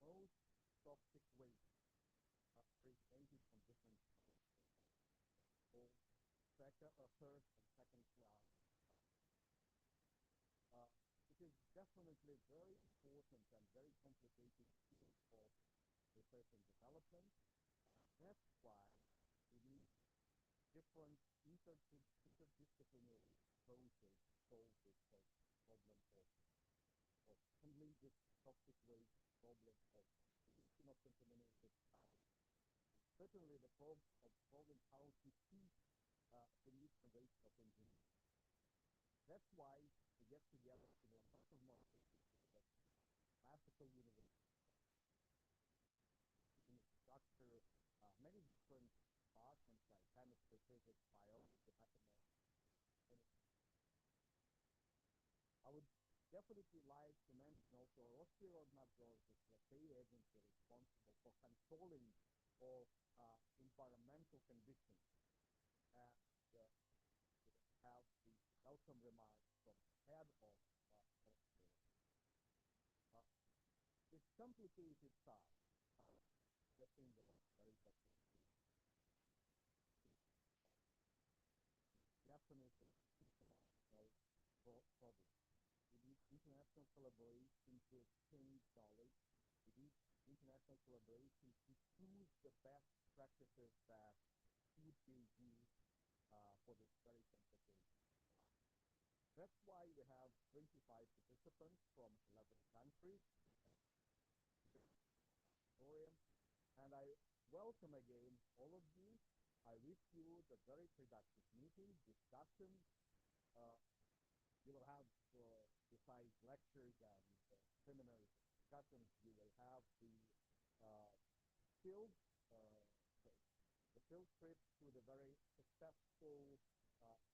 most toxic waste originated from different so second or third and second class. It is definitely very important and very complicated field of research and development. That's why we need different interdisciplinary approaches to solve this problem of handling this toxic waste problem of pollution of contaminated soil. Certainly the problem of solving how to keep the new generation of engineers. That's why we get together in a lot of more classical universities in structure many different departments like chemistry, physics, biology, mathematics. I would definitely like to mention also Rosneft is the state agency responsible for controlling of environmental conditions. And have the welcome remarks from the head of this complicated task. The thing that is very definitely problem. We need international collaboration to exchange knowledge. We need international collaboration to choose the best practices that should be used for this very complicated. That's why we have 25 participants from 11 countries. And I welcome again all of you. I wish you a very productive meeting, discussion. You will have, besides lectures and seminars, discussions, you will have the field trip to the very successful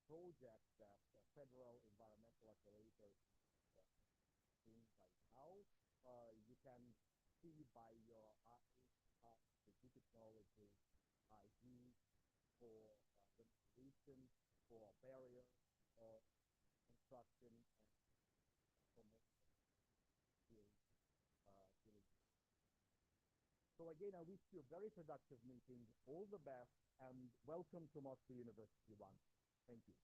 project that federal environmental operator is doing right now. You can see by your the new technology used for ventilation, for barrier construction, and promotion. So again, I wish you a very productive meeting, all the best, and welcome to Moscow University once. Thank you.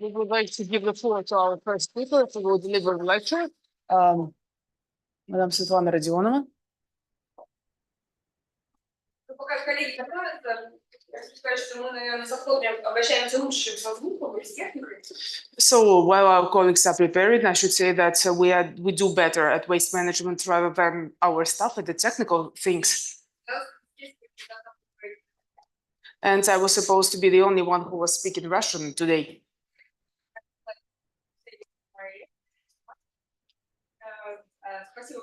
We would like to give the floor to our first speaker who will deliver the lecture, Madame Светлана Родионова. Пока коллеги готовятся, я хочу сказать, что мы, наверное, со Флором обращаемся лучше, чем со звуком или с техникой. So while our colleagues are preparing, I should say that we do better at waste management rather than our staff at the technical things. And I was supposed to be the only one who was speaking Russian today. Спасибо,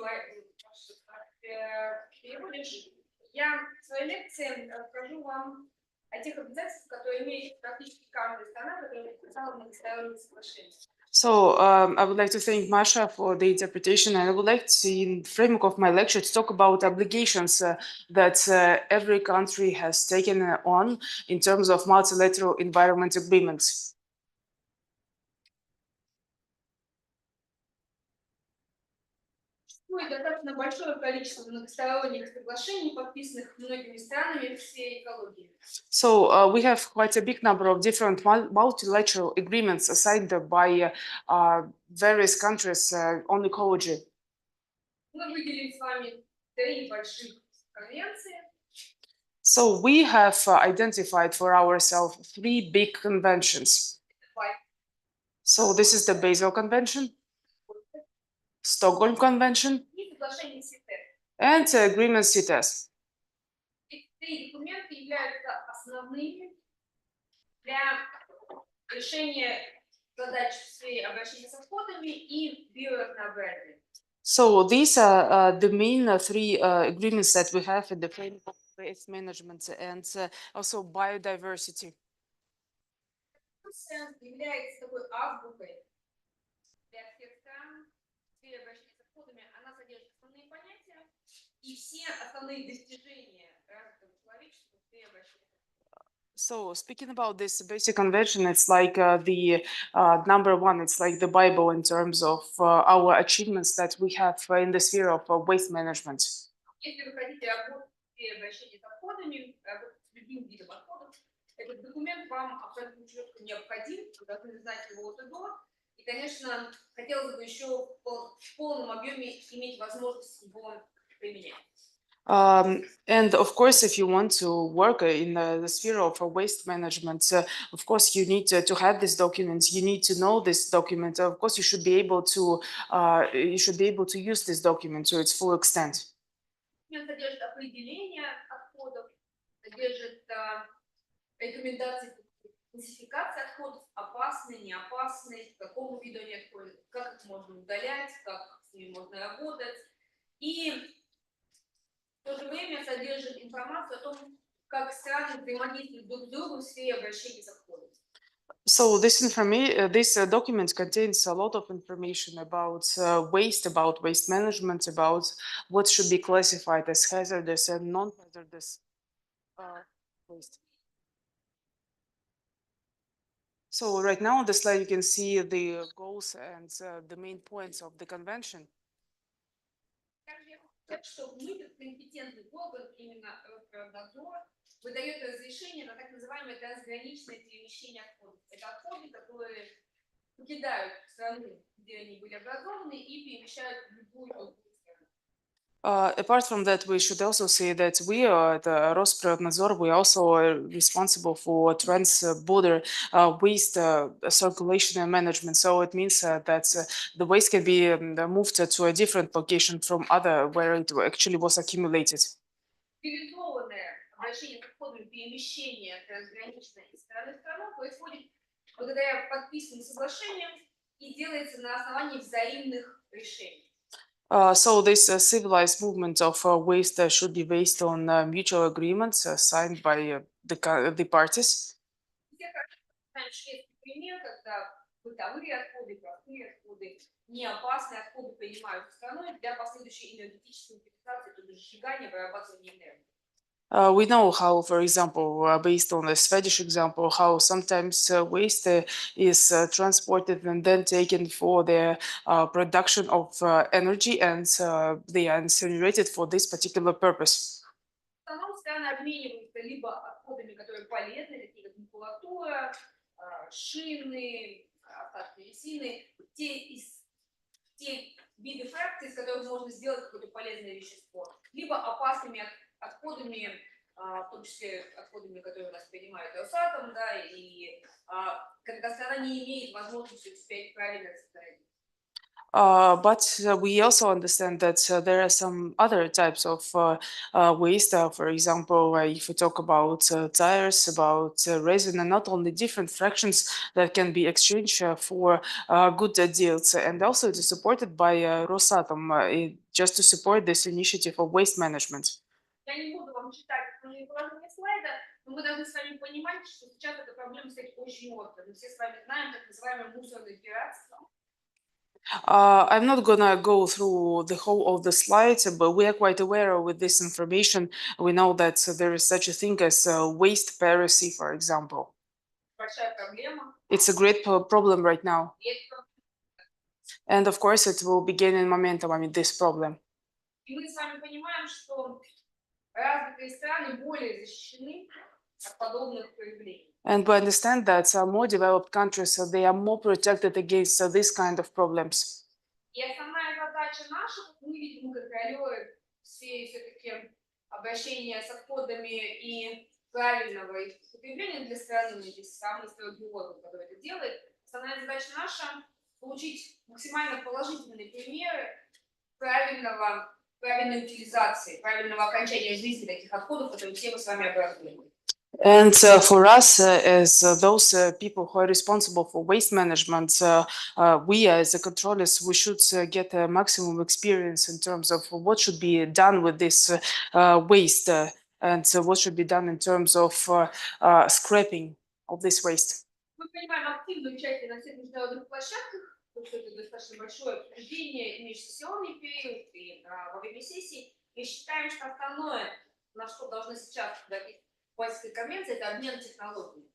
переводишь. Я в своей лекции расскажу вам о тех обязательствах, которые имеет практически каждая страна, которая подписала многосторонние соглашения. So I would like to thank Masha for the interpretation, and I would like to, in the framework of my lecture, to talk about obligations that every country has taken on in terms of multilateral environment agreements. Достаточно большое количество многосторонних соглашений, подписанных многими странами в сфере экологии. So we have quite a big number of different multilateral agreements signed by various countries on ecology. Мы выделили с вами 3 больших конвенции. So we have identified for ourselves 3 big conventions. So this is the Basel Convention, Stockholm Convention, and Agreement CITES. Эти документы являются основными для решения задач в сфере обращения с отходами и биоразнообразия. So these are the main 3 agreements that we have in the framework of waste management and also biodiversity. Является такой азбукой для всех стран в сфере обращения с отходами. Она содержит основные понятия и все основные достижения развитого человечества в сфере обращения. So speaking about this basic convention, it's like the number one. It's like the Bible in terms of our achievements that we have in the sphere of waste management. Если вы хотите работать в сфере обращения с отходами, работать с любым видом отходов, этот документ вам абсолютно четко необходим, вы должны знать его от и до. И, конечно, хотелось бы еще в полном объеме иметь возможность его применять. And of course, if you want to work in the sphere of waste management, of course, you need to have these documents. You need to know this document. Of course, you should be able to use this document to its full extent. Документ содержит определение отходов, содержит рекомендации классификации отходов, опасные, неопасные, к какому виду они отходят, как их можно удалять, как с ними можно работать. И в то же время содержит информацию о том, как страны взаимодействуют друг с другом в сфере обращения с отходами. So this document contains a lot of information about waste management, about what should be classified as hazardous and non-hazardous waste. So right now on the slide you can see the goals and the main points of the convention. Также я хочу сказать, что мы, как компетентный орган, именно Роспроднадзор, выдает разрешение на так называемое трансграничное перемещение отходов. Это отходы, которые покидают страну, где они были образованы, и перемещают в любую другую страну. Apart from that, we should also say that we are the Rospreodnadzor. We also are responsible for trans-border waste circulation and management. So it means that the waste can be moved to a different location from other where it actually was accumulated. Цивилизованное обращение с отходами, перемещение трансграничное из страны в страну происходит благодаря подписанным соглашениям и делается на основании взаимных решений. So this civilized movement of waste should be based on mutual agreements signed by the parties. Все хорошо знают шведский пример, когда бытовые отходы, простые отходы, неопасные отходы принимаются страной для последующей энергетической утилизации, то есть сжигания, вырабатывания энергии. We know how, for example, based on the Swedish example, how sometimes waste is transported and then taken for the production of energy, and they are incinerated for this particular purpose. В основном страны обмениваются либо отходами, которые полезны, такие как макулатура, шины, остатки резины, те виды фракций, из которых можно сделать какое-то полезное вещество, либо опасными отходами, в том числе отходами, которые у нас принимают Росатом, да, и когда страна не имеет возможности успеть правильно состояние. But we also understand that there are some other types of waste. For example, if we talk about tires, about resin, and not only different fractions that can be exchanged for good deals. And also it is supported by Rosatom, just to support this initiative of waste management. Я не буду вам читать основные положения слайда, но мы должны с вами понимать, что сейчас эта проблема стоит очень остро. Мы все с вами знаем так называемые мусорные пиратства. I'm not gonna go through the whole of the slides, but we are quite aware with this information. We know that there is such a thing as waste piracy, for example. Большая проблема. It's a great problem right now. И это And of course, it will be gaining momentum, I mean, this problem. И мы с вами понимаем, что развитые страны более защищены от подобных проявлений. And we understand that more developed countries, they are more protected against this kind of problems. И основная задача наша, как мы видим, контролеры в сфере все-таки обращения с отходами и правильного их употребления для страны, мы здесь самый строгий орган, который это делает. Основная задача наша получить максимально положительные примеры правильной утилизации, правильного окончания жизни таких отходов, которые все мы с вами образуем. And for us, as those people who are responsible for waste management, we as the controllers, we should get a maximum experience in terms of what should be done with this waste and what should be done in terms of scrapping of this waste. Мы принимаем активное участие на всех международных площадках, потому что это достаточно большое обсуждение, межсессионный период и во время сессий. И считаем, что основное, на что должны сейчас Базельской конвенции, это обмен технологиями.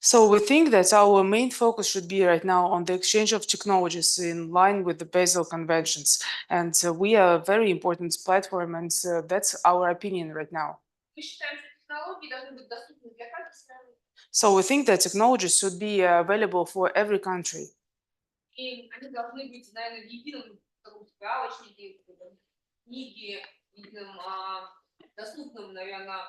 So we think that our main focus should be right now on the exchange of technologies in line with the Basel Conventions. And we are a very important platform, and that's our opinion right now. Мы считаем, что технологии должны быть доступны для каждой страны. So we think that technologies should be available for every country. И они должны быть, наверное, в едином таком справочнике, книге, едином доступном, наверное,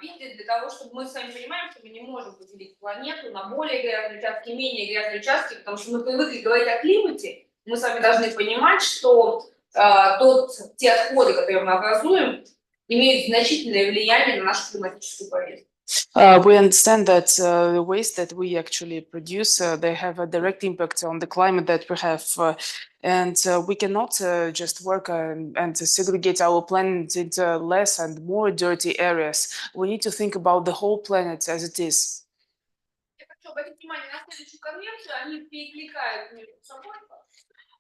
виде, для того, чтобы мы с вами понимаем, что мы не можем поделить планету на более грязные участки, менее грязные участки, потому что мы привыкли говорить о климате. Мы с вами должны понимать, что те отходы, которые мы образуем, имеют значительное влияние на нашу климатическую повестку. We understand that the waste that we actually produce, they have a direct impact on the climate that we have, and we cannot just work and segregate our planet into less and more dirty areas. We need to think about the whole planet as it is. Я хочу обратить внимание на следующую конвенцию, они перекликают между собой.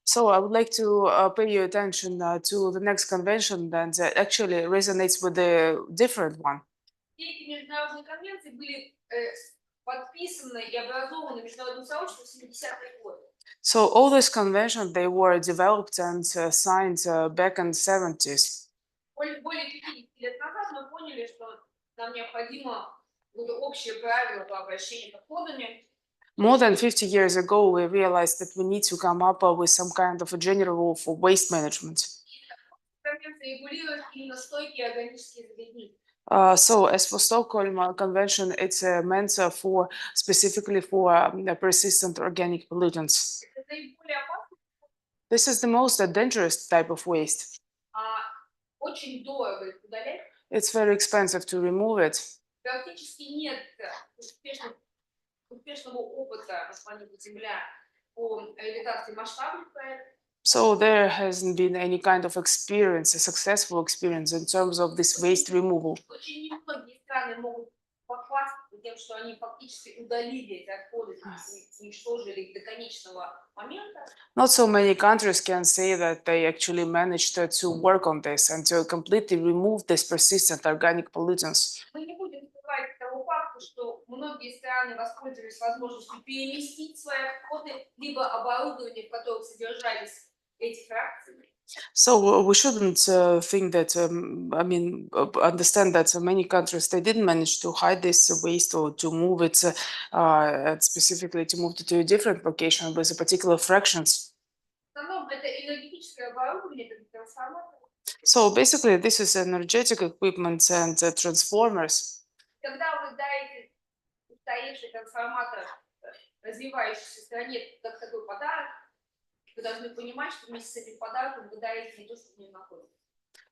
So I would like to pay your attention to the next convention that actually resonates with the different one. Все эти международные конвенции были подписаны и образованы международным сообществом в 70-е годы. So all these conventions, they were developed and signed back in the 70s. Более 50 лет назад мы поняли, что нам необходимо общее правило по обращению с отходами. More than 50 years ago, we realized that we need to come up with some kind of a general rule for waste management. Конвенция регулирует именно стойкие органические загрязнения. So as for Stockholm Convention, it's meant for specifically for persistent organic pollutants. Это наиболее опасно, This is the most dangerous type of waste. очень дорого их удалять. It's very expensive to remove it. Практически нет успешного опыта на планете Земля по реализации масштабных проектов. So there hasn't been any kind of experience, a successful experience in terms of this waste removal. Очень немногие страны могут похвастаться тем, что они фактически удалили эти отходы, уничтожили их до конечного момента. Not so many countries can say that they actually managed to work on this and to completely remove these persistent organic pollutants. Мы не будем скрывать того факта, что многие страны воспользовались возможностью переместить свои отходы, либо оборудование, в котором содержались эти фракции. So we shouldn't think that, understand that many countries, they didn't manage to hide this waste or to move it, and specifically to move it to a different location with a particular fractions. В основном это энергетическое оборудование, это трансформатор. So basically, this is energetic equipment and transformers. Когда вы даете устаревший трансформатор развивающейся стране как такой подарок, вы должны понимать, что вместе с этим подарком вы даете не то, что в нем находится.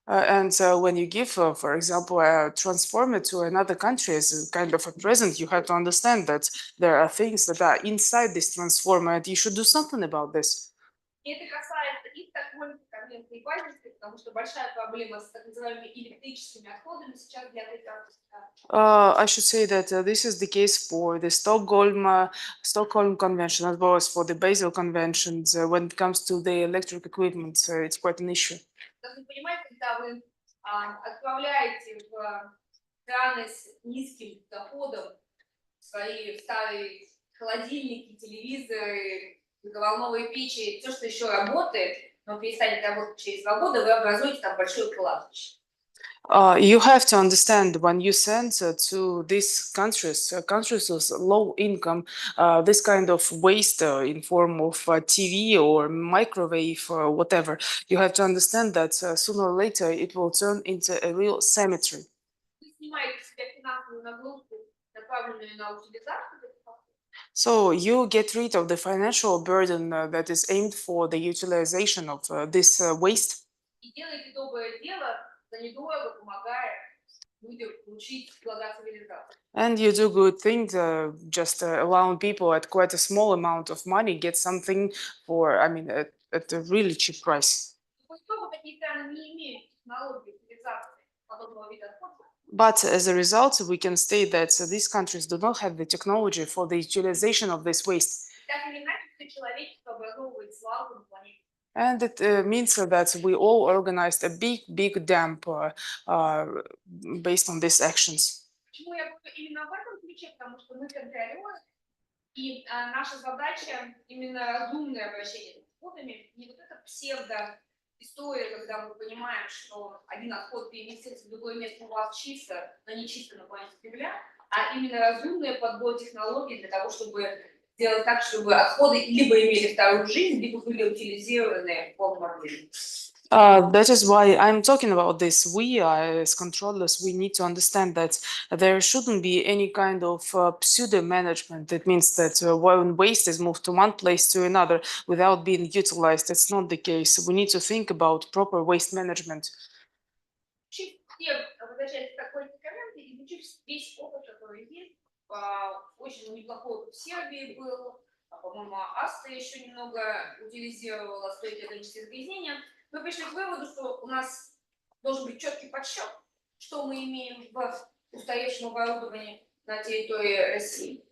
And when you give, for example, a transformer to another country as a kind of a present, you have to understand that there are things that are inside this transformer and you should do something about this. И это касается и Стокгольмской конвенции, и Базельской, потому что большая проблема с так называемыми электрическими отходами сейчас для африканских стран. I should say that this is the case for the Stockholm Convention as well as for the Basel Conventions. When it comes to the electric equipment, it's quite an issue. Должны понимать, когда вы отправляете в страны с низким доходом свои старые холодильники, телевизоры, микроволновые печи, все, что еще работает, но перестанет работать через 2 года, вы образуете там большое кладбище. You have to understand when you send to these countries, countries with low income, this kind of waste in form of TV or microwave or whatever, you have to understand that sooner or later it will turn into a real cemetery. Вы снимаете с себя финансовую нагрузку, направленную на утилизацию этих отходов, So you get rid of the financial burden that is aimed for the utilization of this waste. и делаете доброе дело, за недорого помогая людям получить блага цивилизации. And you do good things, just allowing people at quite a small amount of money get something for, at a really cheap price. Поскольку такие страны не имеют технологии утилизации подобного вида отходов, But as a result, we can state that these countries do not have the technology for the utilization of this waste. так или иначе, все человечество образовывает свалку на планете. And it means that we all organized a big dam based on these actions. Почему я говорю именно в этом ключе? Потому что мы контролируем, и наша задача именно разумное обращение с отходами, не вот эта псевдо-история, когда мы понимаем, что один отход переместился в другое место у вас чисто, но не чисто на планете Земля, а именно разумный подбор технологий для того, чтобы сделать так, чтобы отходы либо имели вторую жизнь, либо были утилизированы в полном объеме. That is why I'm talking about this. We, as controllers, we need to understand that there shouldn't be any kind of pseudo management. That means that when waste is moved to one place to another without being utilized, that's not the case. We need to think about proper waste management. Возвращаясь к такой комменте, изучив весь опыт, который есть, очень неплохой опыт в Сербии был, по-моему, Австрия еще немного утилизировала стойкие органические загрязнения, мы пришли к выводу, что у нас должен быть четкий подсчет, что мы имеем в устаревшем оборудовании на территории России.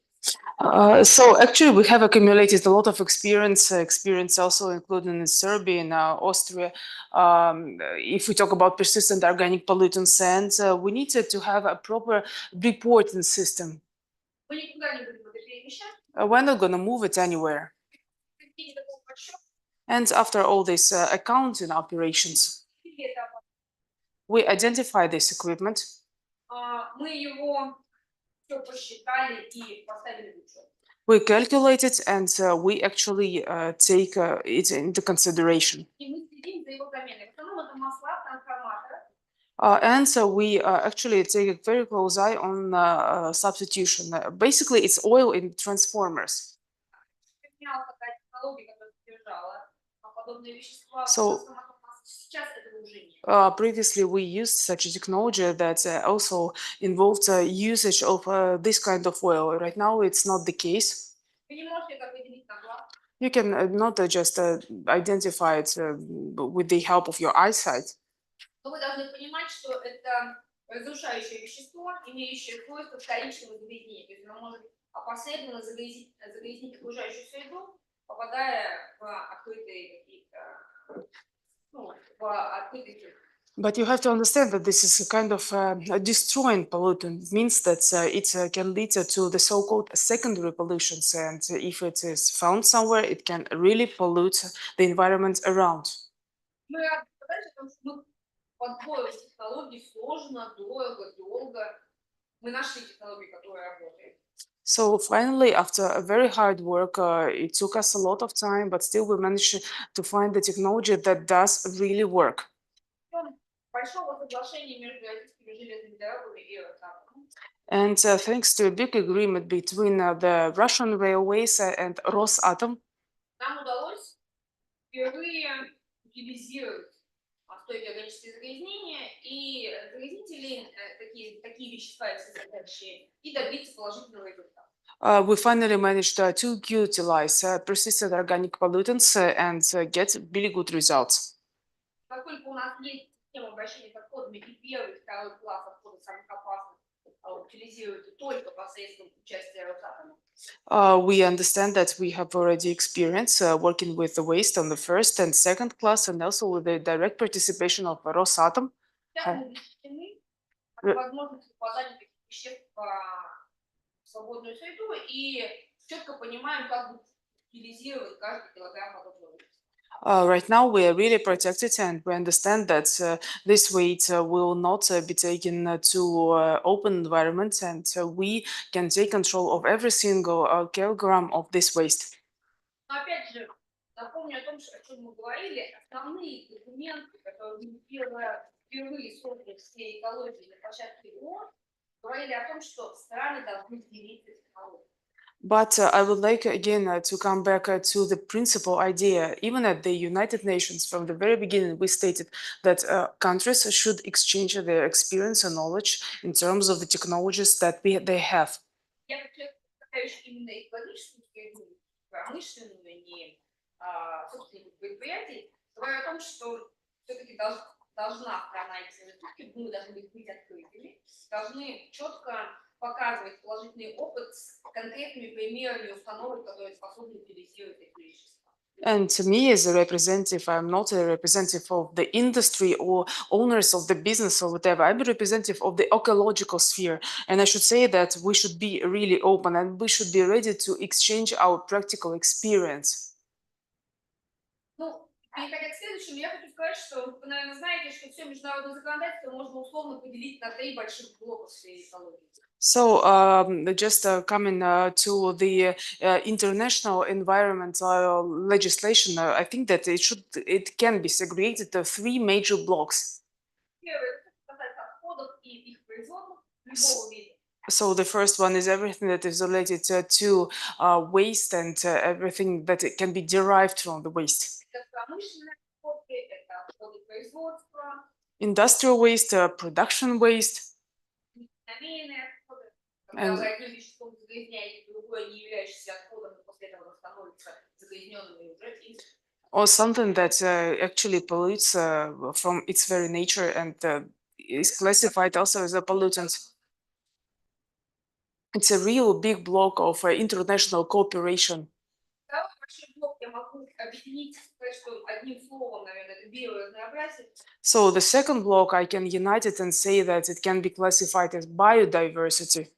So actually, we have accumulated a lot of experience also including in Serbia and Austria. If we talk about persistent organic pollutants, and we needed to have a proper reporting system. Мы никуда не будем это перемещать. We're not going to move it anywhere. And after all these accounting operations, we identify this equipment. Мы его все посчитали и поставили в учет. We calculate it and we actually take it into consideration. И мы следим за его заменой. В основном это масла, трансформаторы. And so we actually take a very close eye on substitution. Basically, it's oil in transformers. Применялась такая технология, которая содержала подобные вещества. So, Сейчас этого уже нет. Previously, we used such a technology that also involved usage of this kind of oil. Right now, it's not the case. Вы не можете это определить на глаз. You can not just identify it with the help of your eyesight. Но вы должны понимать, что это разрушающее вещество, имеющее свойство вторичного загрязнения. То есть оно может опосредованно загрязнить окружающую среду, попадая в открытые какие-то, в открытый фильтр. But you have to understand that this is a kind of a destroying pollutant. It means that it can lead to the so-called secondary pollutions. And if it is found somewhere, it can really pollute the environment around. Мы рады сказать о том, что мы подбором технологий сложно, дорого, долго. Мы нашли технологии, которые работают. So finally, after a very hard work, it took us a lot of time, but still we managed to find the technology that does really work. Большого соглашения между российскими железными дорогами и Росатомом. And thanks to a big agreement between the Russian railways and Rosatom, Нам удалось впервые утилизировать стойкие органические загрязнения и загрязнители, такие вещества, содержащие, и добиться положительного результата. We finally managed to utilize persistent organic pollutants and get really good results. Поскольку у нас есть система обращения с отходами, и первый и второй класс отходов самых опасных утилизируется только посредством участия Росатома. We understand that we have already experience working with the waste on the first and second class and also with the direct participation of Rosatom. Сейчас мы защищены от возможности попадания таких веществ в свободную среду и четко понимаем, как утилизировать каждый килограмм подобного вещества. Right now, we are really protected, and we understand that this weight will not be taken to open environments, and we can take control of every single kilogram of this waste. Но опять же, напомню о том, о чем мы говорили, основные документы, которые мы впервые создали в сфере экологии на площадке ООН, говорили о том, что страны должны делиться технологиями. But I would like again to come back to the principal idea. Even at the United Nations, from the very beginning, we stated that countries should exchange their experience and knowledge in terms of the technologies that they have. Я представляю именно экологическую среду, промышленную, не собственных предприятий, говорю о том, что все-таки должна страна эти результаты, мы должны быть открытыми, должны четко показывать положительный опыт с конкретными примерами установок, которые способны утилизировать эти вещества. And to me, as a representative, I'm not a representative of the industry or owners of the business or whatever. I'm a representative of the ecological sphere. And I should say that we should be really open and we should be ready to exchange our practical experience. Ну, переходя к следующему, я хочу сказать, что вы, наверное, знаете, что все международное законодательство можно условно поделить на 3 больших блока в сфере экологии. So, just coming to the international environmental legislation, I think that it can be segregated to 3 major blocks. Первое, это касается отходов и их производных любого вида. So the first one is everything that is related to waste and everything that it can be derived from the waste. Это промышленные отходы, это отходы производства, Industrial waste, production waste, намеренные отходы, когда And- вы одним веществом загрязняете другое, не являющееся отходом, и после этого становится загрязненным и уже or something that actually pollutes from its very nature and is classified also as a pollutant. It's a real big block of international cooperation. Второй большой блок я могу объединить, сказать, что одним словом, наверное, это биоразнообразие. So the second block, I can unite it and say that it can be classified as biodiversity.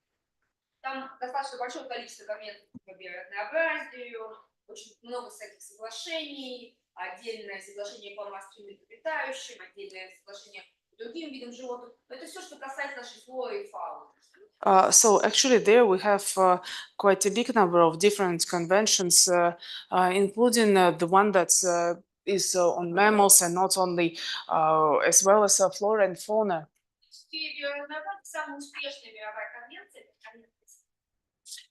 Там достаточно большое количество конвенций по биоразнообразию, очень много всяких соглашений, отдельное соглашение по морским млекопитающим, отдельное соглашение по другим видам животных. Но это все, что касается нашей флоры и фауны. So actually there we have quite a big number of different conventions, including the one that is on mammals and not only, as well as flora and fauna. В сфере биоразнообразия самая успешная мировая конвенция – это конвенция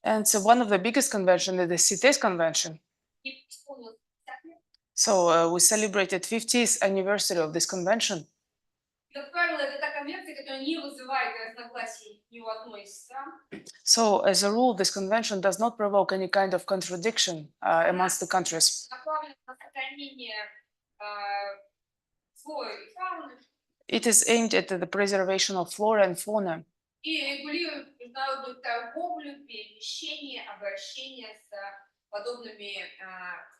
And so one of the biggest convention is the CITES convention. ей исполнилось 50 лет. So we celebrated 50th anniversary of this convention. И, как правило, это та конвенция, которая не вызывает разногласий ни у одной из стран. So as a rule, this convention does not provoke any kind of contradiction amongst the countries. Направлена на сохранение флоры и фауны It is aimed at the preservation of flora and fauna. и регулирует международную торговлю, перемещение, обращение с подобными,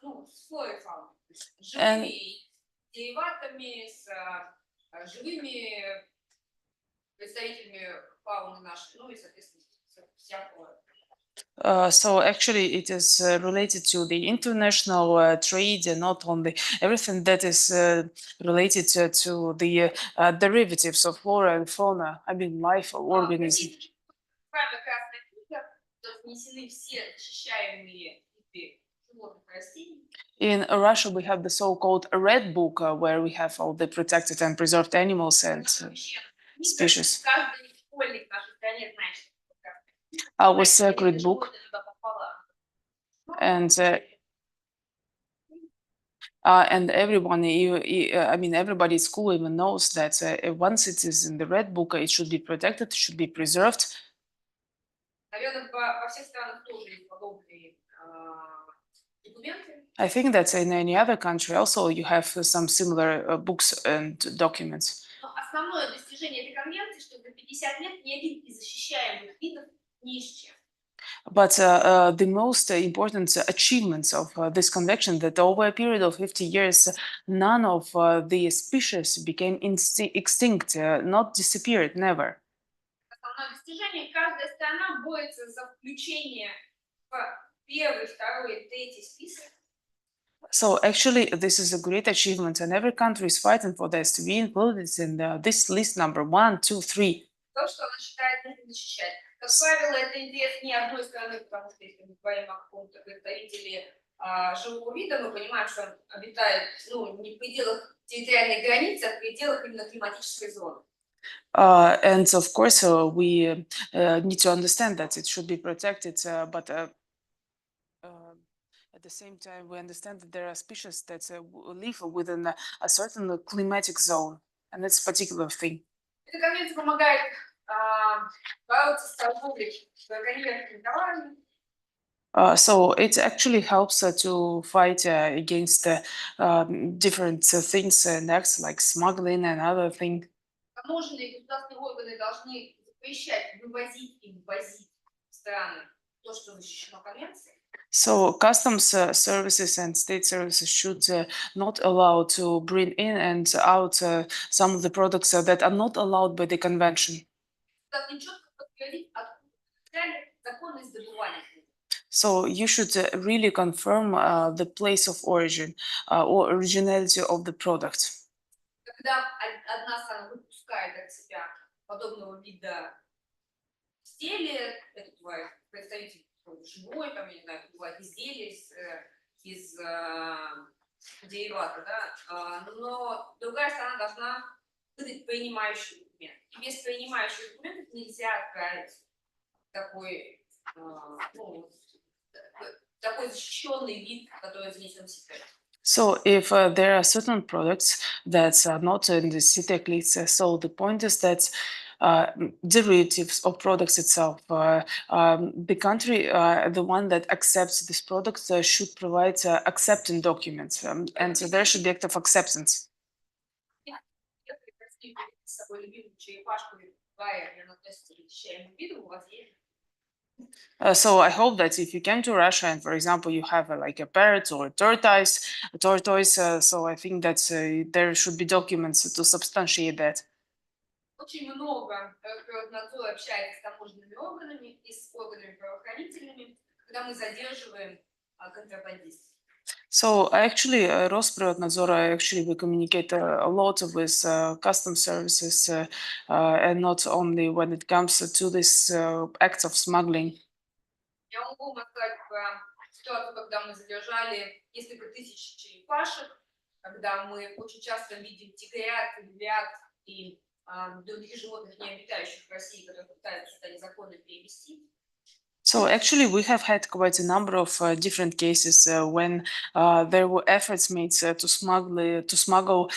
ну, с флорой и фауной. С живыми дериватами, с живыми представителями фауны нашей, ну и, соответственно, вся флора. So actually, it is related to the international trade and not only everything that is related to the derivatives of flora and fauna. I mean, life organisms. Правильно, красная книга, тут внесены все защищаемые виды животных и растений. In Russia, we have the so-called Red Book, where we have all the protected and preserved animals and species. Каждый школьник в нашей стране знает, что это красная книга. Our Значит, sacred это book, животное туда попало. and everyone, I mean, everybody at school even knows that once it is in the Red Book, it should be protected, it should be preserved. Наверное, во всех странах тоже есть подобные документы. I think that in any other country also you have some similar books and documents. Но основное достижение этой конвенции, что за 50 лет ни один из защищаемых видов не исчез. But the most important achievements of this convention that over a period of 50 years, none of the species became extinct, not disappeared, never. Основное достижение, каждая страна борется за включение в первый, второй, третий список. So actually, this is a great achievement, and every country is fighting for this to be included in this list number 1, 2, 3. То, что она считает нужно защищать. Как правило, это интерес не одной страны, потому что если мы говорим о каком-то представителе живого вида, мы понимаем, что он обитает, ну, не в пределах территориальной границы, а в пределах именно климатической зоны. And of course, we need to understand that it should be protected, but at the same time, we understand that there are species that live within a certain climatic zone, and that's a particular thing. Эта конвенция помогает бороться с торговлей браконьерскими товарами. So it actually helps to fight against different things and acts like smuggling and other things. Таможенные государственные органы должны запрещать вывозить и ввозить в страны то, что защищено конвенцией. So customs services and state services should not allow to bring in and out some of the products that are not allowed by the convention. Должны четко подтвердить, откуда взяли законность добывания. So you should really confirm the place of origin or originality of the product. Когда одна страна выпускает от себя подобного вида изделия, это бывает представитель живой, там, я не знаю, бывает изделия из деривата, да, но другая страна должна выдать принимающий документ. И без принимающих документов нельзя отправить такой, ну, такой защищенный вид, который занесен в сеть. So if there are certain products that are not in the CTEC list, so the point is that derivatives of products itself, the country, the one that accepts this product should provide accepting documents, and so there should be act of acceptance. С собой любимую черепашку, и она относится к защищаемому виду, у вас есть. So I hope that if you came to Russia and, for example, you have like a parrot or a tortoise, so I think that there should be documents to substantiate that. Очень много Росприроднадзор общается с таможенными органами и с органами правоохранительными, когда мы задерживаем контрабандистов. So actually, Rosprirodnadzor, actually we communicate a lot with customs services, and not only when it comes to this acts of smuggling. Я могу вам рассказать про ситуацию, когда мы задержали несколько тысяч черепашек, когда мы очень часто видим тигрят, львят и других животных, не обитающих в России, которые пытаются сюда незаконно перевести. So actually, we have had quite a number of different cases when there were efforts made to smuggle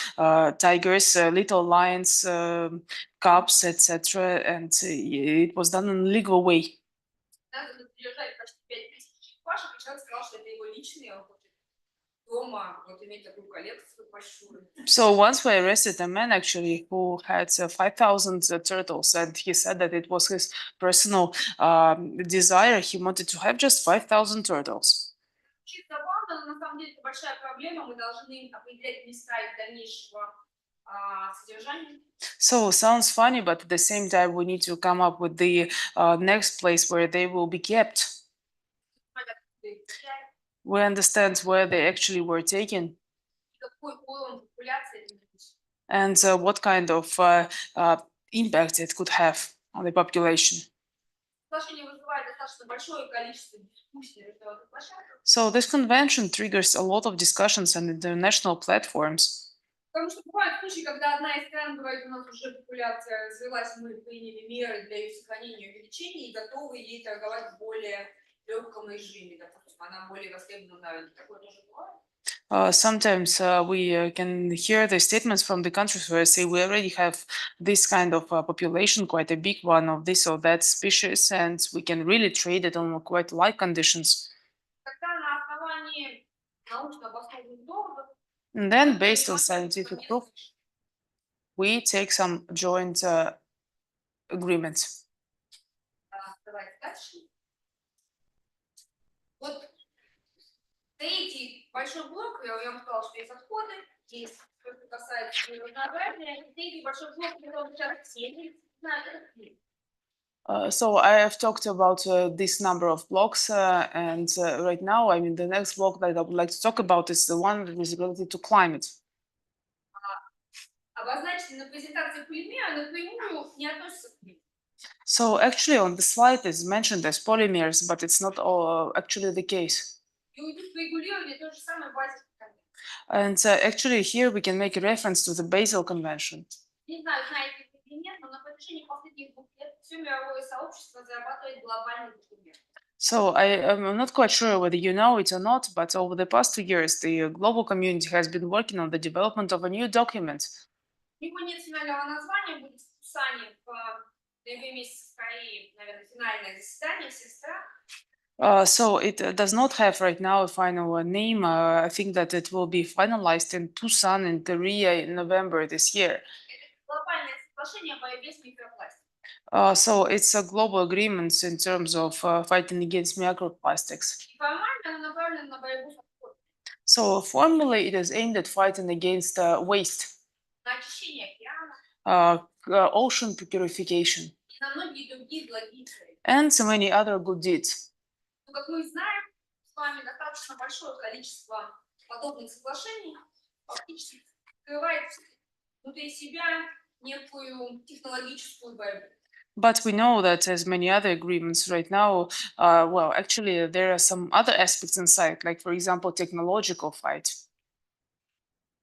tigers, little lions, cubs, etc., and it was done in a legal way. Надо задержать почти 5000 черепашек, и человек сказал, что это его личные, он хочет дома вот иметь такую коллекцию большую. So once we arrested a man actually who had 5,000 turtles, and he said that it was his personal desire. He wanted to have just 5,000 turtles. Очень забавно, но на самом деле это большая проблема. Мы должны определять места их дальнейшего содержания. So sounds funny, but at the same time, we need to come up with the next place where they will be kept. We understand where they actually were taken Какой уровень популяции это будет. and what kind of impact it could have on the population. Соглашение вызывает достаточно большое количество дискуссий на международных площадках. So this convention triggers a lot of discussions on international platforms. Потому что бывают случаи, когда одна из стран говорит, у нас уже популяция развилась, мы приняли меры для ее сохранения и увеличения и готовы ей торговать в более легком режиме. Допустим, она более востребована на рынке. Такое тоже бывает. Sometimes we can hear the statements from the countries where say we already have this kind of population, quite a big one of this or that species, and we can really trade it on quite light conditions. Когда на основании научно обоснованных доводов And then, based on scientific proof, we take some joint agreements. Давайте дальше. Вот третий большой блок, я вам сказала, что есть отходы, есть то, что касается биоразнообразия. Третий большой блок, который сейчас все знают, это климат. So I have talked about this number of blocks, and right now, I mean, the next block that I would like to talk about is the one that is related to climate. Обозначены на презентации полимера напрямую не относятся к климату. So actually, on the slide is mentioned as polymers, but it's not actually the case. Юридическое регулирование то же самое базис. And actually, here we can make a reference to the Basel Convention. Не знаю, знаете вы или нет, но на протяжении последних 2 лет все мировое сообщество зарабатывает глобальный документ. So I'm not quite sure whether you know it or not, but over the past 2 years, the global community has been working on the development of a new document. У него нет финального названия, будет в Пусане в ноябре месяце в Корее, наверное, финальное заседание всех стран. So it does not have right now a final name. I think that it will be finalized in Busan in Korea in November this year. Это глобальное соглашение о борьбе с микропластиком. So it's a global agreement in terms of fighting against microplastics. И формально она направлена на борьбу с отходами, So formally, it is aimed at fighting against waste, на очищение океана ocean purification, и на многие другие благие цели. and so many other good deeds. Но, как мы знаем, с вами достаточно большое количество подобных соглашений фактически скрывает внутри себя некую технологическую борьбу. But we know that as many other agreements right now, well, actually, there are some other aspects inside, like, for example, technological fight.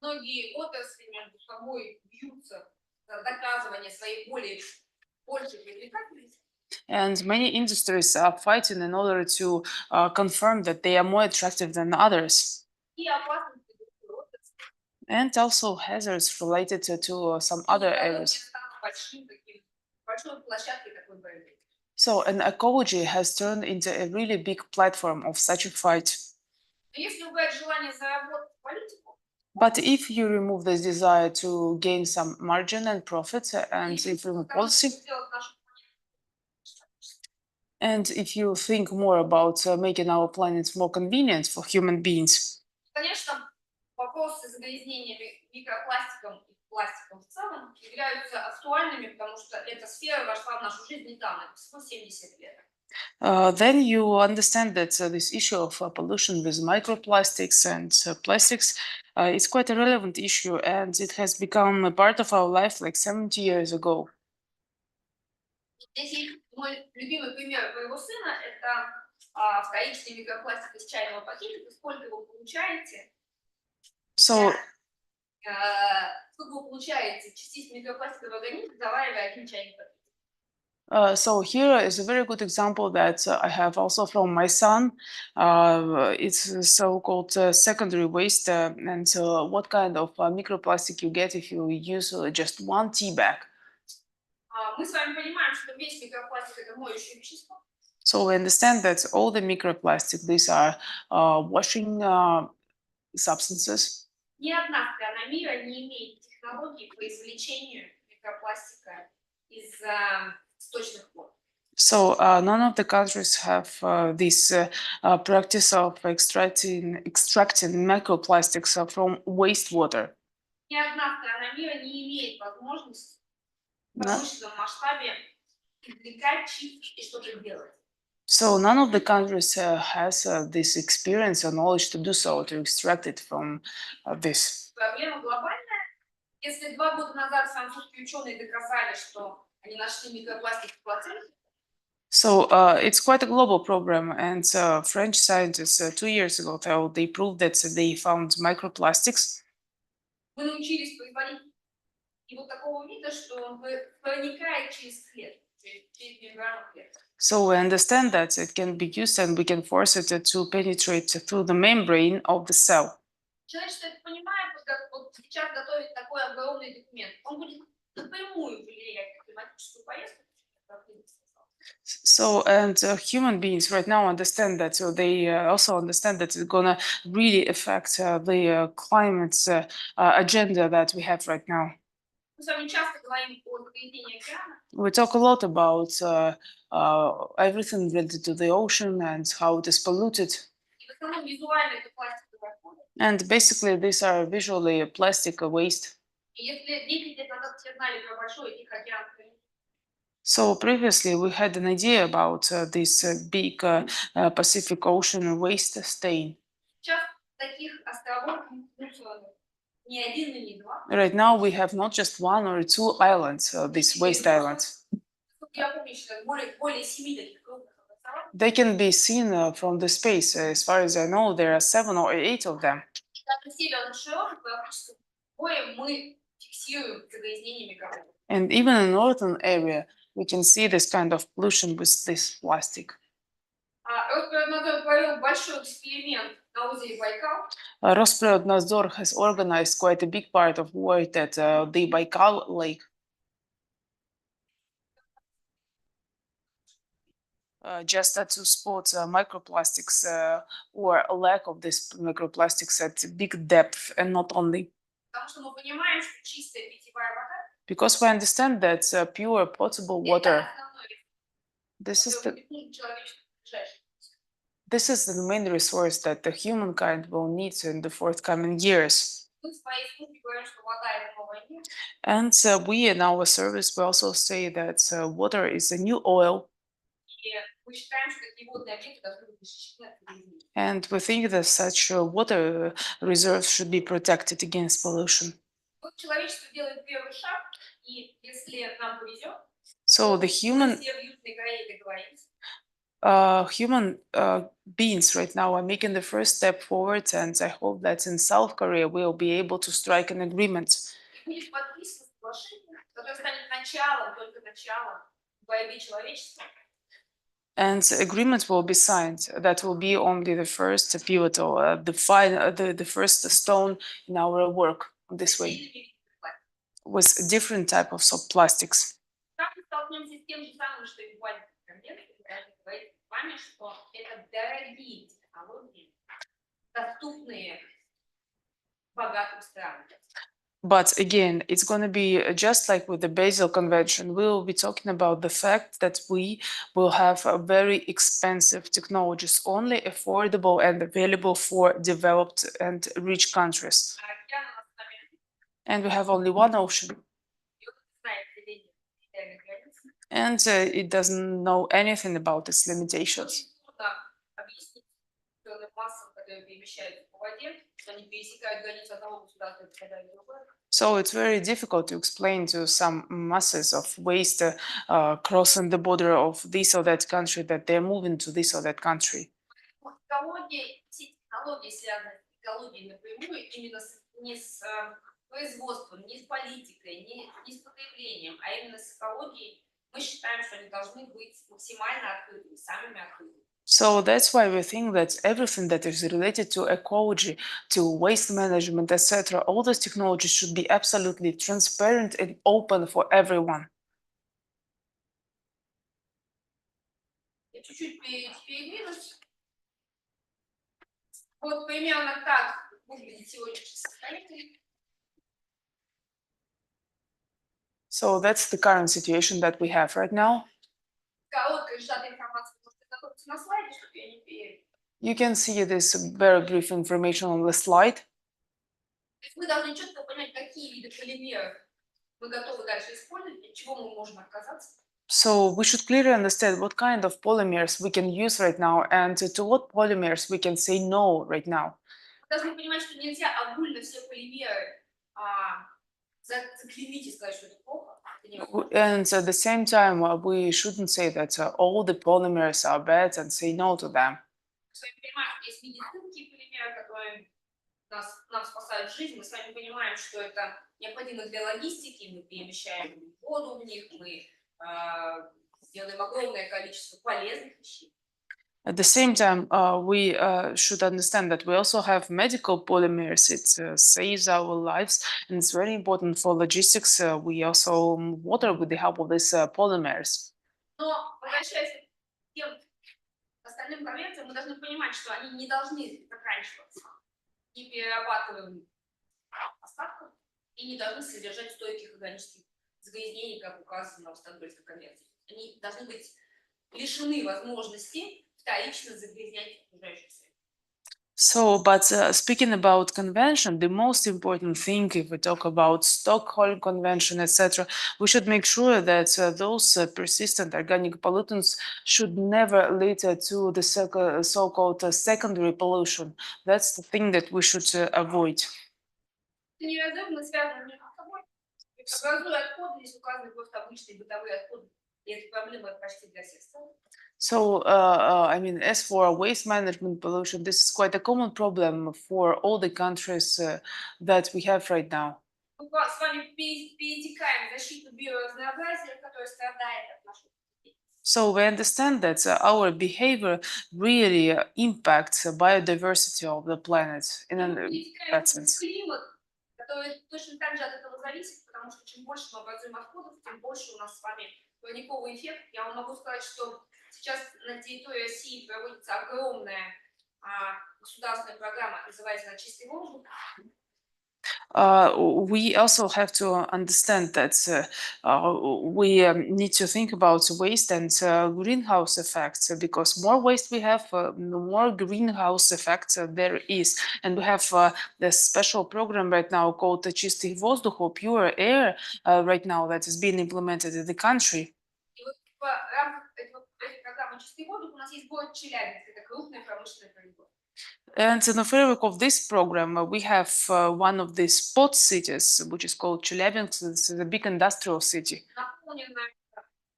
Многие отрасли между собой бьются за доказывание своей большей привлекательности. And many industries are fighting in order to confirm that they are more attractive than others. И опасности другой отрасли. And also hazards related to some other areas. Станут большой площадкой такой борьбы. So an ecology has turned into a really big platform of such a fight. Но если убрать желание заработать политику, But if you remove this desire to gain some margin and profit and improve policy, сделать нашу and if you think more about making our planet more convenient for human beings, конечно, вопросы загрязнения микропластиком и пластиком в целом являются актуальными, потому что эта сфера вошла в нашу жизнь недавно, всего 70 лет. then you understand that this issue of pollution with microplastics and plastics is quite a relevant issue, and it has become a part of our life like 70 years ago. Здесь есть мой любимый пример моего сына, это в количестве микропластика из чайного пакетика, сколько вы получаете, So, сколько вы получаете частиц микропластика в организме, заваривая один чайный пакет. so here is a very good example that I have also from my son. It's a so-called secondary waste, and what kind of microplastic you get if you use just one tea bag. Мы с вами понимаем, что весь микропластик это моющее вещество. So we understand that all the microplastic, these are washing substances. Ни одна страна мира не имеет технологий по извлечению микропластика из сточных вод. So none of the countries have this practice of extracting microplastics from wastewater. Ни одна страна мира не имеет возможности в No. промышленном масштабе извлекать, чистить и что-то делать. So none of the countries has this experience or knowledge to do so, to extract it from this. Проблема глобальная. Если 2 года назад французские ученые доказали, что они нашли микропластик в плаценте, So it's quite a global problem, and French scientists 2 years ago, they proved that they found microplastics. мы научились производить его такого вида, что он проникает через клетку, через мембрану клетки. So we understand that it can be used and we can force it to penetrate through the membrane of the cell. Человечество это понимает, вот сейчас готовит такой огромный документ. Он будет напрямую влиять на климатическую поездку. So, and human beings right now understand that. So they also understand that it's gonna really affect the climate agenda that we have right now. Мы с вами часто говорим о загрязнении океана. We talk a lot about everything related to the ocean and how it is polluted. И в основном визуально это пластиковые отходы. And basically, these are visually plastic waste. И если 10 лет назад все знали про большой Тихоокеанский, So previously, we had an idea about this big Pacific Ocean waste stain. сейчас таких островов не один и не два. Right now, we have not just one or two islands, these waste islands. Я помню, что более 7 таких крупных островов. They can be seen from the space. As far as I know, there are 7 or 8 of them. И даже в северных широтах в Арктическом море мы фиксируем загрязнение микропластика. And even in the northern area, we can see this kind of pollution with this plastic. Росприроднадзор провел большой эксперимент на озере Байкал. Rospreodnadzor has organized quite a big part of work at the Baikal Lake. Just to spot microplastics or a lack of this microplastics at big depth, and not only. Потому что мы понимаем, что чистая питьевая вода Because we understand that pure potable water, Это основной this is the человечество в ближайшем. this is the main resource that the humankind will need in the forthcoming years. Мы в своей службе говорим, что вода это новая нефть. And we in our service we also say that water is a new oil, И мы считаем, что такие водные объекты должны быть защищены от загрязнения. and we think that such water reserves should be protected against pollution. Вот человечество делает первый шаг, и если нам повезет, So the мы human все в Южной Корее договоримся. human beings right now are making the first step forward, and I hope that in South Korea we'll be able to strike an agreement. И будет подписано соглашение, которое станет началом, только началом борьбы человечества. And the agreement will be signed. That will be only the first pivotal, the first stone in our work this way, Отдельными видами пластика. with different type of plastics. Там мы столкнемся с тем же самым, что и в Бальтской конвенции, когда мы говорим с вами, что это дорогие технологии, доступные богатым странам. But again, it's going to be just like with the Basel Convention. We will be talking about the fact that we will have very expensive technologies, only affordable and available for developed and rich countries. А океан у нас с вами один, And we have only one ocean, и он не знает деления территориальных границ. and it doesn't know anything about its limitations. Очень трудно объяснить определенным массам, которые перемещаются по воде, что они пересекают границу одного государства и попадают в другое. So it's very difficult to explain to some masses of waste crossing the border of this or that country that they're moving to this or that country. Экология, все технологии связаны с экологией напрямую, именно не с производством, не с политикой, не с потреблением, а именно с экологией. Мы считаем, что они должны быть максимально открытыми, самыми открытыми. So that's why we think that everything that is related to ecology, to waste management, etc., all those technologies should be absolutely transparent and open for everyone. Я чуть-чуть передвинусь. Вот примерно так выглядит сегодняшнее состояние. So that's the current situation that we have right now. Короткая сжатая информация можете готовиться на слайде, чтобы я не перед. You can see this very brief information on the slide. То есть мы должны четко понять, какие виды полимеров мы готовы дальше использовать, от чего мы можем отказаться. So we should clearly understand what kind of polymers we can use right now and to what polymers we can say no right now. Мы должны понимать, что нельзя огульно все полимеры заклеймить и сказать, что это плохо. Это невозможно. And at the same time, we shouldn't say that all the polymers are bad and say no to them. Мы с вами понимаем, что есть медицинские полимеры, которые нам спасают жизнь. Мы с вами понимаем, что это необходимо для логистики. Мы перемещаем воду в них, мы делаем огромное количество полезных вещей. At the same time, we should understand that we also have medical polymers. It saves our lives, and it's very important for logistics. We also water with the help of these polymers. Но, возвращаясь к тем остальным конвенциям, мы должны понимать, что они не должны заканчиваться неперерабатываемым остатком и не должны содержать стойких органических загрязнений, как указано в Стамбульской конвенции. Они должны быть лишены возможности вторично загрязнять окружающую среду. So, but speaking about convention, the most important thing, if we talk about Stockholm Convention, etc., we should make sure that those persistent organic pollutants should never lead to the so-called secondary pollution. That's the thing that we should avoid. Это неразрывно связано между собой. Образуя отходы, здесь указаны просто обычные бытовые отходы. И эта проблема почти для всех стран. So, I mean, as for waste management pollution, this is quite a common problem for all the countries that we have right now. Мы с вами перетекаем защиту биоразнообразия, которая страдает от наших детей. So we understand that our behavior really impacts biodiversity of the planet in Мы that перетекаем sense. в климат, который точно так же от этого зависит, потому что чем больше мы образуем отходов, тем больше у нас с вами парниковый эффект. Я вам могу сказать, что сейчас на территории России проводится огромная государственная программа, называется она «Чистый воздух». we also have to understand that we need to think about waste and greenhouse effects because more waste we have, the more greenhouse effects there is. And we have this special program right now called Чистый воздух or Pure Air right now that is being implemented in the country. И вот в рамках этой программы «Чистый воздух» у нас есть город Челябинск, это крупный промышленный полигон. And in the framework of this program, we have one of the spot cities, which is called Chelyabinsk. This is a big industrial city. Наполненная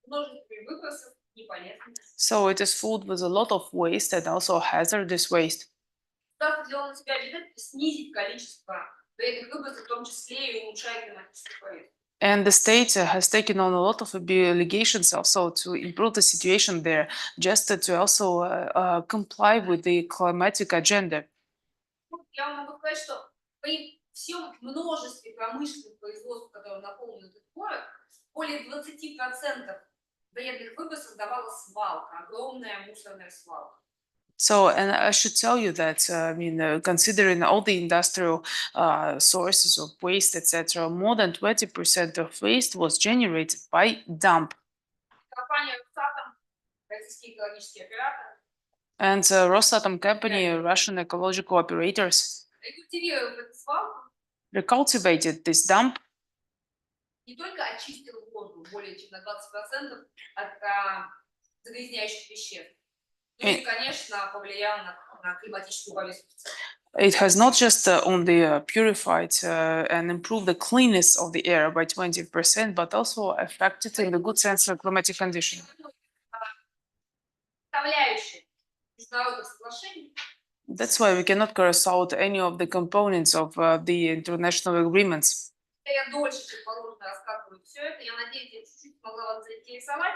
множеством выбросов неполезных. So it is filled with a lot of waste and also hazardous waste. Государство взяло на себя обязательство снизить количество этих выбросов, в том числе и улучшая климатическую повестку. And the state has taken on a lot of obligations also to improve the situation there, just to also comply with the climatic agenda. Я вам могу сказать, что при всем множестве промышленных производств, которые наполнены этот город, более 20% вредных выбросов давала свалка, огромная мусорная свалка. So, and I should tell you that, considering all the industrial sources of waste, etc., more than 20% of waste was generated by dump. Компания «Росатом», российский экологический оператор, And Rosatom company, Russian ecological operators, рекультивировав эту свалку, recultivated this dump не только очистил воздух более чем на 20% от загрязняющих веществ, ну и, конечно, повлиял на климатическую повестку в целом. It has not just only purified and improved the cleanness of the air by 20%, but also affected in the good sense the climatic condition. Составляющие международных соглашений That's why we cannot cross out any of the components of the international agreements. я дольше, чем положено, рассказываю все это. Я надеюсь, я чуть-чуть смогла вас заинтересовать.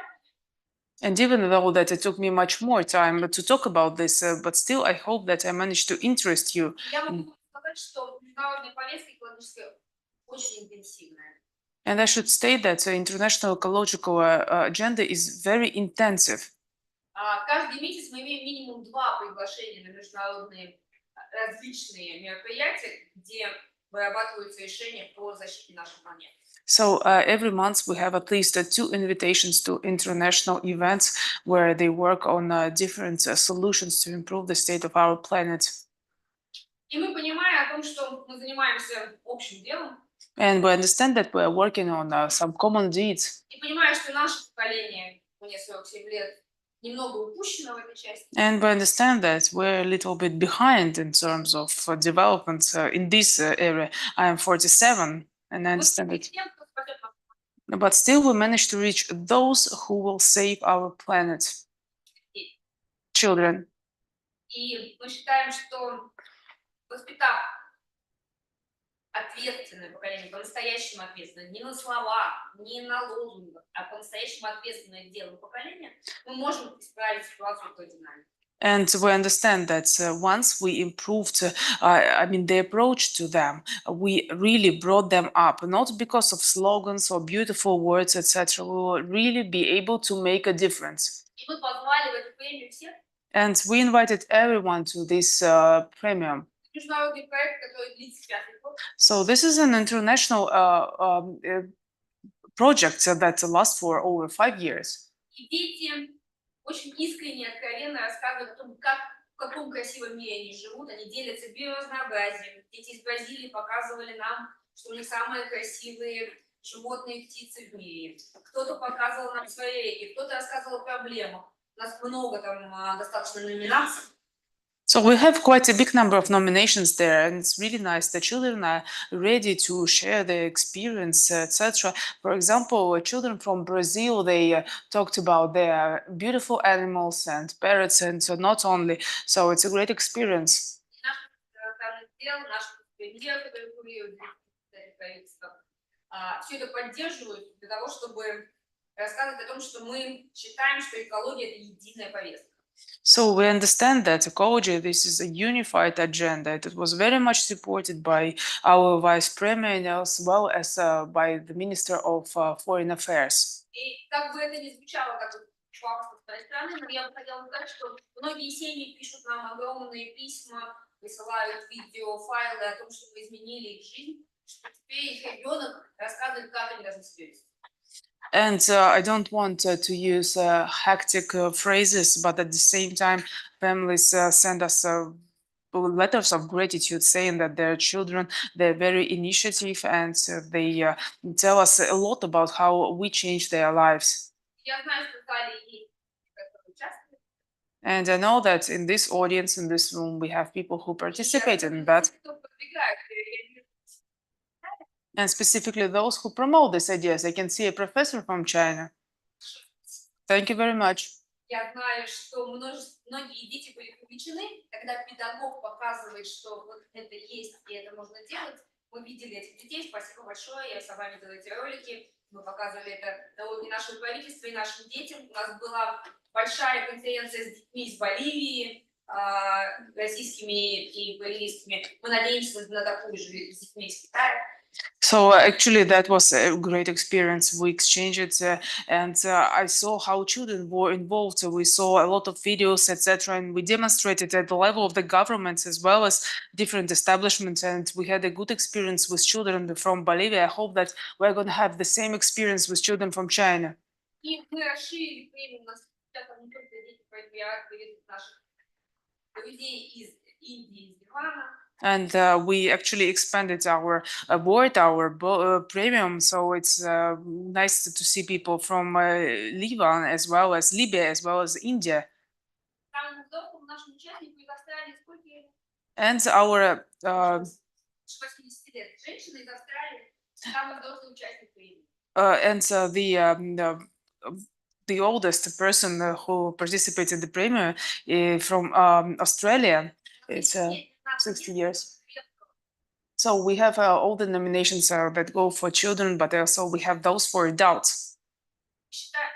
And even though that it took me much more time to talk about this, but still I hope that I managed to interest you. Я могу сказать, что международная повестка экологическая очень интенсивная. And I should state that the international ecological agenda is very intensive. Каждый месяц мы имеем минимум 2 приглашения на международные различные мероприятия, где вырабатываются решения по защите нашей планеты. So every month we have at least 2 invitations to international events where they work on different solutions to improve the state of our planet. И мы понимаем о том, что мы занимаемся общим делом. And we understand that we are working on some common deeds. И понимаем, что наше поколение, мне 47 лет, немного упущено в этой части. And we understand that we're a little bit behind in terms of development in this area. I am 47 and I understand it. But still we managed to reach those who will save our planet. Children. И мы считаем, что воспитав ответственное поколение, по-настоящему ответственное, не на словах, не на лозунгах, а по-настоящему ответственное делом поколения, мы можем исправить ситуацию в той динамике. And we understand that once we improved, the approach to them, we really brought them up, not because of slogans or beautiful words, etc. We will really be able to make a difference. И мы позвали в эту премию всех. And we invited everyone to this premium. Международный проект, который длится 5 год. So this is an international project that lasts for over 5 years. И дети очень искренне и откровенно рассказывают о том, в каком красивом мире они живут. Они делятся биоразнообразием. Дети из Бразилии показывали нам, что у них самые красивые животные и птицы в мире. Кто-то показывал нам свои реки, кто-то рассказывал о проблемах. У нас много там достаточно номинаций. So we have quite a big number of nominations there, and it's really nice. The children are ready to share their experience, etc. For example, children from Brazil, they talked about their beautiful animals and parrots, and so not only. So it's a great experience. Все это поддерживают для того, чтобы рассказывать о том, что мы считаем, что экология – это единая повестка. So we understand that ecology, this is a unified agenda. It was very much supported by our vice premier as well as by the Minister of Foreign Affairs. И как бы это ни звучало, как пафосно с твоей стороны, но я бы хотела сказать, что многие семьи пишут нам огромные письма, присылают видеофайлы о том, что мы изменили их жизнь. что теперь их ребенок рассказывает, как они должны себя вести. And I don't want to use hectic phrases, but at the same time, families send us letters of gratitude saying that their children, they're very initiative, and they tell us a lot about how we change their lives. Я знаю, что в зале есть, которые участвуют. And I know that in this audience, in this room, we have people who И participate in особенно that, те, кто продвигает, я вижу, and specifically those who promote these ideas. I can see a professor from China. Thank you very much. я знаю, что многие дети были привлечены, когда педагог показывает, что вот это есть и это можно делать. Мы видели этих детей, спасибо большое, я с вами делаю эти ролики. Мы показывали это на уровне нашего правительства и нашим детям. У нас была большая конференция с детьми из Боливии, российскими и боливийскими. Мы надеемся на такую же с детьми из Китая. So actually, that was a great experience. We exchanged it, and I saw how children were involved. So we saw a lot of videos, etc., and we demonstrated at the level of the governments as well as different establishments. And we had a good experience with children from Bolivia. I hope that we're going to have the same experience with children from China. И мы расширили премию, у нас сейчас не только дети, поэтому я приветствую наших друзей из Индии, из Ливана. And we actually expanded our award, our premium. So it's nice to see people from Lebanon as well as Libya, as well as India. Самому взрослому нашему участнику из Австралии сколько лет? And our 80 лет. Женщина из Австралии, самый взрослый участник премии. and the oldest person who participated in the premiere from Australia is 60 years. So we have all the nominations that go for children, but also we have those for adults.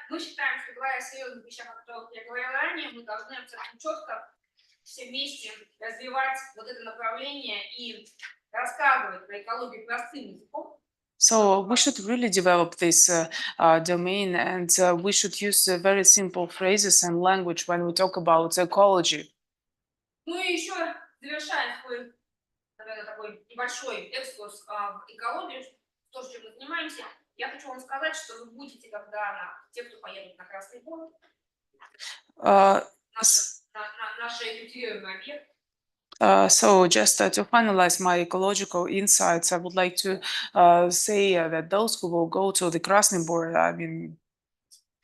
Мы считаем, что говоря о серьезных вещах, о которых я говорила ранее, мы должны абсолютно четко все вместе развивать вот это направление и рассказывать про экологию простым языком. So we should really develop this domain, and we should use very simple phrases and language when we talk about ecology. Ну и еще завершая свой, наверное, такой небольшой экскурс в экологию, то, чем мы занимаемся, я хочу вам сказать, что вы будете, когда те, кто поедут на Красный город, наши рекультируемые объекты. So just to finalize my ecological insights, I would like to say that those who will go to the Krasny Bor, I mean,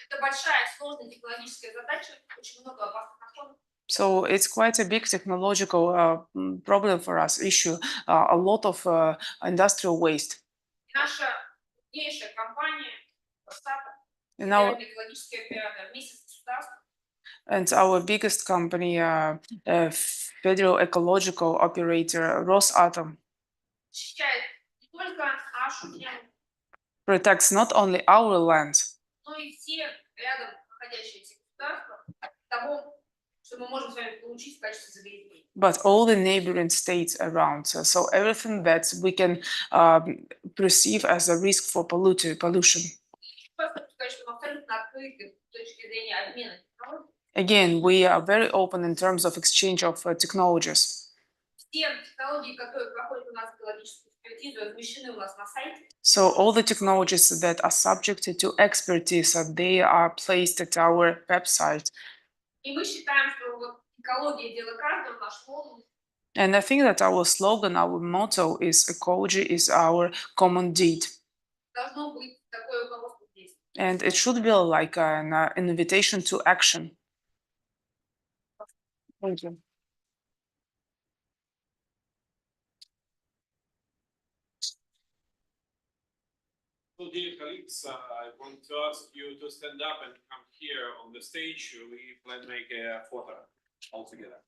Это большая сложная технологическая задача, очень много опасных отходов. so it's quite a big technological problem for us, issue, a lot of industrial waste. Наша крупнейшая компания, And our, федеральный экологический оператор, вместе с государством, and our biggest company, Federal Ecological Operator, Rosatom, защищает не только нашу землю, protects not only our land, но и все рядом находящиеся государства от того, что мы можем с вами получить в качестве загрязнения. but all the neighboring states around. So everything that we can perceive as a risk for pollution. Просто хочу сказать, что мы абсолютно открыты с точки зрения обмена технологий. Again, we are very open in terms of exchange of technologies. Все технологии, которые проходят у нас экологическую экспертизу, размещены у нас на сайте. So all the technologies that are subjected to expertise, they are placed at our website. И мы считаем, что вот экология дело каждого, наш лозунг. And I think that our slogan, our motto is ecology is our common deed. Должно быть такое руководство действий. And it should be like an invitation to action. Thank you. So, dear colleagues, I want to ask you to stand up and come here on the stage. We plan to make a photo all together.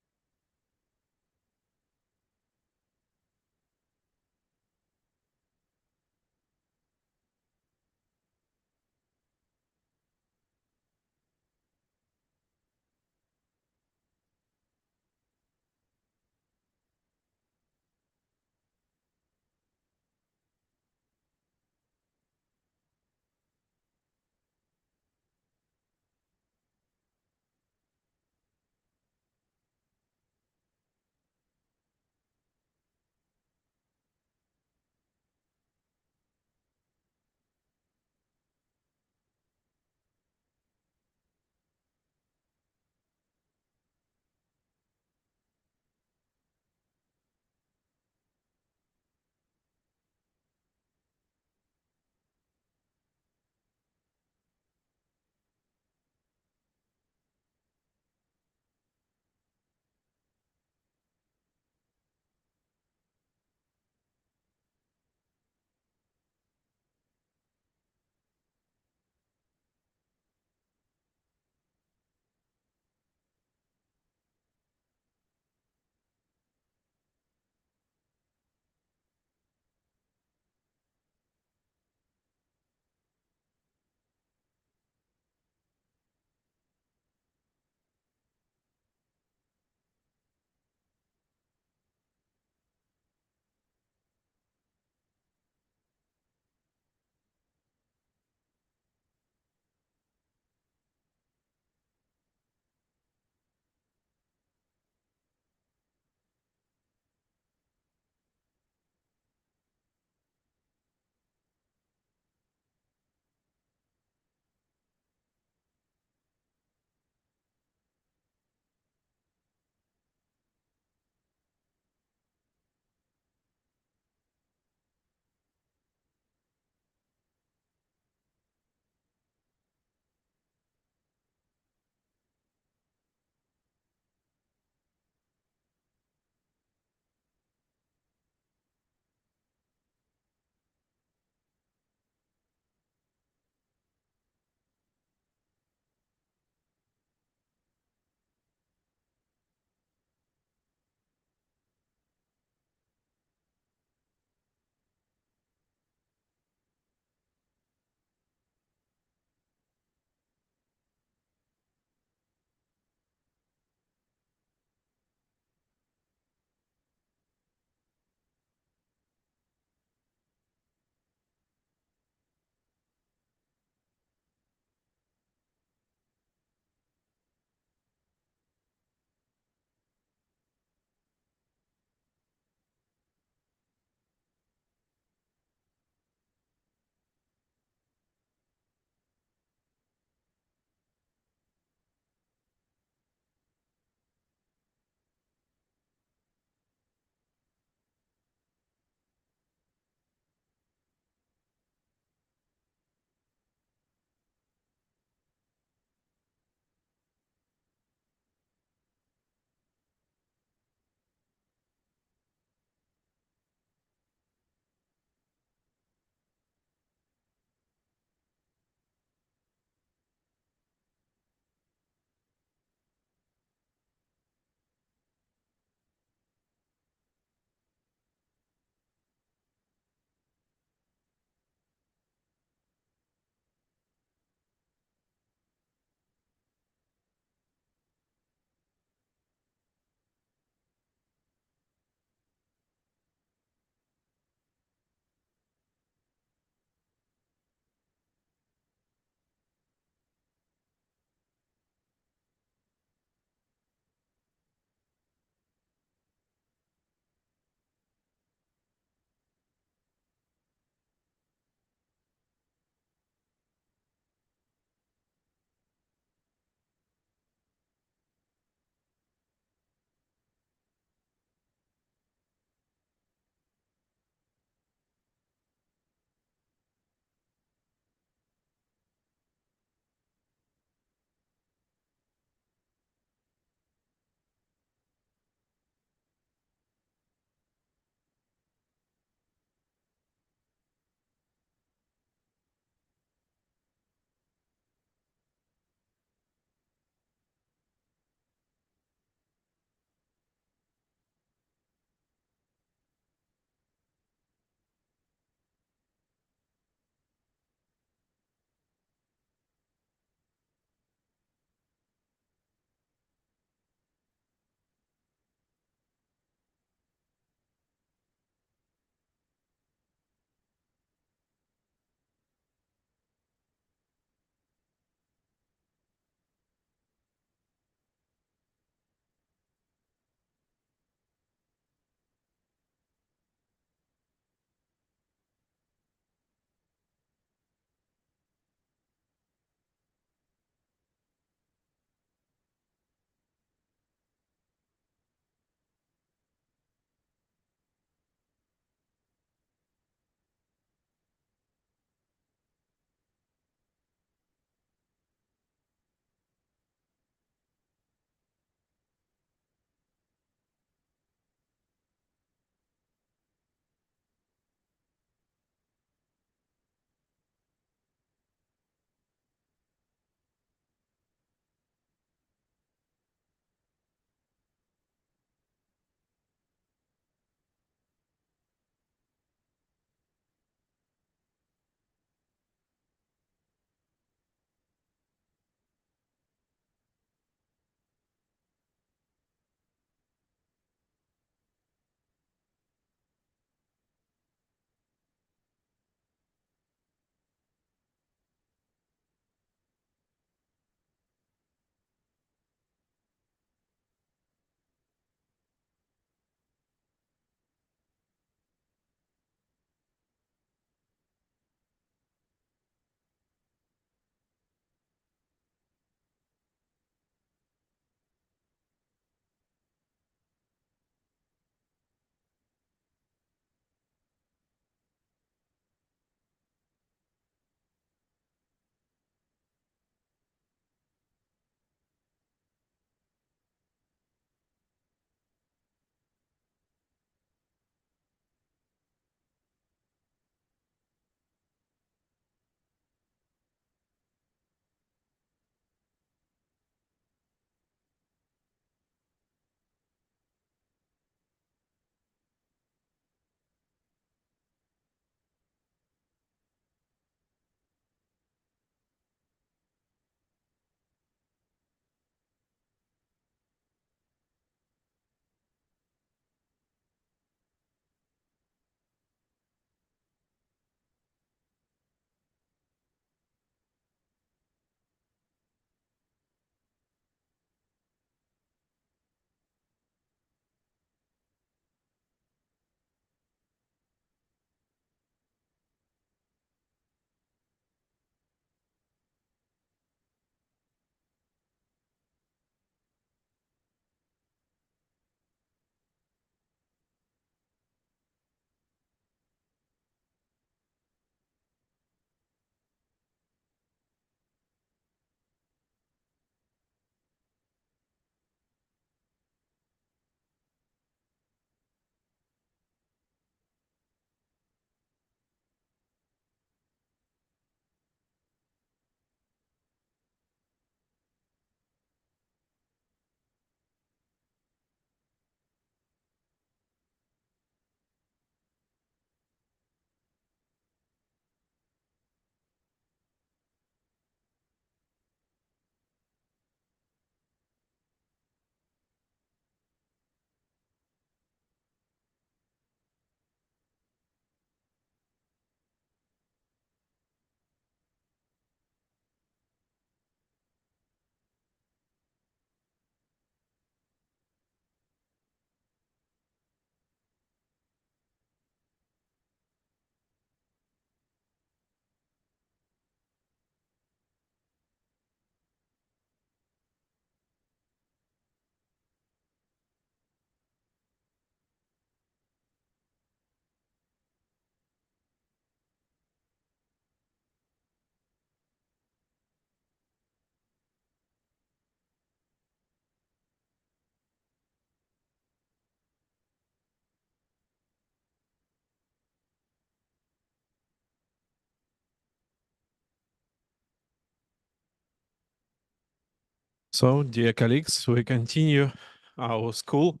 So, dear colleagues, we continue our school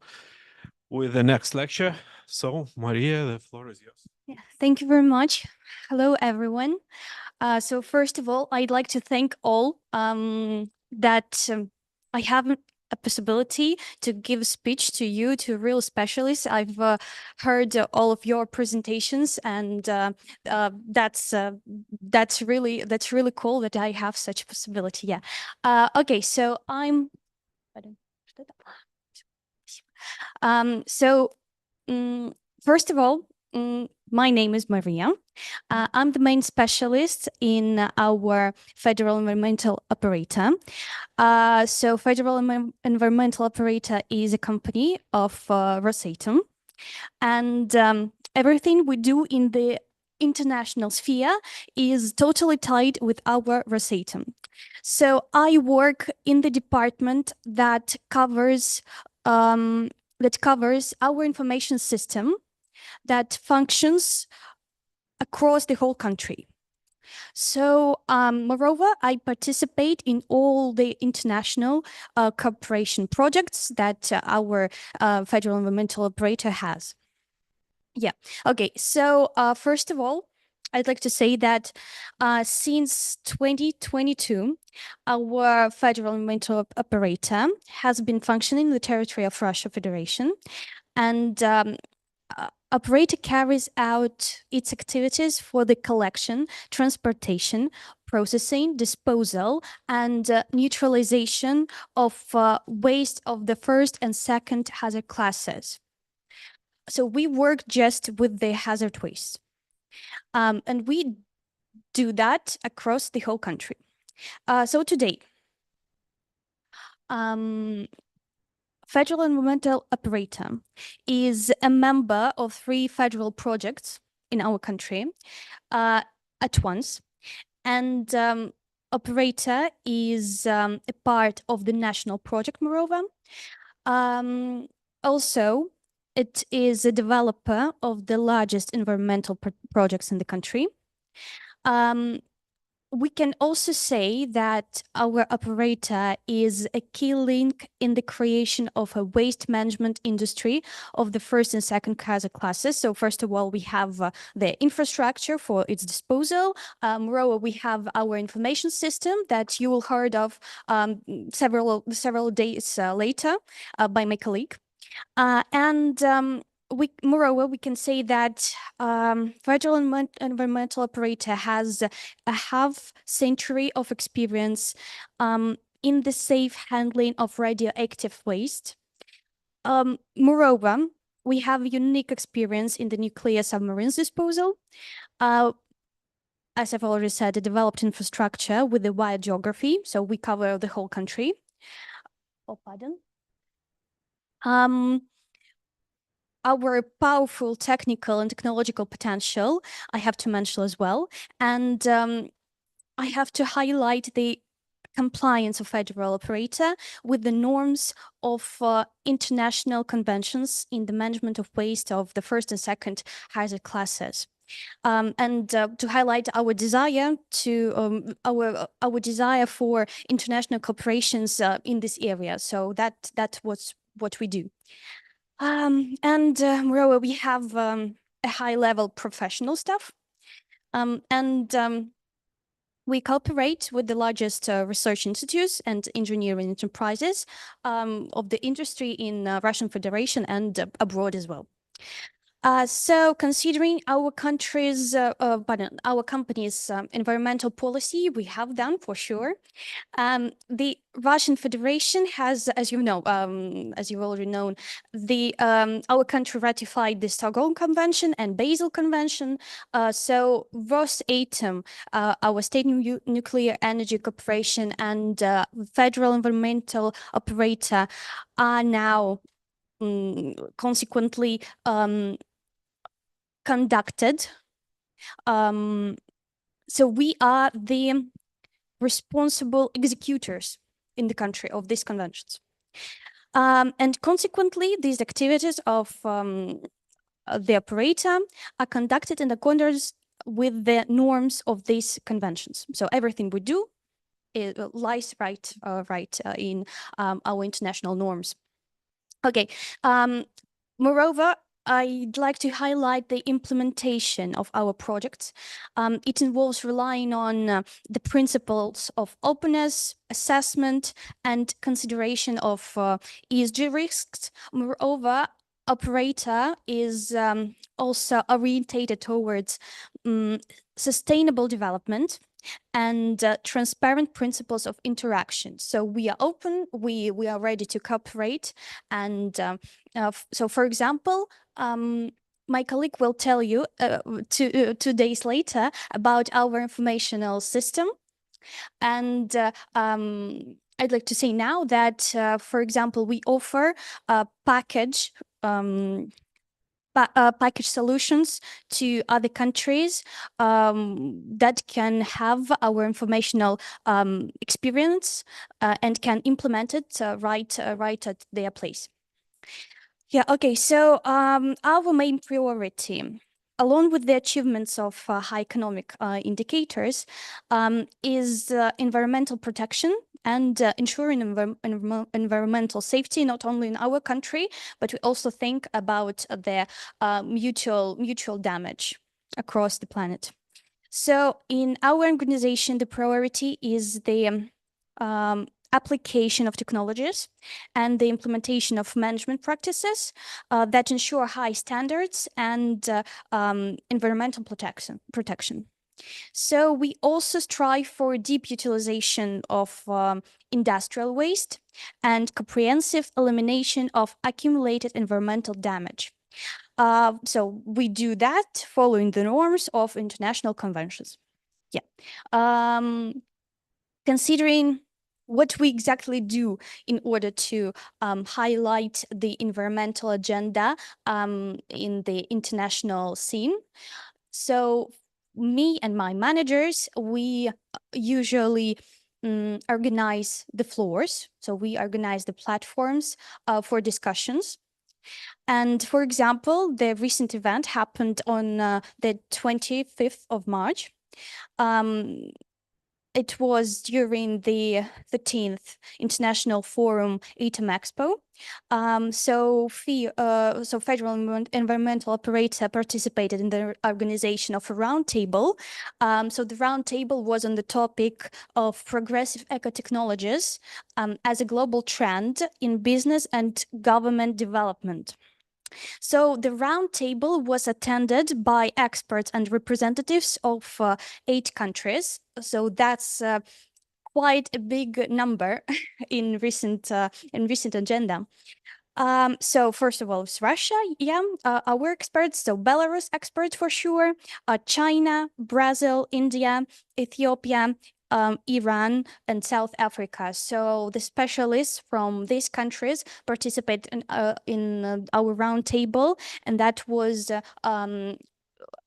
with the next lecture. So, Maria, the floor is yours. Yeah, thank you very much. Hello, everyone. So first of all, I'd like to thank all that I have a possibility to give a speech to you, to real specialists. I've heard all of your presentations, and that's really cool that I have such a possibility. Yeah. Okay, so I'm. So first of all, my name is Maria. I'm the main specialist in our Federal Environmental Operator. So Federal Environmental Operator is a company of Rosatom. And everything we do in the international sphere is totally tied with our Rosatom. So I work in the department that covers our information system that functions across the whole country. So, moreover, I participate in all the international cooperation projects that our Federal Environmental Operator has. Yeah. Okay. So, first of all, I'd like to say that since 2022, our Federal Environmental Operator has been functioning in the territory of Russia Federation, and operator carries out its activities for the collection, transportation, processing, disposal, and neutralization of waste of the first and second hazard classes. So we work just with the hazard waste. And we do that across the whole country. So today, Federal Environmental Operator is a member of 3 federal projects in our country at once. And Operator is a part of the national project, moreover. Also, it is a developer of the largest environmental projects in the country. We can also say that our operator is a key link in the creation of a waste management industry of the first and second hazard classes. So first of all, we have the infrastructure for its disposal. Moreover, we have our information system that you will heard of several days later by my colleague. Moreover, we can say that Federal Environmental Operator has a half-century of experience in the safe handling of radioactive waste. Moreover, we have unique experience in the nuclear submarines disposal. As I've already said, a developed infrastructure with a wide geography, so we cover the whole country. Oh, pardon. Our powerful technical and technological potential, I have to mention as well. And I have to highlight the compliance of Federal Operator with the norms of international conventions in the management of waste of the first and second hazard classes. To highlight our desire to our desire for international cooperations in this area. So that was what we do. Moreover, we have a high-level professional staff, we cooperate with the largest research institutes and engineering enterprises of the industry in Russian Federation and abroad as well. So considering our company's environmental policy, we have done for sure. The Russian Federation has, as you know, as you've already known, our country ratified the Stockholm Convention and Basel Convention. So Rosatom, our state nuclear energy corporation, and Federal Environmental Operator are now consequently conducted. So we are the responsible executors in the country of these conventions. And consequently, these activities of the operator are conducted in accordance with the norms of these conventions. So everything we do lies right in our international norms. Okay. Moreover, I'd like to highlight the implementation of our projects. It involves relying on the principles of openness, assessment, and consideration of ESG risks. Moreover, operator is also orientated towards sustainable development and transparent principles of interaction. So we are open, we are ready to cooperate. And so, for example, my colleague will tell you 2 days later about our informational system. And I'd like to say now that, for example, we offer a package package solutions to other countries that can have our informational experience and can implement it right at their place. Yeah, okay, so our main priority, along with the achievements of high economic indicators, is environmental protection and ensuring environmental safety, not only in our country, but we also think about the mutual damage across the planet. So in our organization, the priority is the application of technologies and the implementation of management practices that ensure high standards and environmental protection. So we also strive for deep utilization of industrial waste and comprehensive elimination of accumulated environmental damage. So we do that following the norms of international conventions. Yeah. Considering what we exactly do in order to highlight the environmental agenda in the international scene. So me and my managers, we usually organize the floors. So we organize the platforms for discussions. And for example, the recent event happened on the 25th of March. It was during the 13th International Forum ATOM Expo. So Federal Environmental Operator participated in the organization of a roundtable. So the roundtable was on the topic of progressive eco-technologies as a global trend in business and government development. So the roundtable was attended by experts and representatives of 8 countries. So that's quite a big number in recent agenda. So first of all, it's Russia, our experts, so Belarus experts for sure, China, Brazil, India, Ethiopia, Iran, and South Africa. So the specialists from these countries participate in our roundtable, and that was an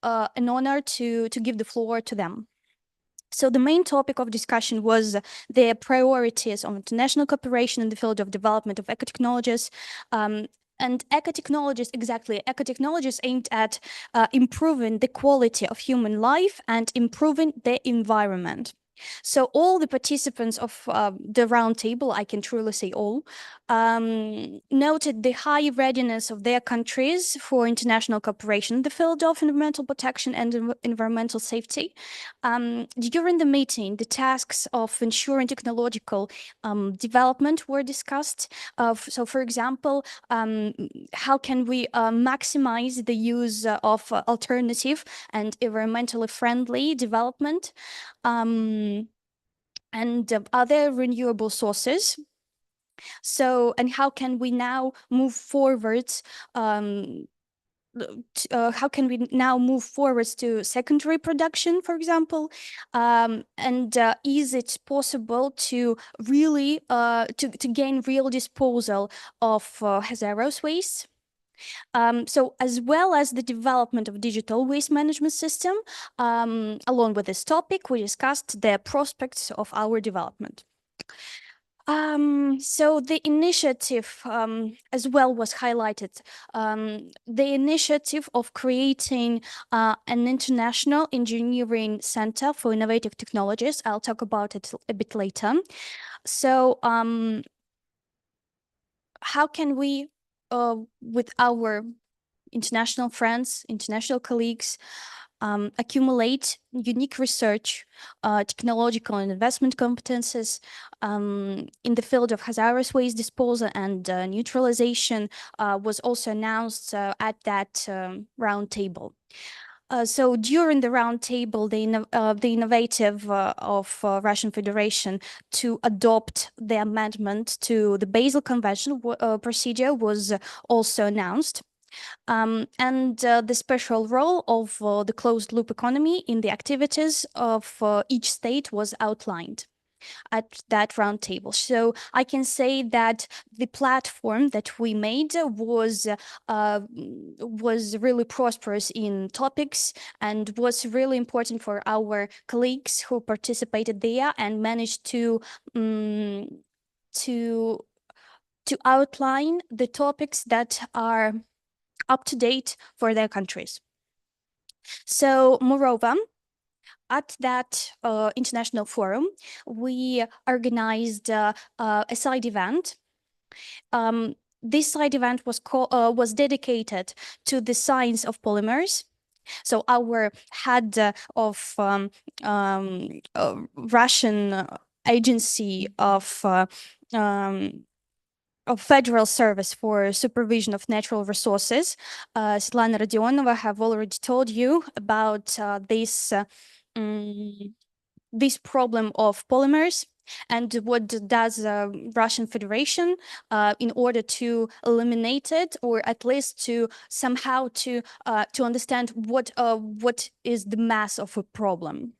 honor to give the floor to them. So the main topic of discussion was the priorities of international cooperation in the field of development of eco-technologies. And eco-technologies aimed at improving the quality of human life and improving the environment. So all the participants of the roundtable, I can truly say all, noted the high readiness of their countries for international cooperation in the field of environmental protection and environmental safety. During the meeting, the tasks of ensuring technological development were discussed. So, for example, how can we maximize the use of alternative and environmentally friendly development? And other renewable sources. So, and how can we now move forwards? How can we now move forwards to secondary production, for example? And is it possible to really to gain real disposal of hazardous waste? So as well as the development of digital waste management system, along with this topic, we discussed the prospects of our development. So the initiative as well was highlighted. The initiative of creating an international engineering center for innovative technologies. I'll talk about it a bit later. So how can we, with our international friends, international colleagues, accumulate unique research, technological and investment competences in the field of hazardous waste disposal and neutralization was also announced at that roundtable. So during the roundtable, the innovative of Russian Federation to adopt the amendment to the Basel Convention procedure was also announced. And the special role of the closed loop economy in the activities of each state was outlined at that roundtable. So I can say that the platform that we made was really prosperous in topics and was really important for our colleagues who participated there and managed to outline the topics that are up to date for their countries. So, moreover, at that international forum, we organized a side event. This side event was dedicated to the science of polymers. So our head Russian agency of Federal Service for Supervision of Natural Resources, Svetlana Rodionova, have already told you about this problem of polymers and what does Russian Federation in order to eliminate it, or at least to somehow to understand what is the mass of a problem.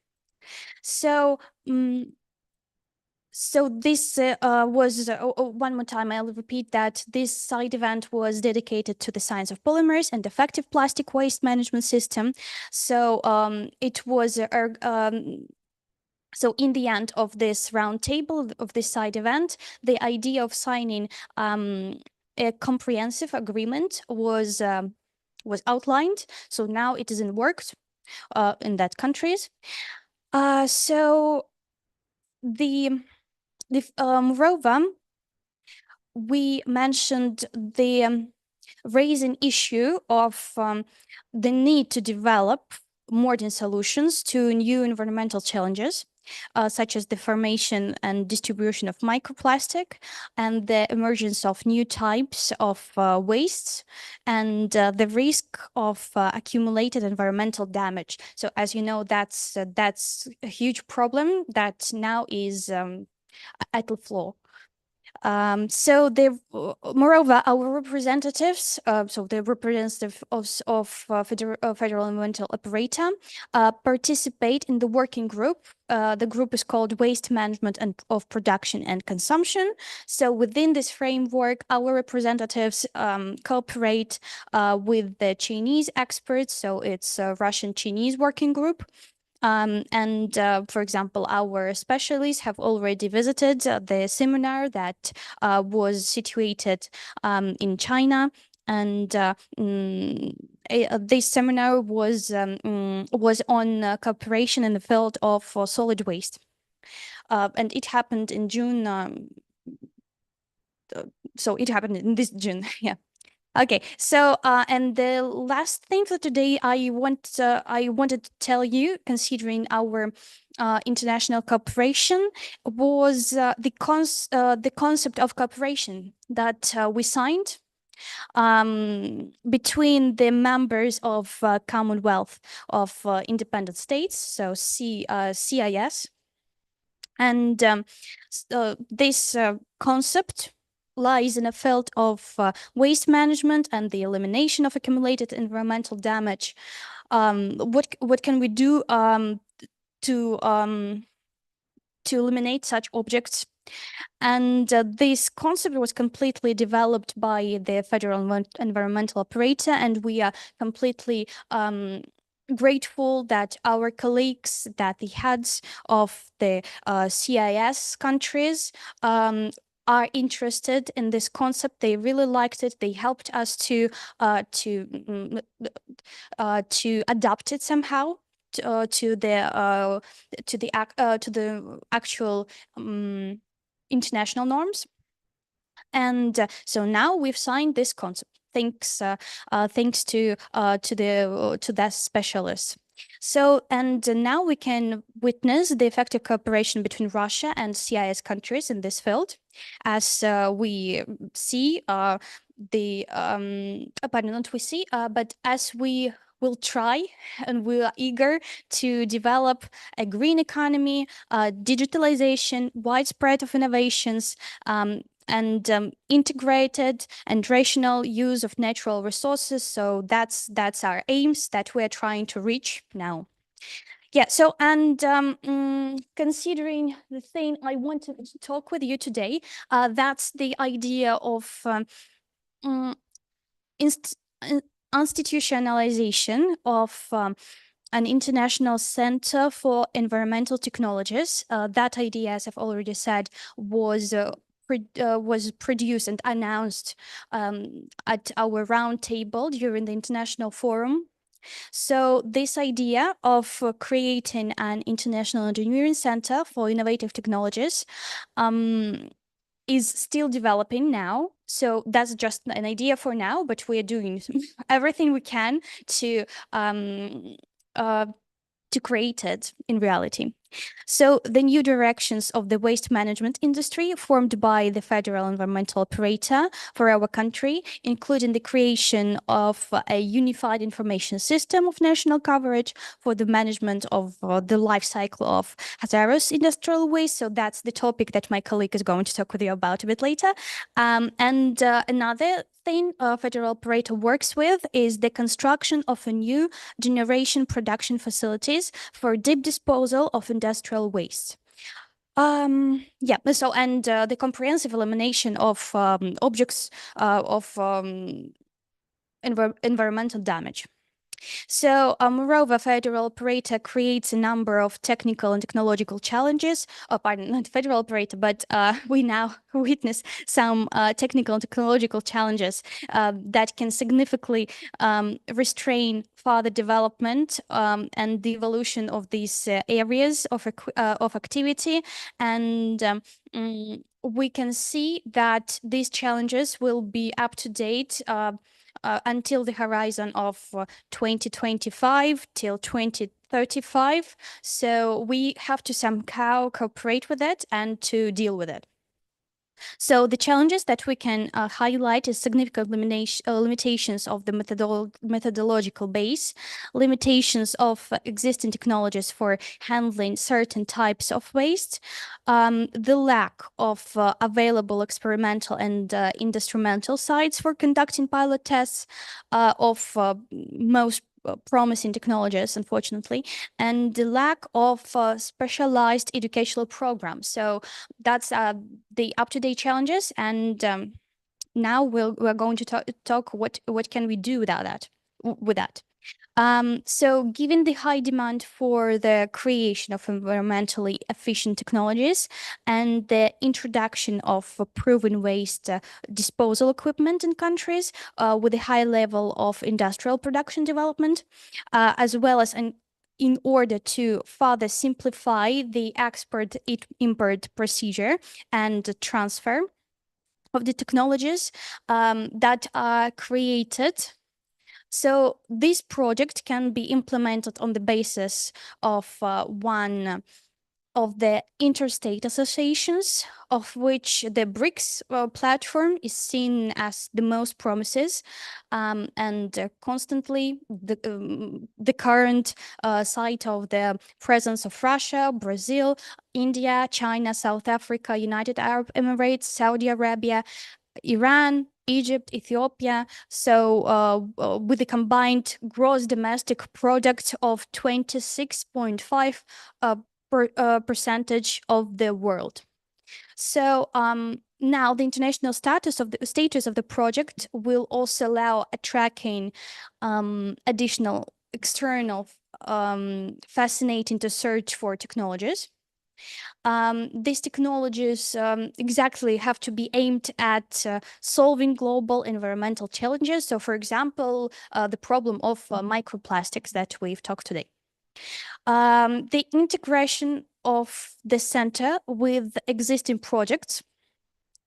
So. So this was, one more time, I'll repeat that this side event was dedicated to the science of polymers and effective plastic waste management system. So it was, so in the end of this roundtable, of this side event, the idea of signing a comprehensive agreement was outlined. So now it is in works in that countries. So moreover, we mentioned the raising issue of the need to develop modern solutions to new environmental challenges, such as the formation and distribution of microplastic and the emergence of new types of wastes and the risk of accumulated environmental damage. So as you know, that's a huge problem that now is at the floor. So moreover, our representatives, so the representative of Federal Environmental Operator, participate in the working group. The group is called Waste Management and of Production and Consumption. So within this framework, our representatives cooperate with the Chinese experts. So it's a Russian-Chinese working group. For example, our specialists have already visited the seminar that was situated in China. And this seminar was on cooperation in the field of solid waste. And it happened in June. So it happened in this June, yeah. Okay, so and the last thing for today, I wanted to tell you, considering our international cooperation, was the concept of cooperation that we signed between the members of Commonwealth of Independent States, so CIS, and this concept lies in a field of waste management and the elimination of accumulated environmental damage. What can we do to eliminate such objects? And this concept was completely developed by the Federal Environmental Operator, and we are completely grateful that our colleagues, that the heads of the CIS countries are interested in this concept. They really liked it. They helped us to adapt it somehow to the actual international norms. And so now we've signed this concept. Thanks to the specialists. So, and now we can witness the effective cooperation between Russia and CIS countries in this field, as we see but as we will try and we are eager to develop a green economy, digitalization, widespread of innovations, and integrated and rational use of natural resources. So that's our aims that we're trying to reach now. Yeah, so and considering the thing I wanted to talk with you today, that's the idea of institutionalization of an international center for environmental technologies. That idea, as I've already said, was produced and announced at our roundtable during the international forum. So this idea of creating an international engineering center for innovative technologies is still developing now. So that's just an idea for now, but we're doing everything we can to create it in reality. So the new directions of the waste management industry formed by the federal environmental operator for our country, including the creation of a unified information system of national coverage for the management of the life cycle of hazardous industrial waste. So that's the topic that my colleague is going to talk with you about a bit later. And another thing federal operator works with is the construction of a new generation production facilities for deep disposal of industrial waste. Yeah, so and the comprehensive elimination of objects of environmental damage. So, moreover, federal operator creates a number of technical and technological challenges. Oh, pardon, not federal operator, but we now witness some technical and technological challenges that can significantly restrain further development and the evolution of these areas of activity. And we can see that these challenges will be up to date until the horizon of 2025 till 2035. So we have to somehow cooperate with it and to deal with it. So the challenges that we can highlight is significant limitations of the methodological base, limitations of existing technologies for handling certain types of waste, the lack of available experimental and instrumental sites for conducting pilot tests of most promising technologies, unfortunately, and the lack of specialized educational programs. So that's the up-to-date challenges, and now we're going to talk what can we do without that, with that. So given the high demand for the creation of environmentally efficient technologies and the introduction of proven waste disposal equipment in countries with a high level of industrial production development, as well as in order to further simplify the export-import procedure and transfer of the technologies that are created. So this project can be implemented on the basis of one of the interstate associations, of which the BRICS platform is seen as the most promises, and constantly the current site of the presence of Russia, Brazil, India, China, South Africa, United Arab Emirates, Saudi Arabia, Iran, Egypt, Ethiopia. So with a combined gross domestic product of 26.5 percentage of the world. So now the international status of the project will also allow attracting additional external fascinating to search for technologies. These technologies exactly have to be aimed at solving global environmental challenges. So, for example, the problem of microplastics that we've talked today. The integration of the center with existing projects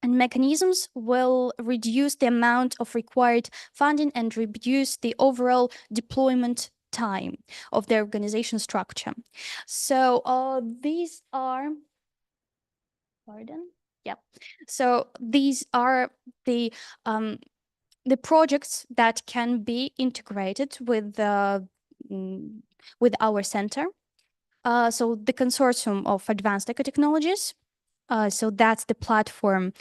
and mechanisms will reduce the amount of required funding and reduce the overall deployment time of the organization structure. So these are, pardon, yeah. So these are the projects that can be integrated with our center. So the consortium of advanced ecotechnologies. So that's the platform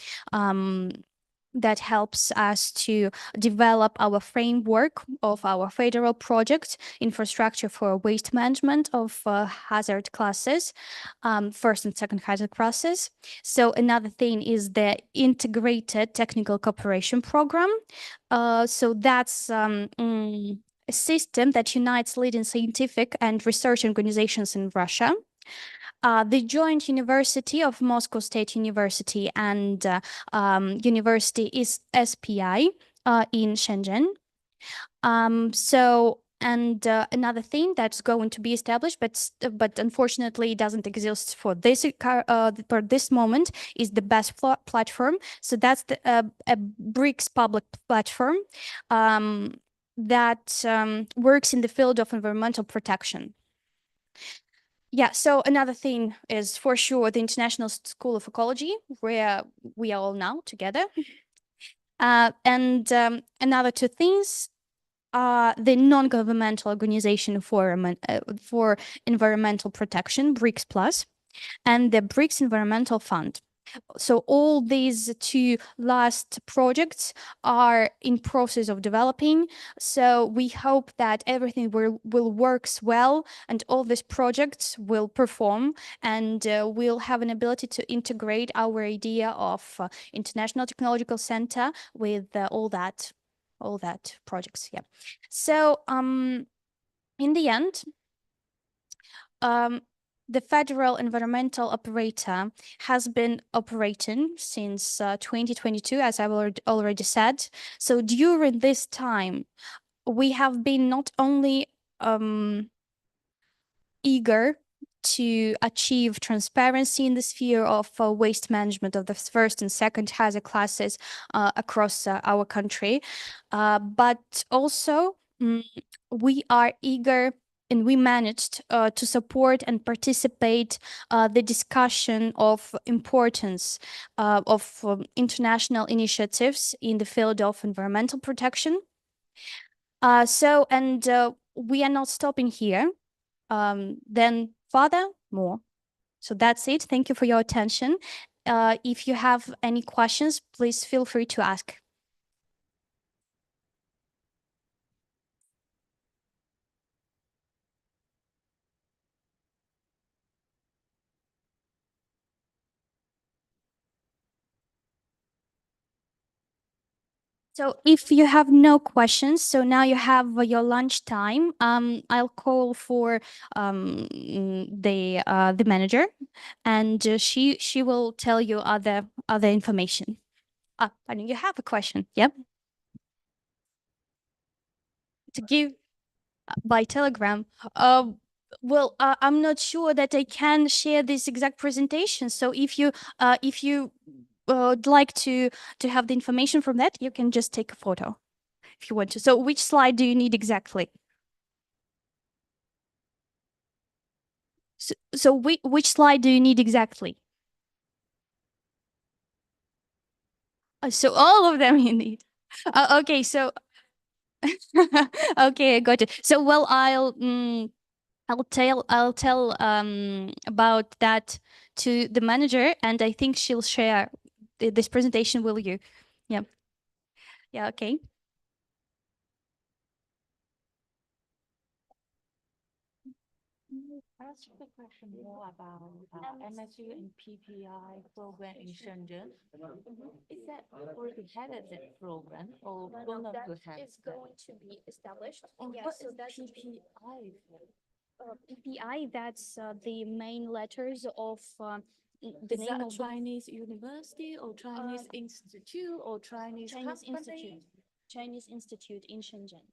that helps us to develop our framework of our federal project infrastructure for waste management of hazard classes, first and second hazard classes. So another thing is the integrated technical cooperation program. So that's a system that unites leading scientific and research organizations in Russia. The joint university of Moscow State University and university is SPI in Shenzhen. Another thing that's going to be established, but unfortunately doesn't exist for this moment, is the best platform. So that's a BRICS public platform that works in the field of environmental protection. Yeah, so another thing is for sure the International School of Ecology, where we are all now together. Another two things are the non-governmental organization for environmental protection, BRICS Plus, and the BRICS Environmental Fund. So all these two last projects are in process of developing. So we hope that everything will works well and all these projects will perform and we'll have an ability to integrate our idea of International Technological Center with all that projects. Yeah. So in the end, the federal environmental operator has been operating since 2022, as I've already said. So during this time, we have been not only eager to achieve transparency in the sphere of waste management of the first and second hazard classes across our country, but also we are eager and we managed to support and participate the discussion of importance of international initiatives in the field of environmental protection. We are not stopping here. Then further, more. So that's it. Thank you for your attention. If you have any questions, please feel free to ask. So if you have no questions, so now you have your lunch time. I'll call for the manager, and she will tell you other information. Pardon, you have a question? Yep. To give by Telegram. Well, I'm not sure that I can share this exact presentation. So if you would like to have the information from that, you can just take a photo if you want to. So which slide do you need exactly? So which slide do you need exactly? So all of them you need. Okay, so okay, I got it. So well, I'll tell about that to the manager, and I think she'll share this presentation with you. Yeah. Yeah. Okay. ask the question more about MSU and PPI program in Shenzhen. Is that already had that program or going to have It's that? going to be established. And Yeah, what so is that's PPI? PPI. That's the main letters of the Is name that a of the Chinese university or Chinese institute or Chinese Chinese company? institute. Chinese institute in Shenzhen.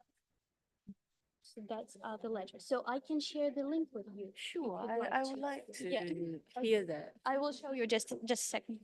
So that's the letter. So I can share the link with you. if Sure, you'd I would to. like to Yeah. hear that. I will show you just a second.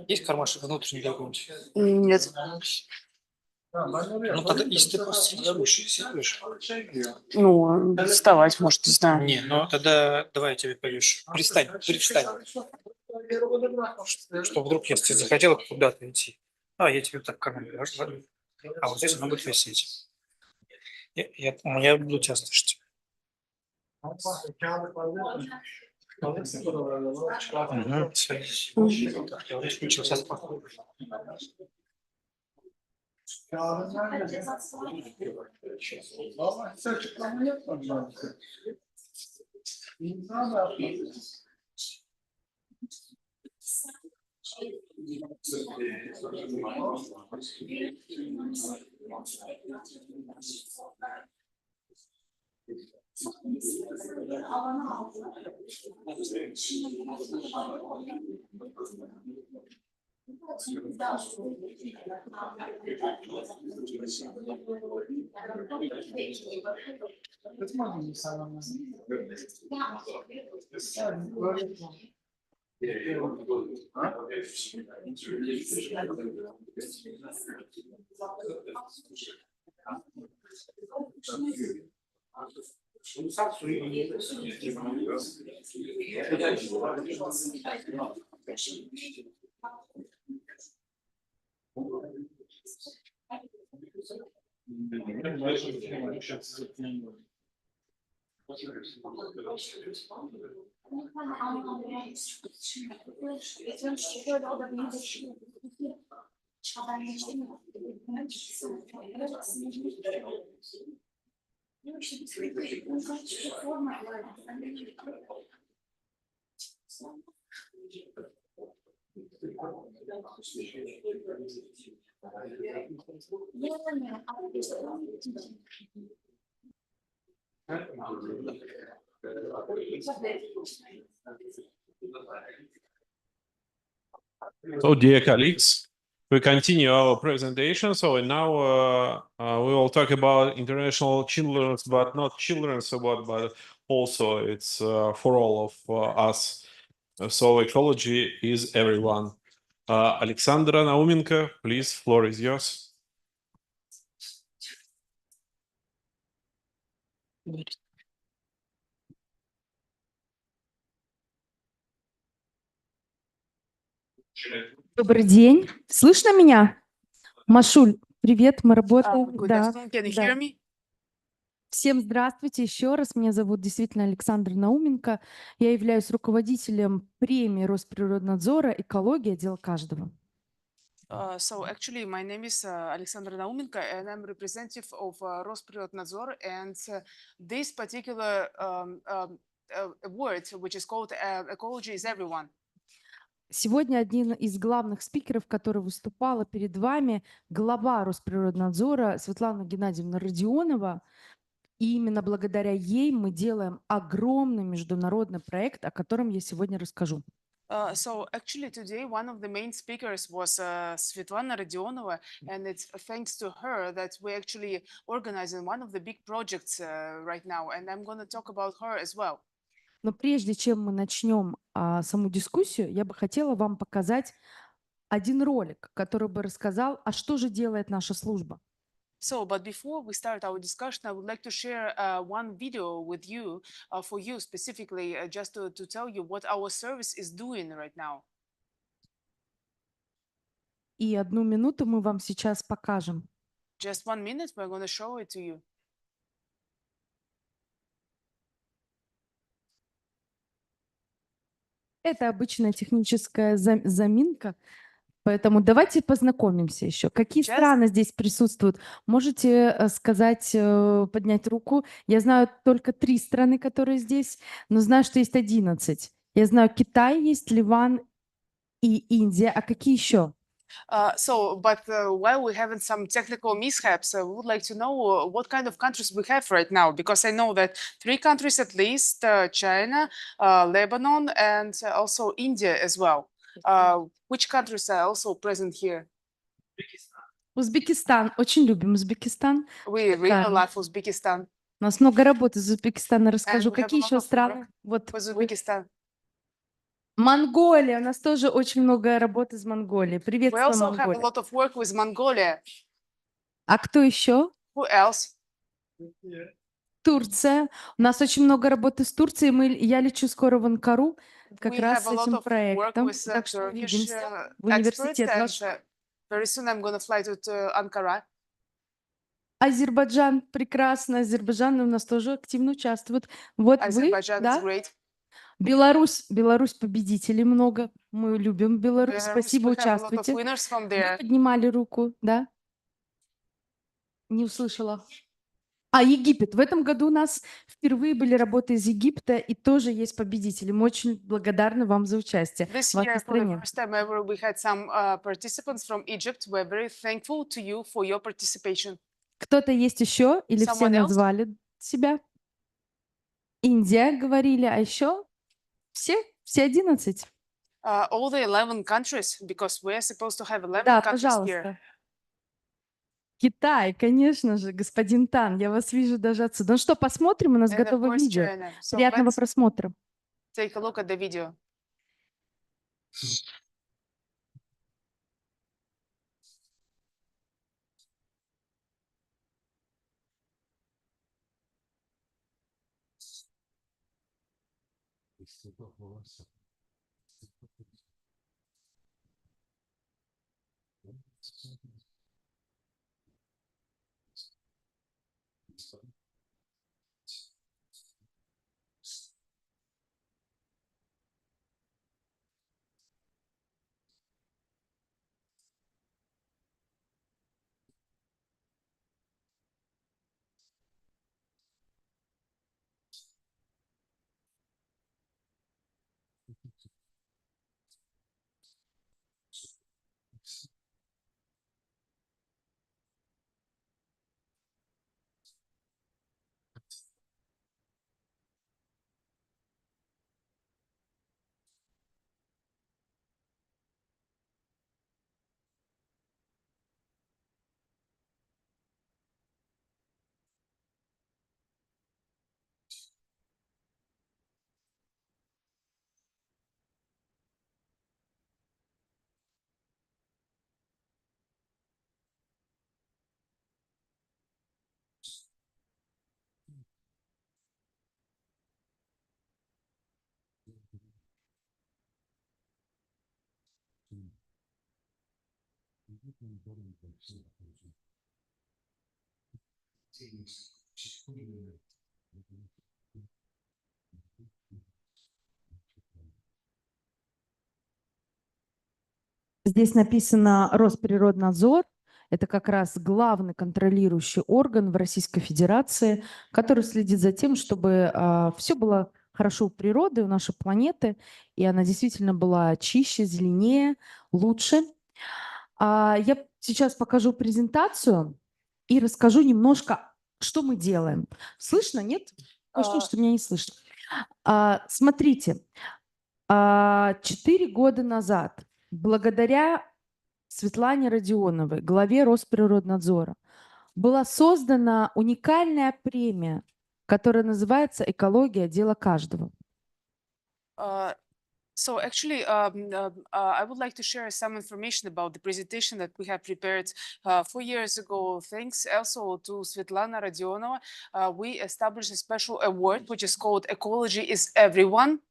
Есть кармашек внутренний какой-нибудь? Нет. Ну, тогда, если ты просто сидишь. Ну, вставать, может, не знаю. Не, ну тогда давай я тебе повешу. Пристань. Что вдруг, если ты захотела куда-то идти. Я тебе так карман ложу. А вот здесь она будет висеть. Я буду тебя слышать. Угу, садись. Я уже включился. So, dear colleagues, we continue our presentation. So now we will talk about international children's, but not children's award, but also it's for all of us. So ecology is everyone. Alexandra Naumenko, please, floor is yours. Добрый день. Слышно меня? Машуль, привет, мы работаем. Good Да, afternoon. Can you да. hear me? Всем здравствуйте еще раз. Меня зовут действительно Александра Науменко. Я являюсь руководителем премии Росприроднадзора «Экология. Дело каждого». So actually, my name is Alexandra Naumenko, and I'm representative of Rosprirodnadzor, and this particular award, which is called Ecology is Everyone. Сегодня один из главных спикеров, который выступала перед вами, глава Росприроднадзора Светлана Геннадьевна Родионова. И именно благодаря ей мы делаем огромный международный проект, о котором я сегодня расскажу. So actually today one of the main speakers was Svetlana Radionova, and it's thanks to her that we're actually organizing one of the big projects right now, and I'm going to talk about her as well. Но прежде чем мы начнем саму дискуссию, я бы хотела вам показать один ролик, который бы рассказал, а что же делает наша служба. So, but before we start our discussion, I would like to share one video with you, for you specifically, just to tell you what our service is doing right now. И 1 минуту мы вам сейчас покажем. Just 1 minute, we're going to show it to you. Это обычная техническая заминка, поэтому давайте познакомимся еще. Какие страны здесь присутствуют? Можете сказать, поднять руку? Я знаю только 3 страны, которые здесь, но знаю, что есть 11. Я знаю, Китай есть, Ливан и Индия. А какие еще? But while we're having some technical mishaps, we would like to know what kind of countries we have right now, because I know that 3 countries at least, China, Lebanon, and also India as well. Which countries are also present here? Узбекистан. Очень любим Узбекистан. We really love Uzbekistan. У нас много работы из Узбекистана. Расскажу, we have a какие lot еще of страны? Вот with Uzbekistan. Монголия. У нас тоже очень много работы из Монголии. We Приветствую, also have a Монголия. lot of work with Mongolia. А кто еще? Who else? Турция. У нас очень много работы с Турцией. Я лечу скоро в Анкару как We раз have с a lot этим of work проектом. with Так что Turkish увидимся в experts, университет and ваш. very soon I'm going to fly to Ankara. Азербайджан. Прекрасно. Азербайджан у нас тоже активно участвует. Вот вы, Azerbaijan is да? great. Беларусь. Беларусь победителей много. Мы любим Беларусь. Belarus, Спасибо, we have a lot of участвуйте. winners from Вы there. поднимали руку, да? Не услышала. А Египет. В этом году у нас впервые были работы из Египта, и тоже есть победители. Мы очень благодарны вам за участие This в вашей year, for the стране. first time ever, we had some participants from Egypt. We're very thankful to you for your participation. Кто-то есть еще? Или все Someone else? назвали себя? Индия говорили, а еще? Все? Все 11? All the 11 countries, because we're supposed to have 11 Да, countries here. пожалуйста. Китай, конечно же, господин Тан, я вас вижу даже отсюда. Ну что, посмотрим, у нас And of готово course, видео. China. So Приятного let's просмотра. take a look at the video. Здесь написано Росприроднадзор. Это как раз главный контролирующий орган в Российской Федерации, который следит за тем, чтобы все было хорошо у природы, у нашей планеты, и она действительно была чище, зеленее, лучше. Я сейчас покажу презентацию и расскажу немножко, что мы делаем. Слышно, нет? Что меня не слышно. Смотрите, 4 года назад, благодаря Светлане Родионовой, главе Росприроднадзора, была создана уникальная премия, которая называется «Экология. Дело каждого». So actually, I would like to share some information about the presentation that we have prepared 4 years ago. Thanks also to Svetlana Radionova, we established a special award which is called Ecology is Everyone.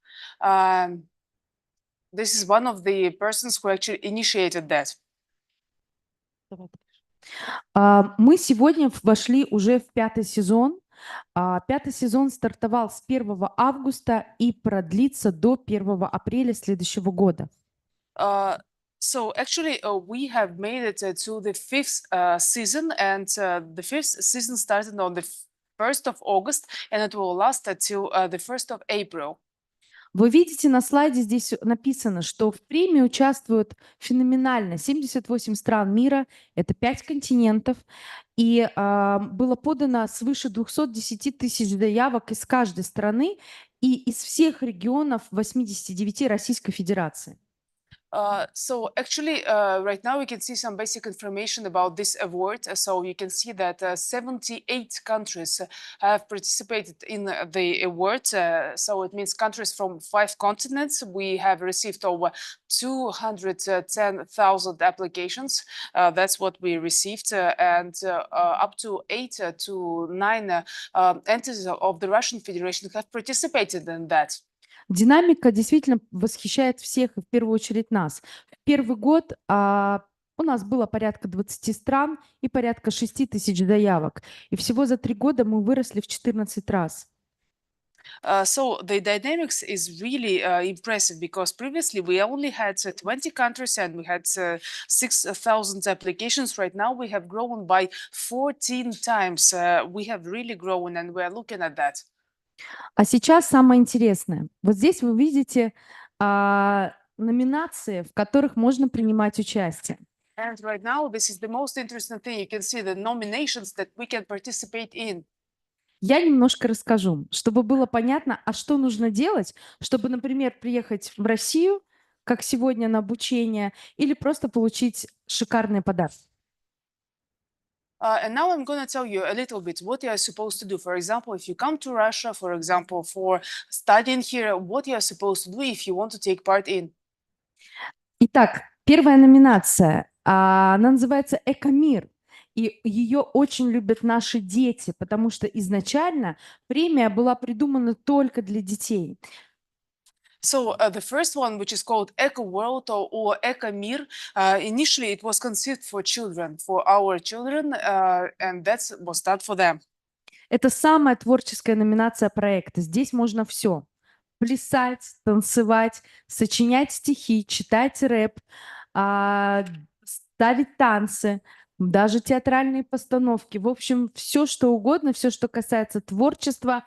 This is one of the persons who actually initiated that. Мы сегодня вошли уже в 5-й сезон. 5-й сезон стартовал с 1 августа и продлится до 1 апреля следующего года. So actually, we have made it to the 5th season, and the 5th season started on the 1st of August, and it will last until the 1st of April. Вы видите на слайде, здесь написано, что в премии участвуют феноменально 78 стран мира, это 5 континентов, и было подано свыше 210 тысяч заявок из каждой страны и из всех регионов 89 Российской Федерации. So actually, right now we can see some basic information about this award. So you can see that 78 countries have participated in the award. So it means countries from 5 continents. We have received over 210,000 applications. That's what we received, and up to 8 to 9 entities of the Russian Federation have participated in that. Динамика действительно восхищает всех, и в первую очередь нас. В первый год у нас было порядка 20 стран и порядка 6 тысяч заявок. И всего за 3 года мы выросли в 14 раз. So the dynamics is really impressive, because previously we only had 20 countries and we had 6,000 applications. Right now we have grown by 14 times. We have really grown, and we are looking at that. А сейчас самое интересное. Вот здесь вы видите номинации, в которых можно принимать участие. And right now, this is the most interesting thing. You can see the nominations that we can participate in. Я немножко расскажу, чтобы было понятно, а что нужно делать, чтобы, например, приехать в Россию, как сегодня на обучение, или просто получить шикарные подарки. And now I'm going to tell you a little bit what you are supposed to do. For example, if you come to Russia, for example, for studying here, what you are supposed to do if you want to take part in. Итак, первая номинация, она называется «Экомир». И ее очень любят наши дети, потому что изначально премия была придумана только для детей. So the first one, which is called Eco World or Eco Mir, initially it was conceived for children, for our children, and that was done for them. Это самая творческая номинация проекта. Здесь можно все. Плясать, танцевать, сочинять стихи, читать рэп, ставить танцы, даже театральные постановки. В общем, все, что угодно, все, что касается творчества.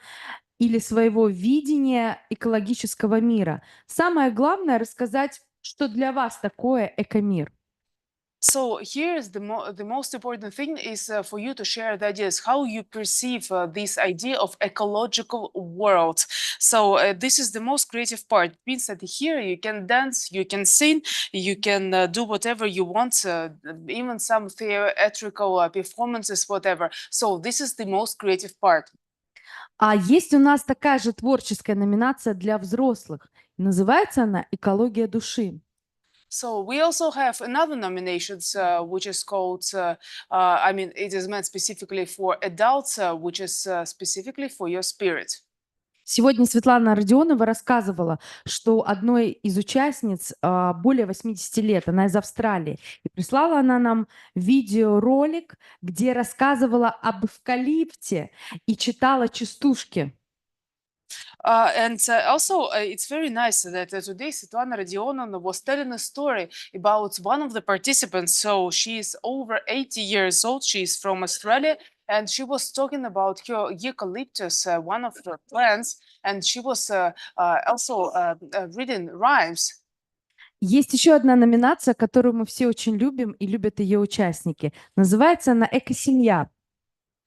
или своего видения экологического мира. Самое главное рассказать, что для вас такое экомир. So here is the most important thing is for you to share the ideas how you perceive this idea of ecological world. So this is the most creative part. It means that here you can dance, you can sing, you can do whatever you want, even some theatrical performances, whatever. So this is the most creative part. А есть у нас такая же творческая номинация для взрослых. Называется она «Экология души». So we also have another nominations, which is called, I mean, it is meant specifically for adults, which is specifically for your spirit. Сегодня Светлана Родионова рассказывала, что одной из участниц более 80 лет, она из Австралии, и прислала она нам видеоролик, где рассказывала об эвкалипте и читала частушки. And also, it's very nice that today Svetlana Rodionova was telling a story about one of the participants. So she's over 80 years old. She's from Australia. And she was talking about her eucalyptus, one of the plants. And she was also reading rhymes. Есть еще одна номинация, которую мы все очень любим и любят ее участники. Называется она «Экосемья».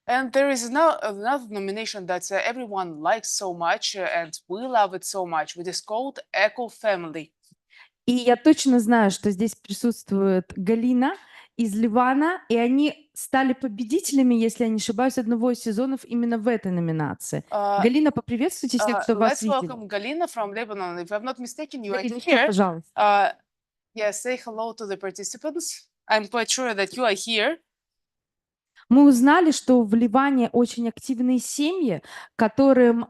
And there is another nomination that everyone likes so much and we love it so much, which is called Eco Family. И я точно знаю, что здесь присутствует Галина из Ливана, и они стали победителями, если я не ошибаюсь, одного из сезонов именно в этой номинации. Галина, поприветствуйте всех, кто вас Let's видел. welcome Galina from Lebanon. If I'm not mistaken, you are Галиночка, here. пожалуйста. Yeah, say hello to the participants. I'm quite sure that you are here. Мы узнали, что в Ливане очень активные семьи, которым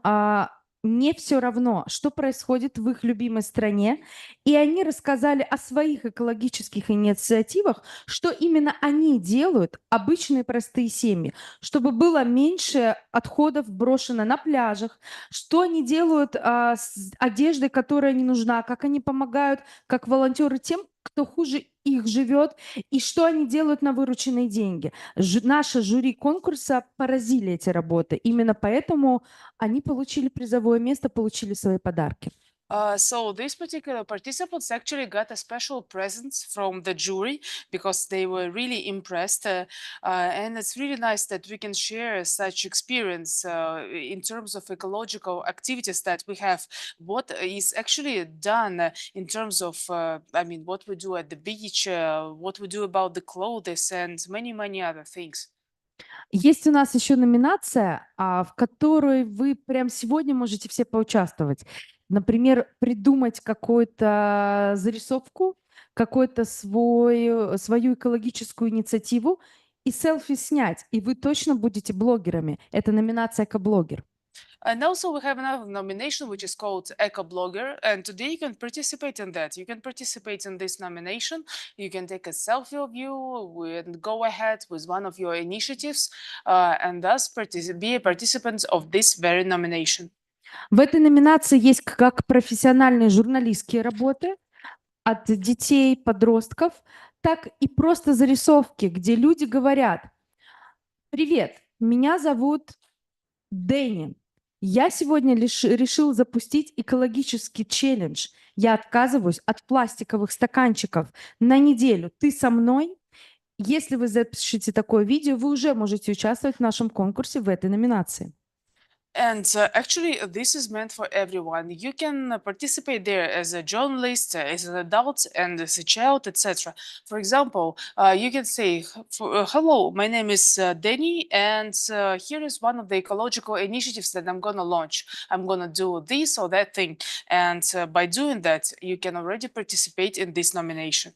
не все равно, что происходит в их любимой стране, и они рассказали о своих экологических инициативах, что именно они делают, обычные простые семьи, чтобы было меньше отходов брошено на пляжах, что они делают с одеждой, которая не нужна, как они помогают, как волонтеры тем, кто хуже их живет, и что они делают на вырученные деньги. Наше жюри конкурса поразили эти работы. Именно поэтому они получили призовое место, получили свои подарки. So these particular participants actually got a special present from the jury because they were really impressed. And it's really nice that we can share such experience in terms of ecological activities that we have. What is actually done in terms of, I mean, what we do at the beach, what we do about the clothes and many, many other things. Есть у нас еще номинация, в которой вы прямо сегодня можете все поучаствовать. Например, придумать какую-то зарисовку, свою экологическую инициативу и селфи снять, и вы точно будете блогерами. Это номинация «Экоблогер». And also we have another nomination which is called Eco Blogger, and today you can participate in that. You can participate in this nomination. You can take a selfie of you and go ahead with one of your initiatives and thus be a participant of this very nomination. В этой номинации есть как профессиональные журналистские работы от детей, подростков, так и просто зарисовки, где люди говорят: «Привет, меня зовут Дэнни. Я сегодня решил запустить экологический челлендж. Я отказываюсь от пластиковых стаканчиков на неделю. Ты со мной?» Если вы запишите такое видео, вы уже можете участвовать в нашем конкурсе в этой номинации. And actually, this is meant for everyone. You can participate there as a journalist, as an adult, and as a child, etc. For example, you can say, hello, my name is Denny, and here is one of the ecological initiatives that I'm going to launch. I'm going to do this or that thing. And by doing that, you can already participate in this nomination.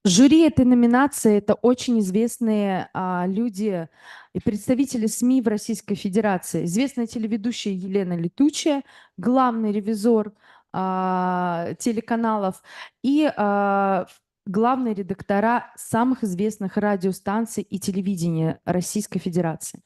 Жюри этой номинации – это очень известные люди и представители СМИ в Российской Федерации. Известная телеведущая Елена Летучая, главный ревизор телеканалов и главные редактора самых известных радиостанций и телевидения Российской Федерации.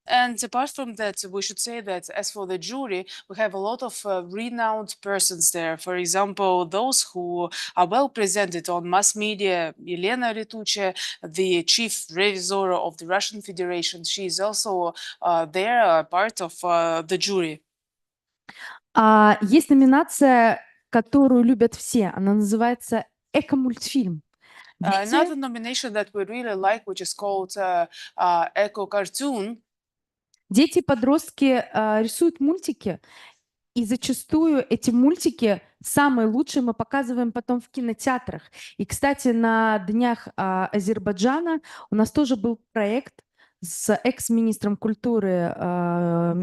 And apart from that, we should say that as for the jury, we have a lot of renowned persons there. For example, those who are well presented on mass media. Elena Letuche, the chief revisor of the Russian Federation, she is also there, part of the jury. Есть номинация, которую любят все. Она называется «Эко-мультфильм». Дети Another nomination that we really like, which is called Eco Cartoon. Дети и подростки рисуют мультики, и зачастую эти мультики самые лучшие мы показываем потом в кинотеатрах. И, кстати, на днях Азербайджана у нас тоже был проект с экс-министром культуры,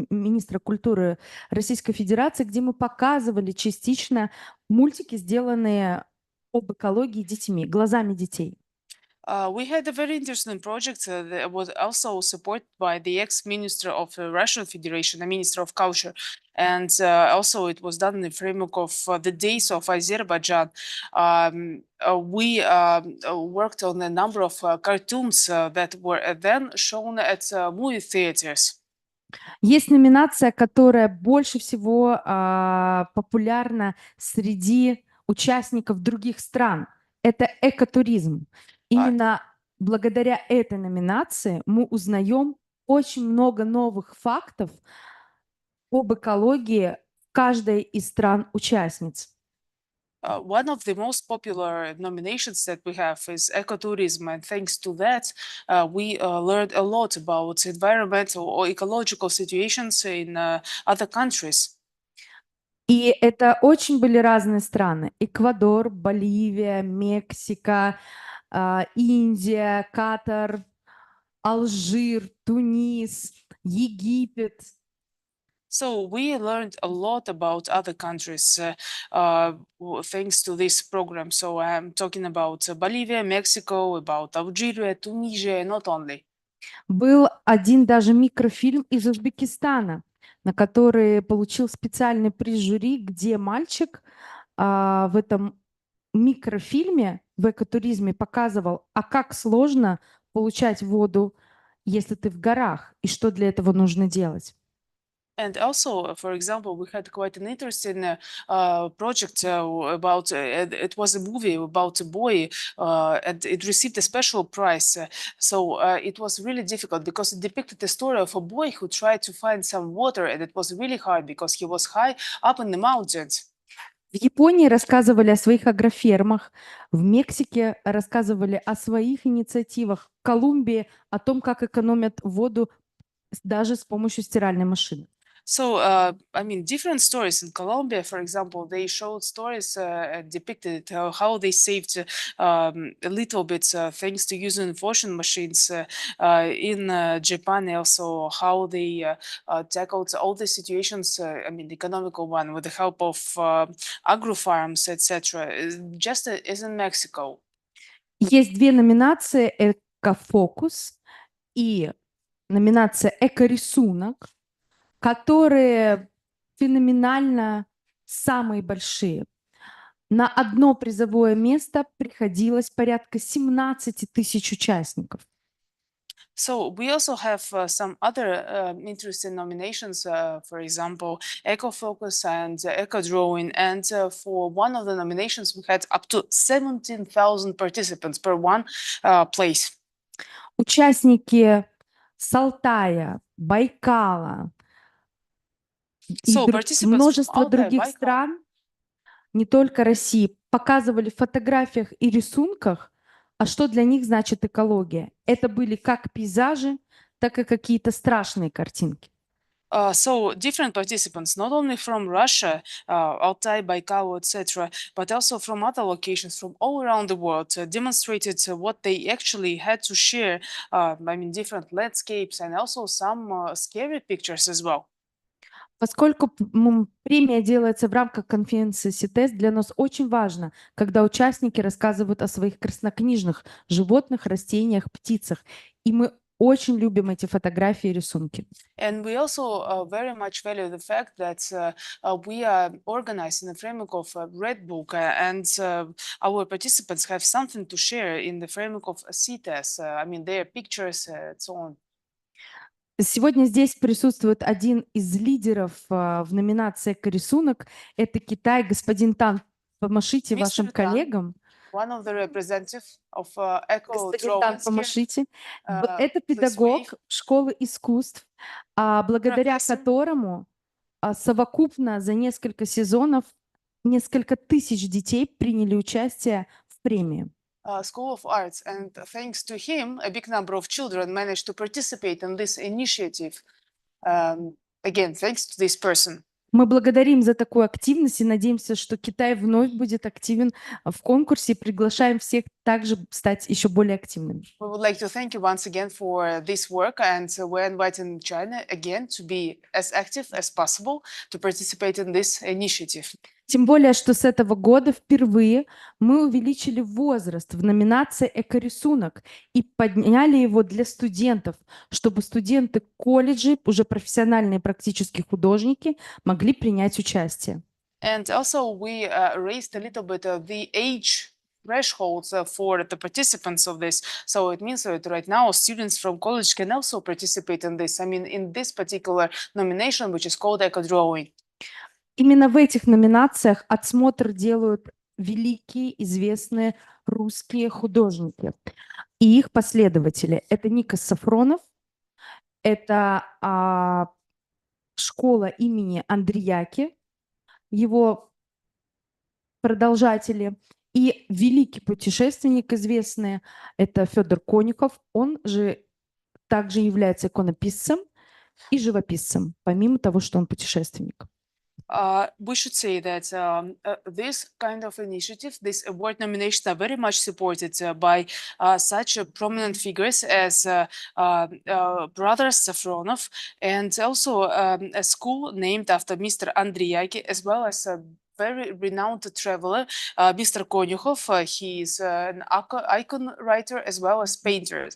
министра культуры Российской Федерации, где мы показывали частично мультики, сделанные об экологии детьми, глазами детей. We had a very interesting project that was also supported by the ex-minister of the Russian Federation, the Minister of Culture, and also it was done in the framework of the Days of Azerbaijan. We worked on a number of cartoons that were then shown at movie theaters. Есть номинация, которая больше всего популярна среди участников других стран. Это экотуризм. Именно благодаря этой номинации мы узнаем очень много новых фактов об экологии в каждой из стран-участниц. One of the most popular nominations that we have is ecotourism, and thanks to that, we learned a lot about environmental or ecological situations in other countries. И это очень были разные страны. Эквадор, Боливия, Мексика, Индия, Катар, Алжир, Тунис, Египет. So we learned a lot about other countries thanks to this program. So I'm talking about Bolivia, Mexico, about Algeria, Tunisia, not only. Был один даже микрофильм из Узбекистана, на который получил специальный приз жюри, где мальчик в этом микрофильме в экотуризме показывал, как сложно получать воду, если ты в горах, и что для этого нужно делать. And also, for example, we had quite an interesting project about, it was a movie about a boy and it received a special prize. So it was really difficult because it depicted the story of a boy who tried to find some water, and it was really hard because he was high up in the mountains. В Японии рассказывали о своих агрофермах, в Мексике рассказывали о своих инициативах, в Колумбии о том, как экономят воду даже с помощью стиральной машины. So, I mean, different stories in Colombia, for example, they showed stories and depicted how they saved a little bit thanks to using washing machines. In Japan, also how they tackled all the situations, I mean, the economical one, with the help of agro farms, etc. Just as in Mexico. Есть две номинации: «Экофокус» и номинация «Экорисунок», которые феноменально самые большие. На одно призовое место приходилось порядка 17 тысяч участников. So we also have some other interesting nominations, for example, Eco-Focus and Eco-Drawing. And for one of the nominations, we had up to 17,000 participants per one place. Участники с Алтая, Байкала и множество других стран, не только России, показывали в фотографиях и рисунках, что для них значит экология. Это были как пейзажи, так и какие-то страшные картинки. So different participants, not only from Russia, Altai, Baikal, etc., but also from other locations from all around the world, demonstrated what they actually had to share. I mean, different landscapes and also some scary pictures as well. Поскольку премия делается в рамках конференции CITES, для нас очень важно, когда участники рассказывают о своих краснокнижных животных, растениях, птицах. И мы очень любим эти фотографии и рисунки. And we also very much value the fact that we are organized in the framework of Red Book, and our participants have something to share in the framework of CITES. I mean, their pictures and so on. Сегодня здесь присутствует один из лидеров в номинации «Эко-рисунок». Это Китай. Господин Тан, помашите вашим коллегам. One of the representatives of Господин Тан, помашите. Это педагог школы искусств, благодаря которому совокупно за несколько сезонов несколько тысяч детей приняли участие в премии. School of Arts, and thanks to him, a big number of children managed to participate in this initiative. Again, thanks to this person. Мы благодарим за такую активность и надеемся, что Китай вновь будет активен в конкурсе и приглашаем всех также стать еще более активными. We would like to thank you once again for this work, and we're inviting China again to be as active as possible to participate in this initiative. Тем более, что с этого года впервые мы увеличили возраст в номинации «Эко-рисунок» и подняли его для студентов, чтобы студенты колледжей, уже профессиональные практические художники, могли принять участие. And also we raised a little bit of the age thresholds for the participants of this. So it means that right now students from college can also participate in this. I mean, in this particular nomination, which is called Eco-drawing. Именно в этих номинациях отсмотр делают великие, известные русские художники и их последователи. Это Никос Сафронов, это школа имени Андреяки, его продолжатели, и великий путешественник известный, это Федор Конюхов. Он же также является иконописцем и живописцем, помимо того, что он путешественник. We should say that this kind of initiative, this award nominations are very much supported by such prominent figures as brothers Safronov, and also a school named after Mr. Andriyaki, as well as a very renowned traveler, Mr. Konyukhov. He is an icon writer as well as painter.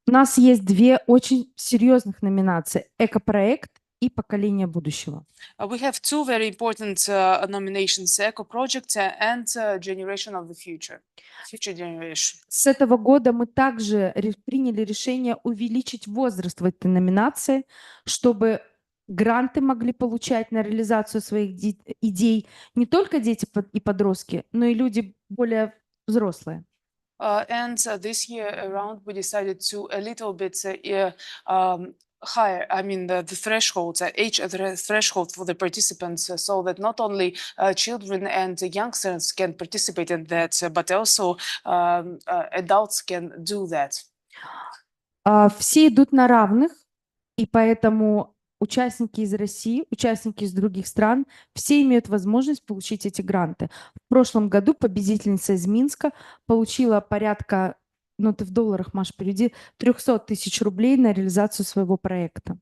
У нас есть две очень серьезных номинации: «Экопроект» и «Поколение будущего». We have two very important nominations: Eco Project and Generation of the Future, Future Generation. С этого года мы также приняли решение увеличить возраст в этой номинации, чтобы гранты могли получать на реализацию своих идей не только дети и подростки, но и люди более взрослые. And this year around, we decided to a little bit higher, I mean, the thresholds, age threshold for the participants, so that not only children and youngsters can participate in that, but also adults can do that. Все идут на равных, и поэтому участники из России, участники из других стран, все имеют возможность получить эти гранты. В прошлом году победительница из Минска получила порядка, ну ты в долларах, Маш, переведи, 300 тысяч рублей на реализацию своего проекта.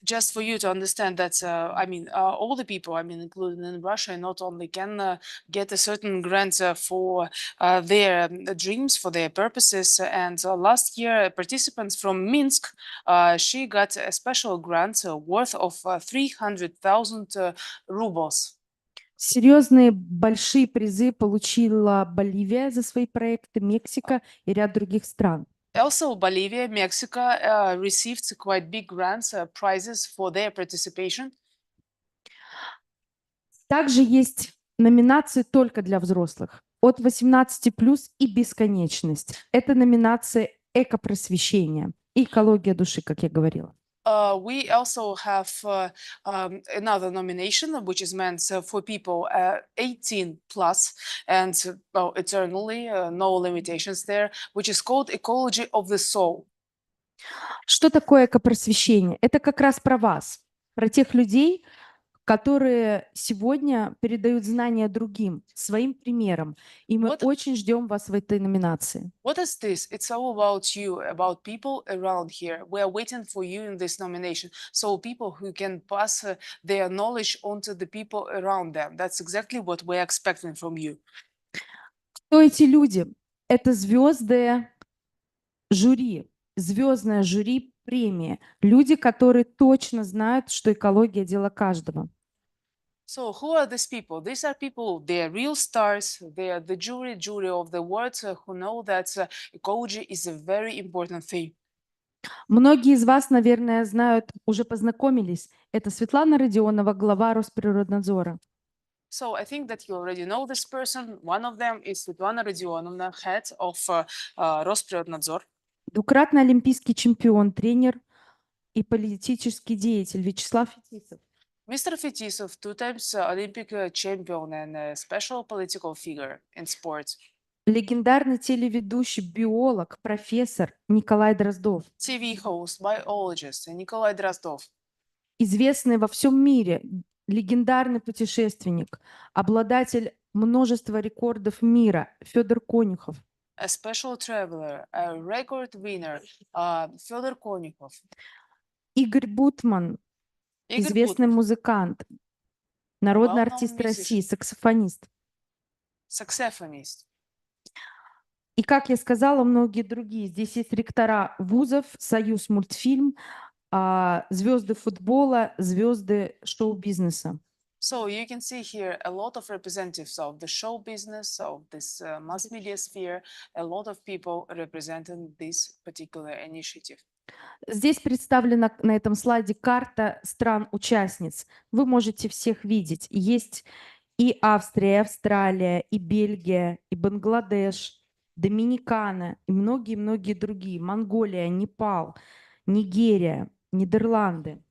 Just for you to understand that, I mean, all the people, I mean, including in Russia, not only can get a certain grant for their dreams, for their purposes. And last year, participants from Minsk, she got a special grant worth of 300,000 rubles. Серьезные большие призы получила Боливия за свои проекты, Мексика и ряд других стран. Also, Bolivia, Mexico received quite big grants, prizes for their participation. Также есть номинации только для взрослых, от 18+ и бесконечность. Это номинация «Экопросвещение» и «Экология души», как я говорила. We also have another nomination, which is meant for people 18 plus and eternally, no limitations there, which is called Ecology of the Soul. Что такое экопросвещение? Это как раз про вас, про тех людей, которые сегодня передают знания другим, своим примером. И мы очень ждем вас в этой номинации. What is this? It's all about you, about people around here. We are waiting for you in this nomination. So people who can pass their knowledge on to the people around them. That's exactly what we're expecting from you. Кто эти люди? Это звезды жюри, звездное жюри премии. Люди, которые точно знают, что экология – дело каждого. So who are these people? These are people, they are real stars. They are the jury of the world who know that ecology is a very important thing. Многие из вас, наверное, знают, уже познакомились. Это Светлана Родионова, глава Росприроднадзора. So I think that you already know this person. One of them is Svetlana Rodionovna, head of Росприроднадзор. Двукратный олимпийский чемпион, тренер и политический деятель Вячеслав Фетисов. Mr. Fetisov, two times Olympic champion and a special political figure in sports. Легендарный телеведущий, биолог, профессор Николай Дроздов. TV host, biologist Nikolai Drozdov. Известный во всем мире, легендарный путешественник, обладатель множества рекордов мира Федор Конюхов. A special traveler, a record winner, Fyodor Konykov. Игорь Бутман, Игорь известный Бутман, музыкант, народный well-known артист musician. России, саксофонист. Saxophonist. И, как я сказала, многие другие. Здесь есть ректора вузов, Союз мультфильм, звезды футбола, звезды шоу-бизнеса. So you can see here a lot of representatives of the show business, of this mass media sphere, a lot of people representing this particular initiative. Здесь представлена на этом слайде карта стран-участниц. Вы можете всех видеть. Есть и Австрия, и Австралия, и Бельгия, и Бангладеш, Доминикана, и многие-многие другие. Монголия, Непал, Нигерия, Нидерланды.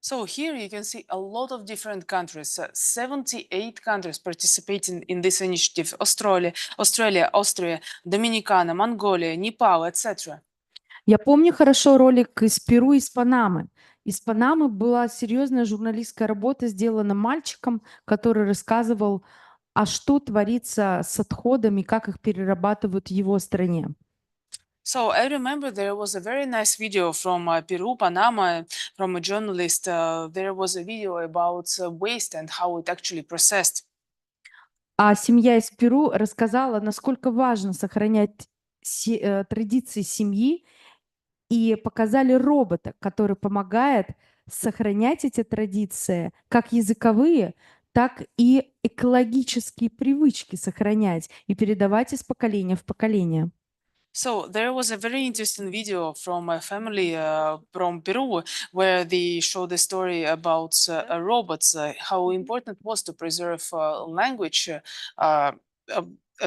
So here you can see a lot of different countries, 78 countries participating in this initiative: Australia, Austria, Dominicana, Mongolia, Nepal, etc. Я помню хорошо ролик из Перу, из Панамы. Из Панамы была серьезная журналистская работа, сделана мальчиком, который рассказывал, а что творится с отходами, как их перерабатывают в его стране. So I remember there was a very nice video from Peru, Panama, from a journalist. There was a video about waste and how it actually processed. А семья из Перу рассказала, насколько важно сохранять традиции семьи, и показали робота, который помогает сохранять эти традиции, как языковые, так и экологические привычки сохранять и передавать из поколения в поколение. So there was a very interesting video from a family from Peru where they showed the story about robots, how important it was to preserve language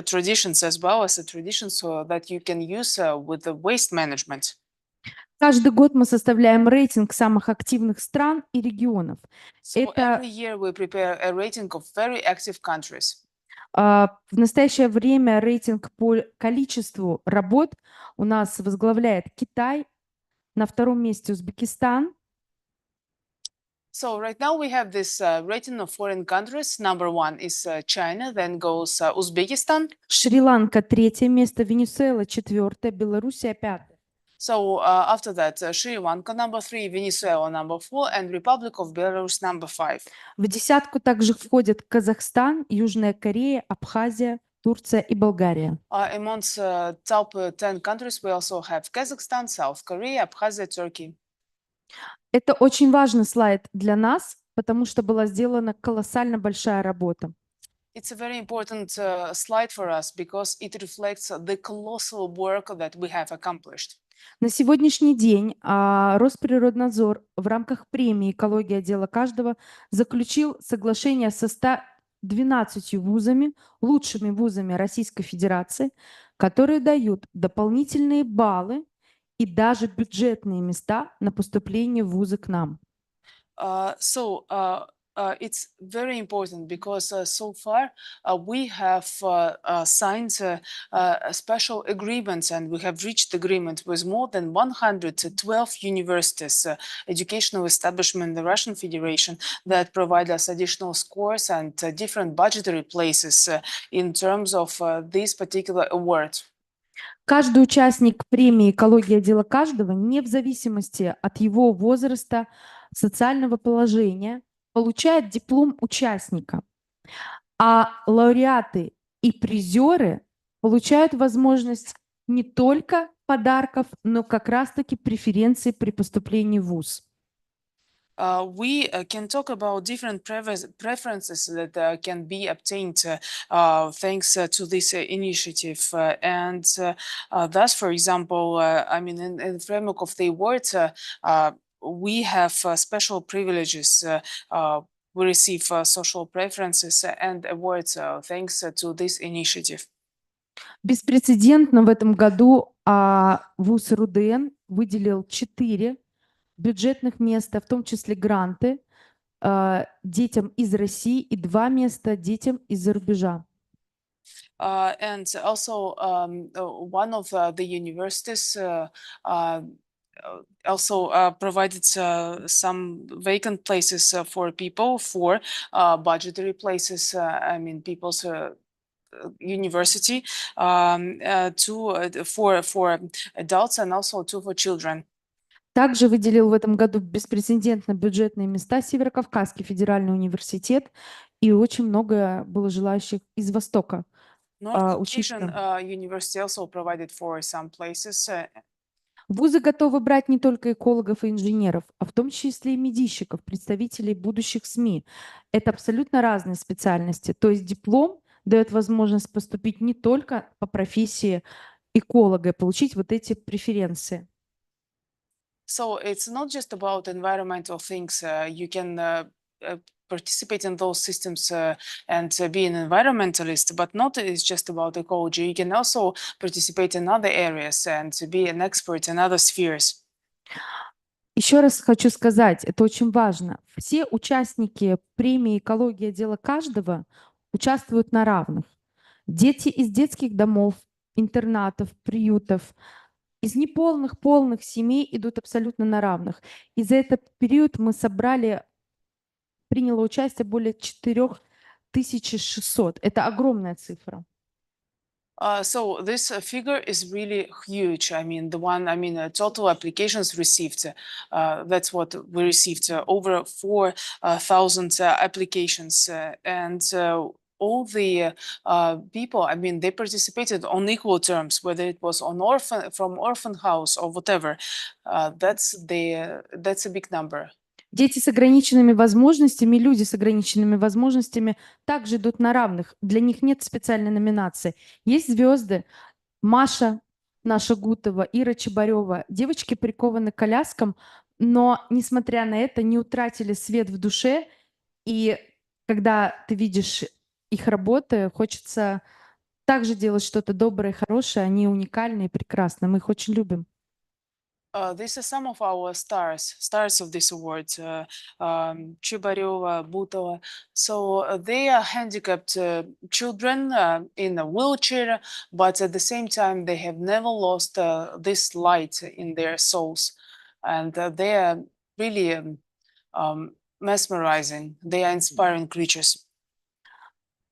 traditions as well as the traditions that you can use with the waste management. Каждый год мы составляем рейтинг самых активных стран и регионов. So every year we prepare a rating of very active countries. В настоящее время рейтинг по количеству работ у нас возглавляет Китай, на втором месте Узбекистан. So right now we have this rating of foreign countries. Number one is China, then goes Uzbekistan. Шри-Ланка третье место, Венесуэла четвертое, Белоруссия пятое. So after that, Sri Lanka number 3, Venezuela number 4, and Republic of Belarus number 5. В десятку также входят Казахстан, Южная Корея, Абхазия, Турция и Болгария. Amongst top 10 countries, we also have Kazakhstan, South Korea, Abkhazia, Turkey. Это очень важный слайд для нас, потому что была сделана колоссально большая работа. It's a very important slide for us because it reflects the colossal work that we have accomplished. На сегодняшний день Росприроднадзор в рамках премии «Экология дела каждого» заключил соглашение со 112 вузами, лучшими вузами Российской Федерации, которые дают дополнительные баллы и даже бюджетные места на поступление в вузы к нам. It's very important because so far we have signed special agreements and we have reached agreement with more than 112 universities, educational establishments in the Russian Federation that provide us additional scores and different budgetary places in terms of this particular award. Каждый участник премии «Экология дела каждого», не в зависимости от его возраста, социального положения, получает диплом участника, а лауреаты и призеры получают возможность не только подарков, но как раз-таки преференций при поступлении в вуз. We can talk about different preferences that can be obtained thanks to this initiative. And thus, for example, in the framework of the awards, we have special privileges. We receive social preferences and awards thanks to this initiative. Беспрецедентно в этом году вуз РУДН, выделил 4 бюджетных места, в том числе гранты, детям из России и 2 места детям из-за рубежа. And also, one of the universities also provided some vacant places for people for budgetary places. I mean, people's university for adults and also for children. Также выделил в этом году беспрецедентно бюджетные места Северокавказский федеральный университет, и очень много было желающих из Востока North Caucasian учиться. University also provided for some places. Вузы готовы брать не только экологов и инженеров, а в том числе и медийщиков, представителей будущих СМИ. Это абсолютно разные специальности. То есть диплом дает возможность поступить не только по профессии эколога и получить вот эти преференции. So it's not just about environmental things. You can participate in those systems and be an environmentalist, but not it's just about ecology. You can also participate in other areas and be an expert in other spheres. Еще раз хочу сказать, это очень важно. Все участники премии «Экология. Дело каждого» участвуют на равных. Дети из детских домов, интернатов, приютов, из неполных, полных семей идут абсолютно на равных. И за этот период мы приняло участие более 4600. Это огромная цифра. So this figure is really huge. I mean, total applications received. That's what we received. Over 4,000 applications, and all the people. I mean, they participated on equal terms, whether it was on from orphan house or whatever. That's a big number. Дети с ограниченными возможностями, люди с ограниченными возможностями также идут на равных. Для них нет специальной номинации. Есть звезды. Маша наша Гутова, Ира Чебарева. Девочки прикованы к коляскам, но, несмотря на это, не утратили свет в душе. И когда ты видишь их работы, хочется также делать что-то доброе, хорошее. Они уникальны и прекрасны. Мы их очень любим. These are some of our stars of this award, Chibareva, Butova. So they are handicapped children in a wheelchair, but at the same time, they have never lost this light in their souls. And they are really mesmerizing. They are inspiring creatures.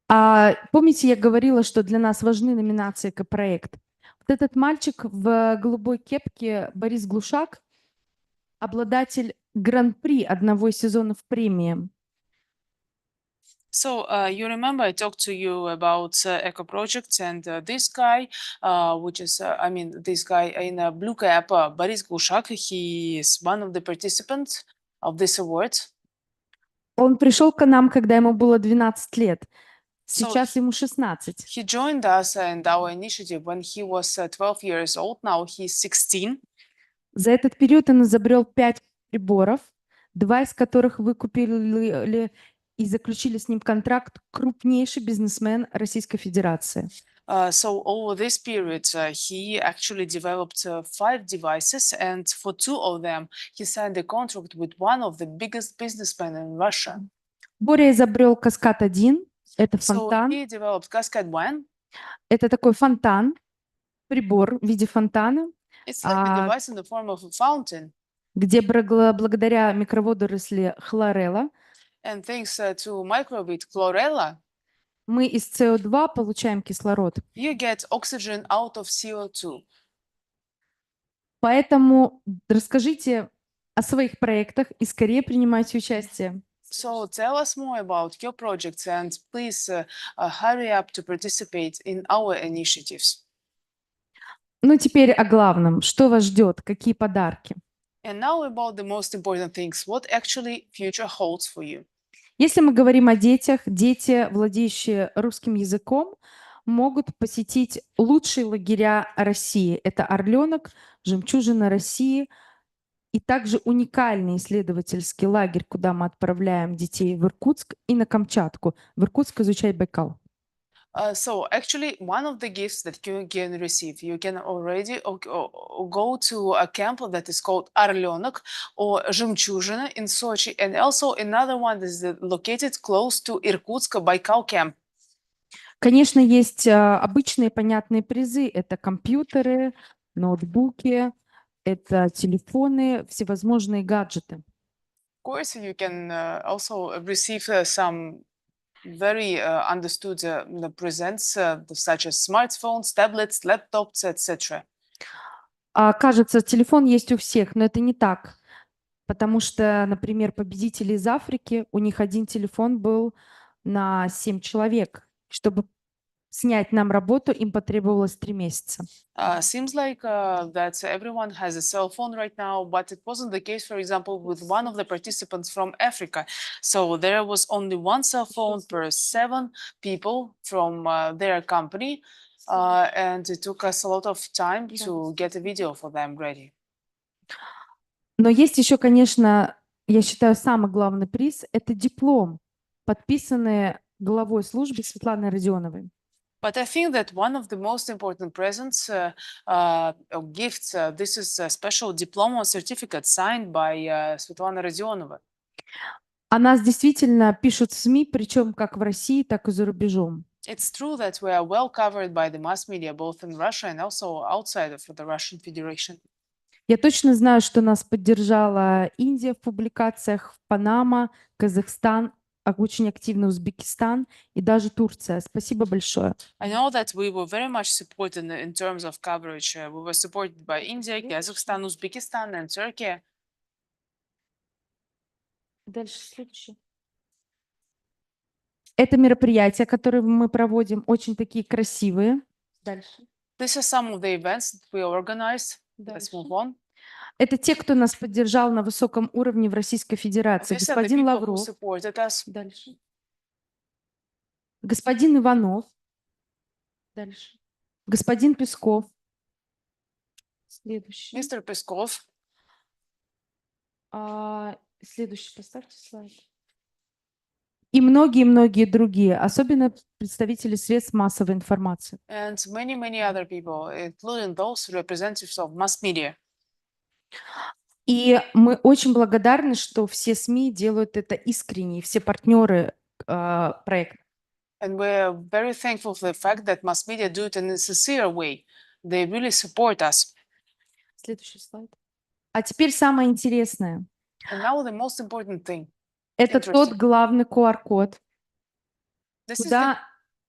Помните, я говорила, что для нас важны номинации «Экопроект». Вот этот мальчик в голубой кепке, Борис Глушак, обладатель гран-при одного из сезонов премии. So you remember I talked to you about eco projects, and this guy, this guy in a blue cap, Boris Glushak, he is one of the participants of this award. Он пришел к нам, когда ему было 12 лет. Сейчас ему 16. He joined us in our initiative when he was 12 years old. Now he's 16. За этот период он изобрел 5 приборов, 2 из которых выкупили и заключили с ним контракт крупнейший бизнесмен Российской Федерации. So over this period, he actually developed 5 devices, and for 2 of them, he signed a contract with one of the biggest businessmen in Russia. Боря изобрел Каскад-1. Это фонтан. So he developed Cascade 1. Это такой фонтан, прибор в виде фонтана, It's like a device in the form of a fountain. где благодаря микроводоросли хлорелла And thanks to microbead chlorella, мы из СО2 получаем кислород. you get oxygen out of CO2. Поэтому расскажите о своих проектах и скорее принимайте участие. So tell us more about your projects and please hurry up to participate in our initiatives. Ну, теперь о главном. Что вас ждет? Какие подарки? And now about the most important things. What actually future holds for you? Если мы говорим о детях, дети, владеющие русским языком, могут посетить лучшие лагеря России. Это «Орленок», «Жемчужина России», и также уникальный исследовательский лагерь, куда мы отправляем детей в Иркутск и на Камчатку. В Иркутск изучать Байкал. So actually, one of the gifts that you can receive, you can already go to a camp that is called Орленок or Жемчужина in Sochi, and also another one that is located close to Irkutsk Baikal camp. Конечно, есть обычные понятные призы. Это компьютеры, ноутбуки, это телефоны, всевозможные гаджеты. Of course, you can also receive some very understood presents such as smartphones, tablets, laptops, etc. Кажется, телефон есть у всех, но это не так. Потому что, например, победители из Африки, у них один телефон был на 7 человек. Чтобы снять нам работу, им потребовалось 3 месяца. Seems like that everyone has a cell phone right now, but it wasn't the case, for example, with one of the participants from Africa. So there was only one cell phone per 7 people from their company, and it took us a lot of time to get a video for them ready. Но есть еще, конечно, я считаю, самый главный приз — это диплом, подписанный главой службы Светланой Родионовой. But I think that one of the most important presents or gifts, this is a special diploma certificate signed by Svetlana Rodionova. О нас действительно пишут в СМИ, причем как в России, так и за рубежом. It's true that we are well covered by the mass media, both in Russia and also outside of the Russian Federation. Я точно знаю, что нас поддержала Индия в публикациях, Панама, Казахстан, очень активно Узбекистан и даже Турция. Спасибо большое. I know that we were very much supported in terms of coverage. We were supported by India, Kazakhstan, Uzbekistan, and Turkey. Дальше следующее. Это мероприятия, которые мы проводим, очень такие красивые. Дальше. These are some of the events that we organized. Let's move on. Это те, кто нас поддержал на высоком уровне в Российской Федерации. These are the Господин people who Лавров. supported us. Дальше. Господин Иванов. Дальше. Господин Песков. Следующий. Mr. Peskov. Следующий, поставьте слайд. И многие-многие другие, особенно представители средств массовой информации. And many other people, including those representatives of mass media. И мы очень благодарны, что все СМИ делают это искренне, и все партнеры проекта. And we're very thankful for the fact that mass media do it in a sincere way. They really support us. Следующий слайд. А теперь самое интересное. And now the most important thing. Это тот главный QR-код, This is the куда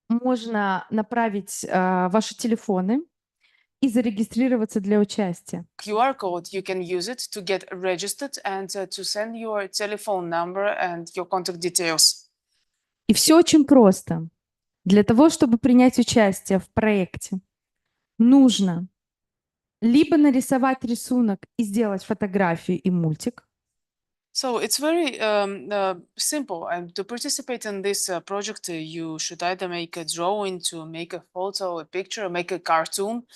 можно направить ваши телефоны и зарегистрироваться для участия. QR code. You can use it to get registered and to send your telephone number and your contact details. И все очень просто. Для того, чтобы принять участие в проекте, нужно либо нарисовать рисунок и сделать фотографию и мультик, So it's very simple. And to participate in this project, you should either make a drawing, to make a photo, a picture, make a cartoon,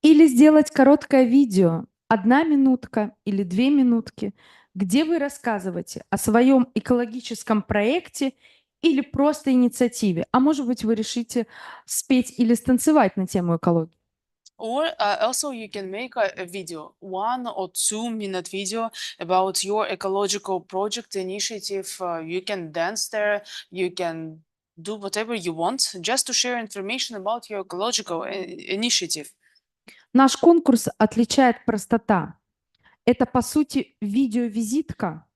или сделать короткое видео, 1 минутка или 2 минутки, где вы рассказываете о своем экологическом проекте или просто инициативе. А может быть, вы решите спеть или станцевать на тему экологии. or also you can make a video, 1 or 2 minute video about your ecological project initiative. You can dance there, you can do whatever you want just to share information about your ecological initiative. Наш конкурс отличает простота. Это, по сути, видеовизитка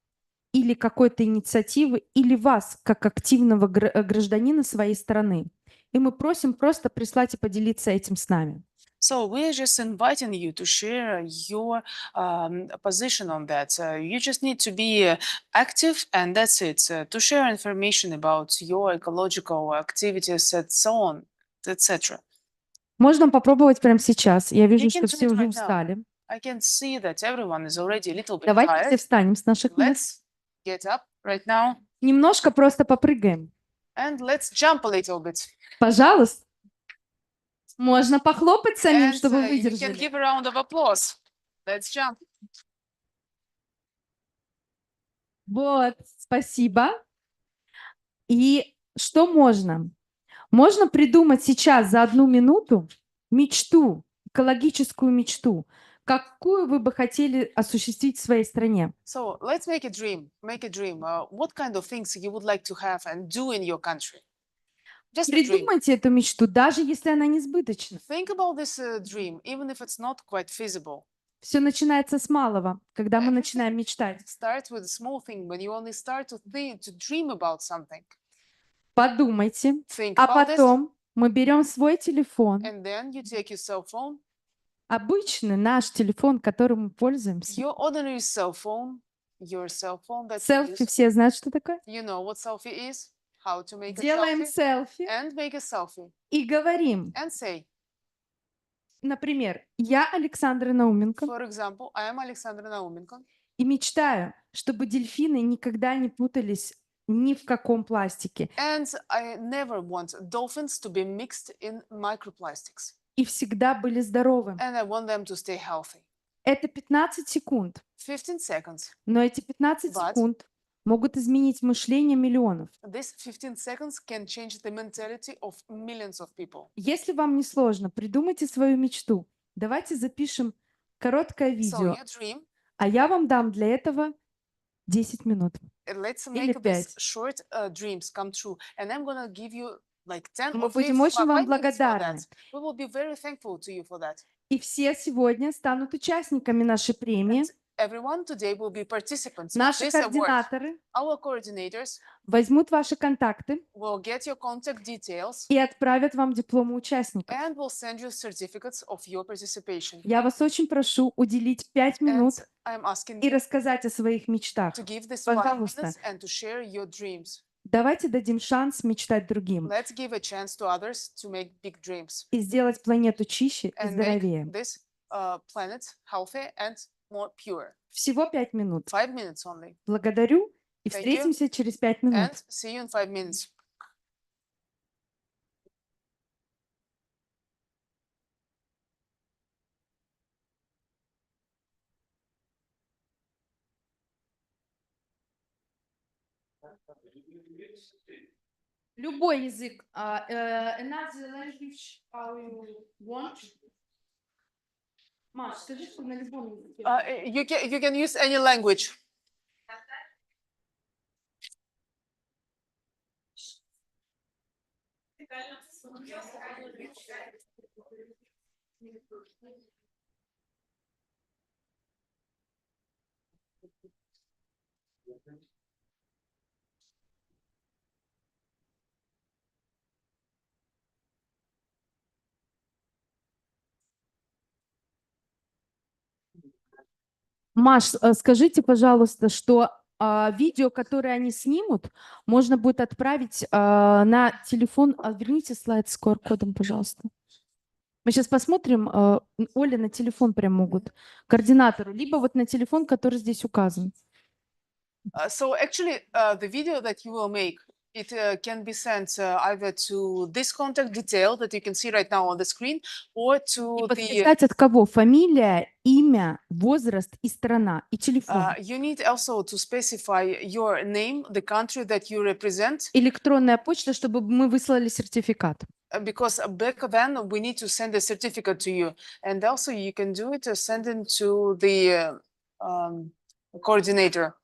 или какой-то инициативы, или вас, как активного гражданина своей страны. И мы просим просто прислать и поделиться этим с нами. So we're just inviting you to share your position on that. You just need to be active, and that's it. To share information about your ecological activities and so on, etc. Можно попробовать прямо сейчас. Я вижу, You can что do все it уже right now. устали. I can see that everyone is already a little bit Давайте все tired. встанем с наших мест. Let's get up right now Немножко просто попрыгаем. and let's jump a little bit. Пожалуйста. Можно похлопать самим, And чтобы you can выдержали. give a round of applause. Let's jump. Вот, спасибо. И что можно? Можно придумать сейчас за 1 минуту мечту, экологическую мечту, какую вы бы хотели осуществить в своей стране? So let's make a dream. Make a dream. What kind of things you would like to have and do in your country? Just a dream. Придумайте эту мечту, даже если она несбыточна. Think about this dream, even if it's not quite feasible. Все начинается с малого, когда мы Everything начинаем мечтать. Start with a small thing when you only start to think, to dream about something. Подумайте, Think а about this, потом мы берем свой телефон, and then you take your cell phone, обычный наш телефон, которым мы пользуемся. your ordinary cell phone that you Селфи, use. все знают, что такое? You know what selfie is, how to make a Делаем selfie, селфи and make a selfie, и говорим, and say, например, я Александра Науменко for example, I am Alexandra Naumenko, и мечтаю, чтобы дельфины никогда не путались ни в каком пластике and I never want dolphins to be mixed in microplastics, и всегда были здоровы. and I want them to stay healthy. Это 15 секунд, 15 seconds. но эти 15 But- секунд могут изменить мышление миллионов. These 15 seconds can change the mentality of millions of people. Если вам не сложно, придумайте свою мечту. Давайте запишем короткое So видео, you dream, а я вам дам для этого 10 минут. let's Или make these 5. short dreams come true. And I'm gonna give you like 10 Мы or будем 5 очень вам 5 minutes for благодарны. that. We will be very thankful to you for that. И все сегодня станут участниками нашей премии. Everyone today will be participants of Наши this award. координаторы Our coordinators возьмут ваши контакты will get your contact details и отправят вам дипломы участников. and will send you certificates of your participation. Я вас очень прошу уделить 5 And минут I'm asking и you рассказать о своих мечтах. to give this 5 Пожалуйста. minutes and to share your dreams. Давайте дадим шанс мечтать другим Let's give a chance to others to make big dreams и сделать планету чище и and make здоровее. this planet healthy and more pure. Всего 5 минут. 5 minutes only. Благодарю и Thank you. встретимся через 5 минут. And see you in 5 minutes. Любой язык. Another language you want. Маш, скажи, что на любом языке. You can use any language. Маш, скажите, пожалуйста, что видео, которое они снимут, можно будет отправить на телефон. Верните слайд с QR-кодом, пожалуйста. Мы сейчас посмотрим. Оля на телефон прям могут. Координатору. Либо вот на телефон, который здесь указан. So actually, the video that you will make, it can be sent either to this contact detail that you can see right now on the screen, or И to the. подписать от кого? Фамилия, имя, возраст и страна, и телефон. You need also to specify your name, the country that you represent, Электронная почта, чтобы мы выслали сертификат. because back then we need to send a certificate to you, and also you can do it send it to the coordinator.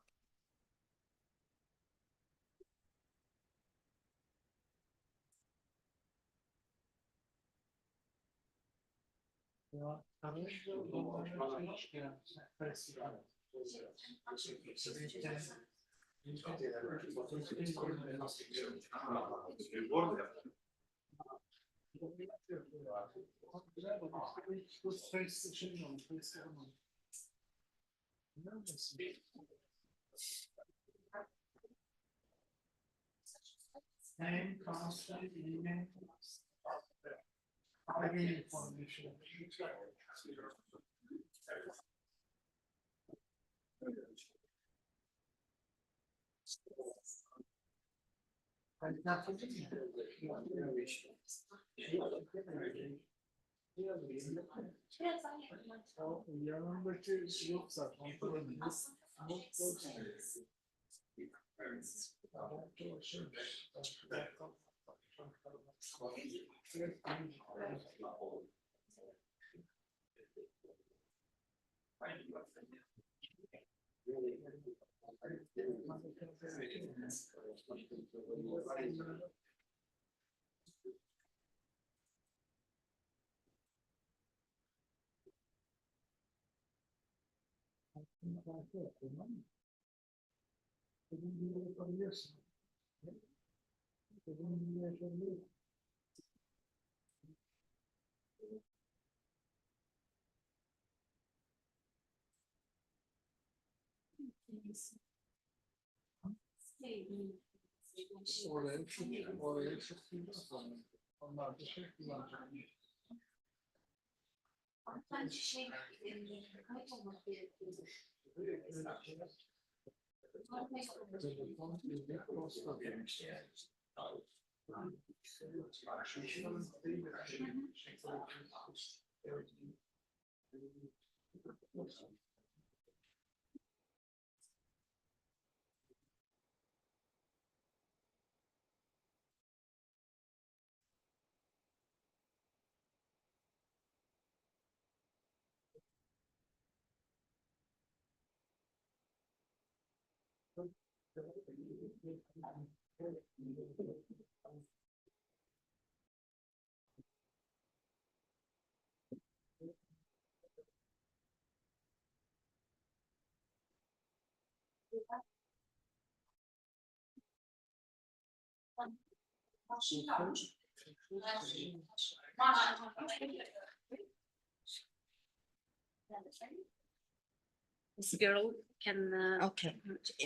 This girl can. Okay.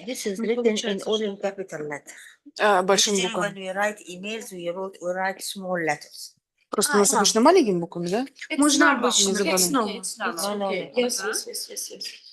This is written in all in capital letter. Большими Still, буквами. when we write emails, we write small letters. Просто у нас обычно маленькими буквами, да? Можно обычно. It's It's normal. It's normal. No, no, Okay. no. Yes, yes, yes, yes, yes.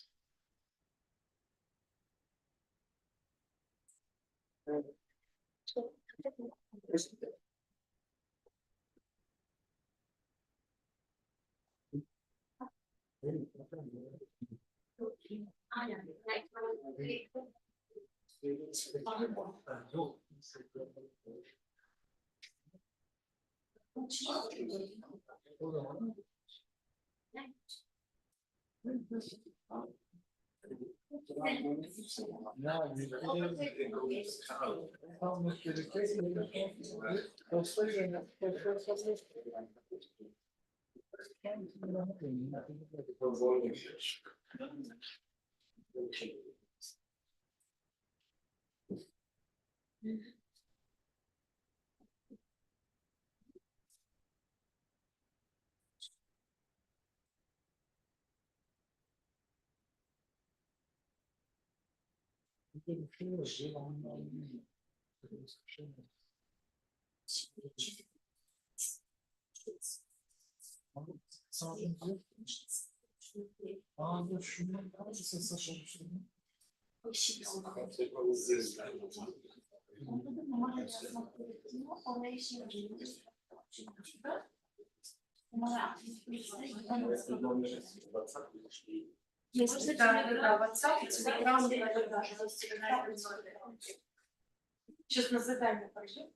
Сейчас на задание пойдем.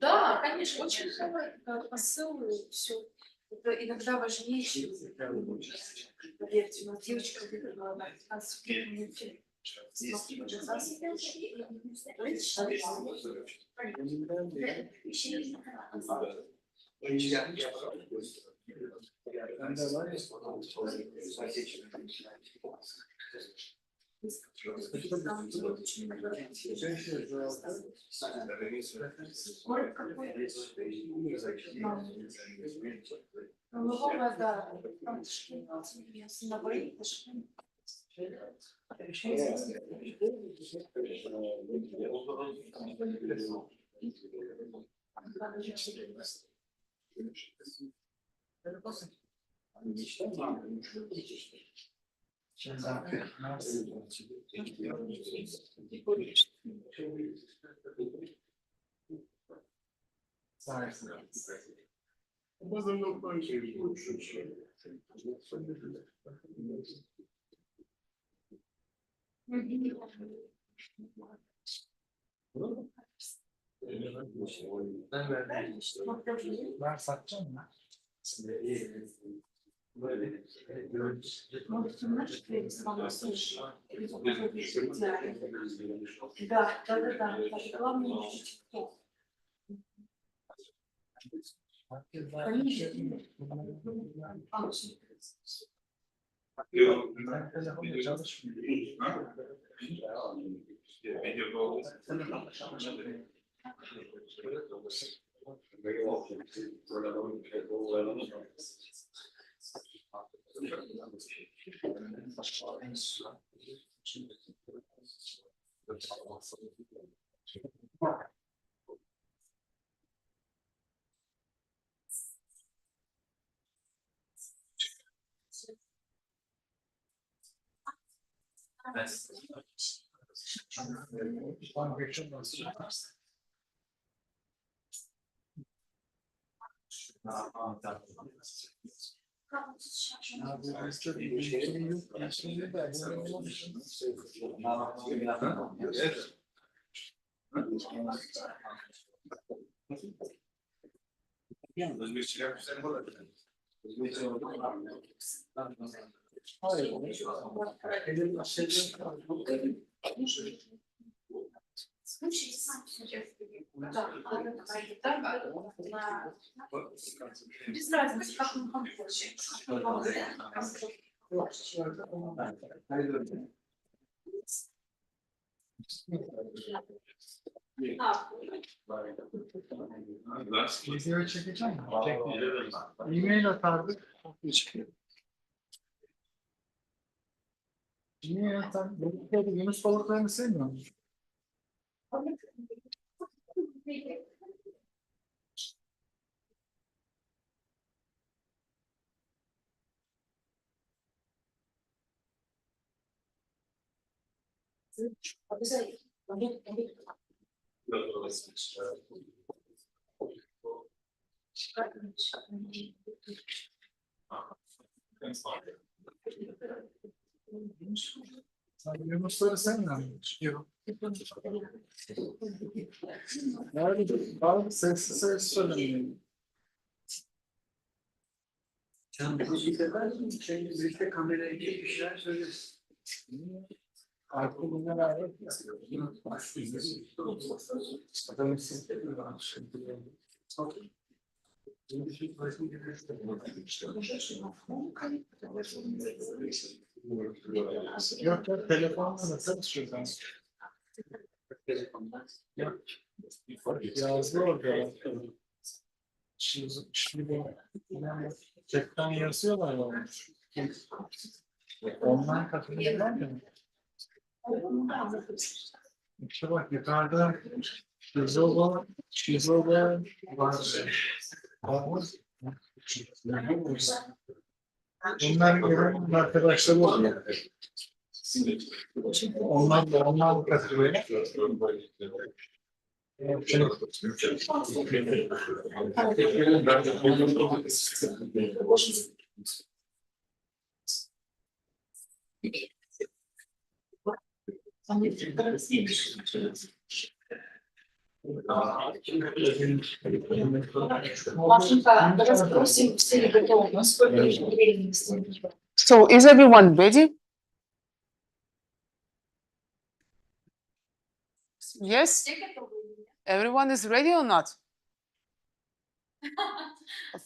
Да, конечно, очень хороший посыл и все. Это иногда важнее, чем поверьте, у нас девочка выбрала 15 минут. Ben satacağım ya. Telefonla çalışmıyor. Без разницы, как он хочет. Video çekeceğim mi? E-mail atardık. E-mail atar. Balıkları, Yunus balıklarını sevmiyor musun? Sen Yunusları sevmiyor musun? Yok. Abi sessiz sessiz söylemeyin. Birlikte kameraya girip bir şeyler söyleriz. Aklımda var ya. Adamın sistemi var. Yok yok, telefonla da çalışıyor. Yok. Yazdı orada. Şimdi chatten yazıyorlar ya. Online katılıyorlar mı? İşte bak yukarıda şizoba var. Bunlar gören arkadaşları oluyor. Onlar katılıyor. So is everyone ready? Yes? Everyone is ready or not?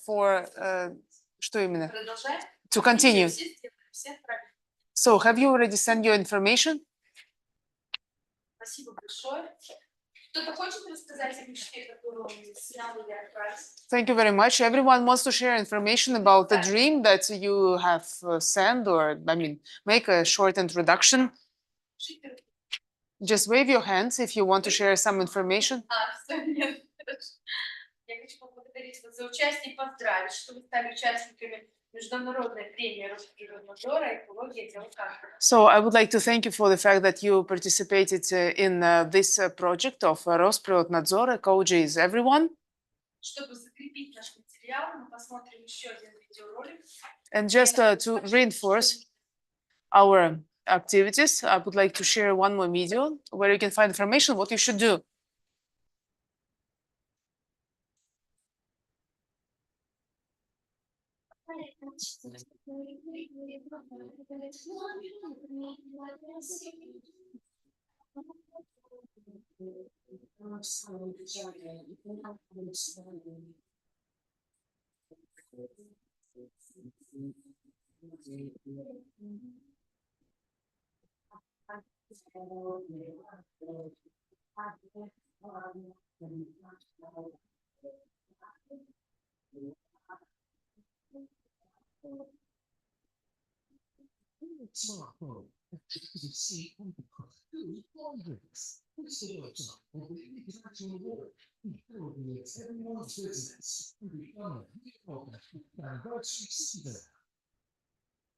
For что именно? To continue. So have you already sent your information? Спасибо большое. Кто-то хочет рассказать о мечте, которую он снял или отправил? Thank you very much. Everyone wants to share information about the dream that you have sent, or I mean, make a short introduction. Just wave your hands if you want to share some information. Нет. Я хочу поблагодарить вас за участие и поздравить, что вы стали участниками Международной премии Росприроднадзора «Экология Ecology». So I would like to thank you for the fact that you participated in this project of Rosprirodnadzor. Ecology is everyone. Чтобы закрепить наш материал, мы посмотрим еще один видеоролик. And just to reinforce our activities, I would like to share one more video where you can find information what you should do.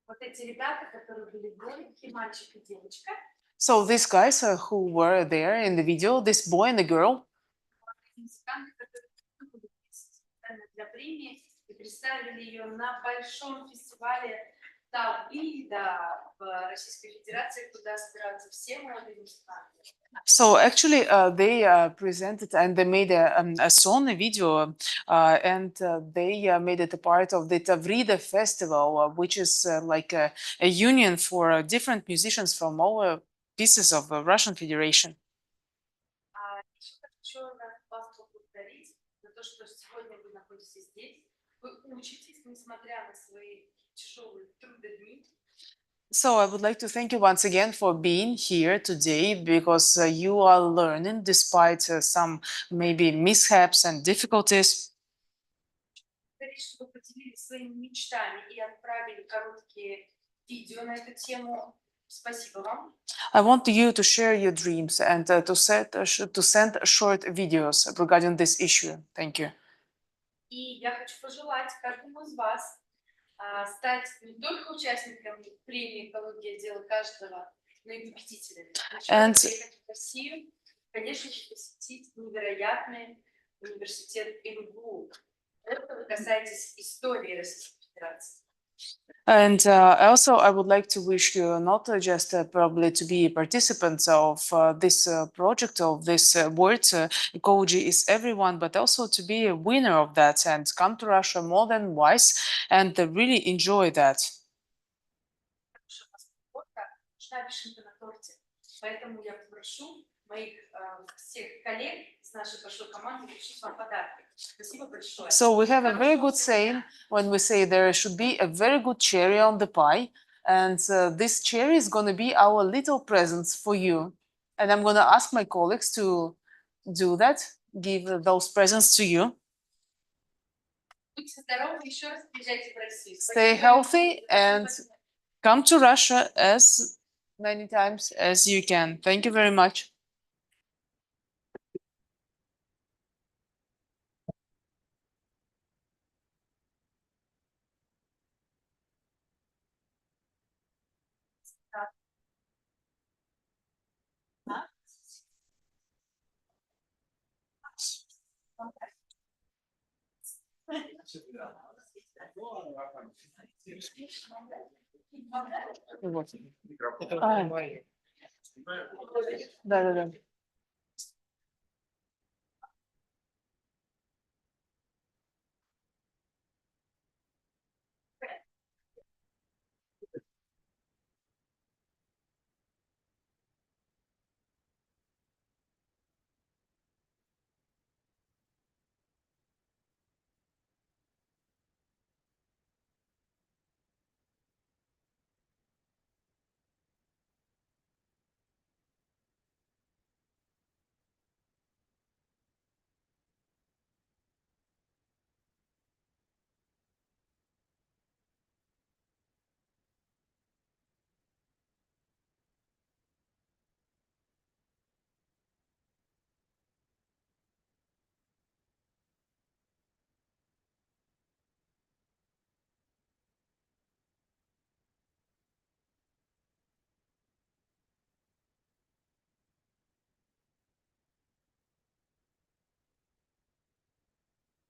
Вот эти ребята, которые были в ролике, мальчик и девочка, So these guys who were there in the video, this boy and the girl, музыканты, которые выбрали специально для премии и представили ее на большом фестивале Таврида в Российской Федерации, куда собираются все молодые музыканты. so actually they presented and they made a song, a video, and they made it a part of the Tavrida festival, which is like a union for different musicians from all pieces of the Russian Federation. А еще хочу вас поблагодарить за то, что сегодня вы находитесь здесь. Вы учитесь, несмотря на свои тяжелые трудодни. So I would like to thank you once again for being here today because you are learning despite some maybe mishaps and difficulties. Благодарю, что вы поделились своими мечтами и отправили короткие видео на эту тему. Спасибо вам. I want you to share your dreams and to send short videos regarding this issue. Thank you. И я хочу пожелать каждому из вас стать не только участником премии «Экология. Дело каждого», но и победителем. And- Приехать в Россию, конечно же, посетить невероятный университет МГУ. Это вы касаетесь истории Российской Федерации. And also, I would like to wish you not just probably to be participants of this project, of this word, ecology is everyone, but also to be a winner of that and come to Russia more than once and really enjoy that. Хорошая у вас работа, нужна вишенка на торте. Поэтому я попрошу моих всех коллег из нашей большой команды вручить вам подарки. Спасибо большое. So we have a very good saying when we say there should be a very good cherry on the pie, and this cherry is going to be our little presents for you. And I'm going to ask my colleagues to do that, give those presents to you. Будьте здоровы, еще раз приезжайте в Россию. Stay Спасибо вам healthy за and ваше внимание. come to Russia as many times as you can. Thank you very much. Это А. нормально. Да.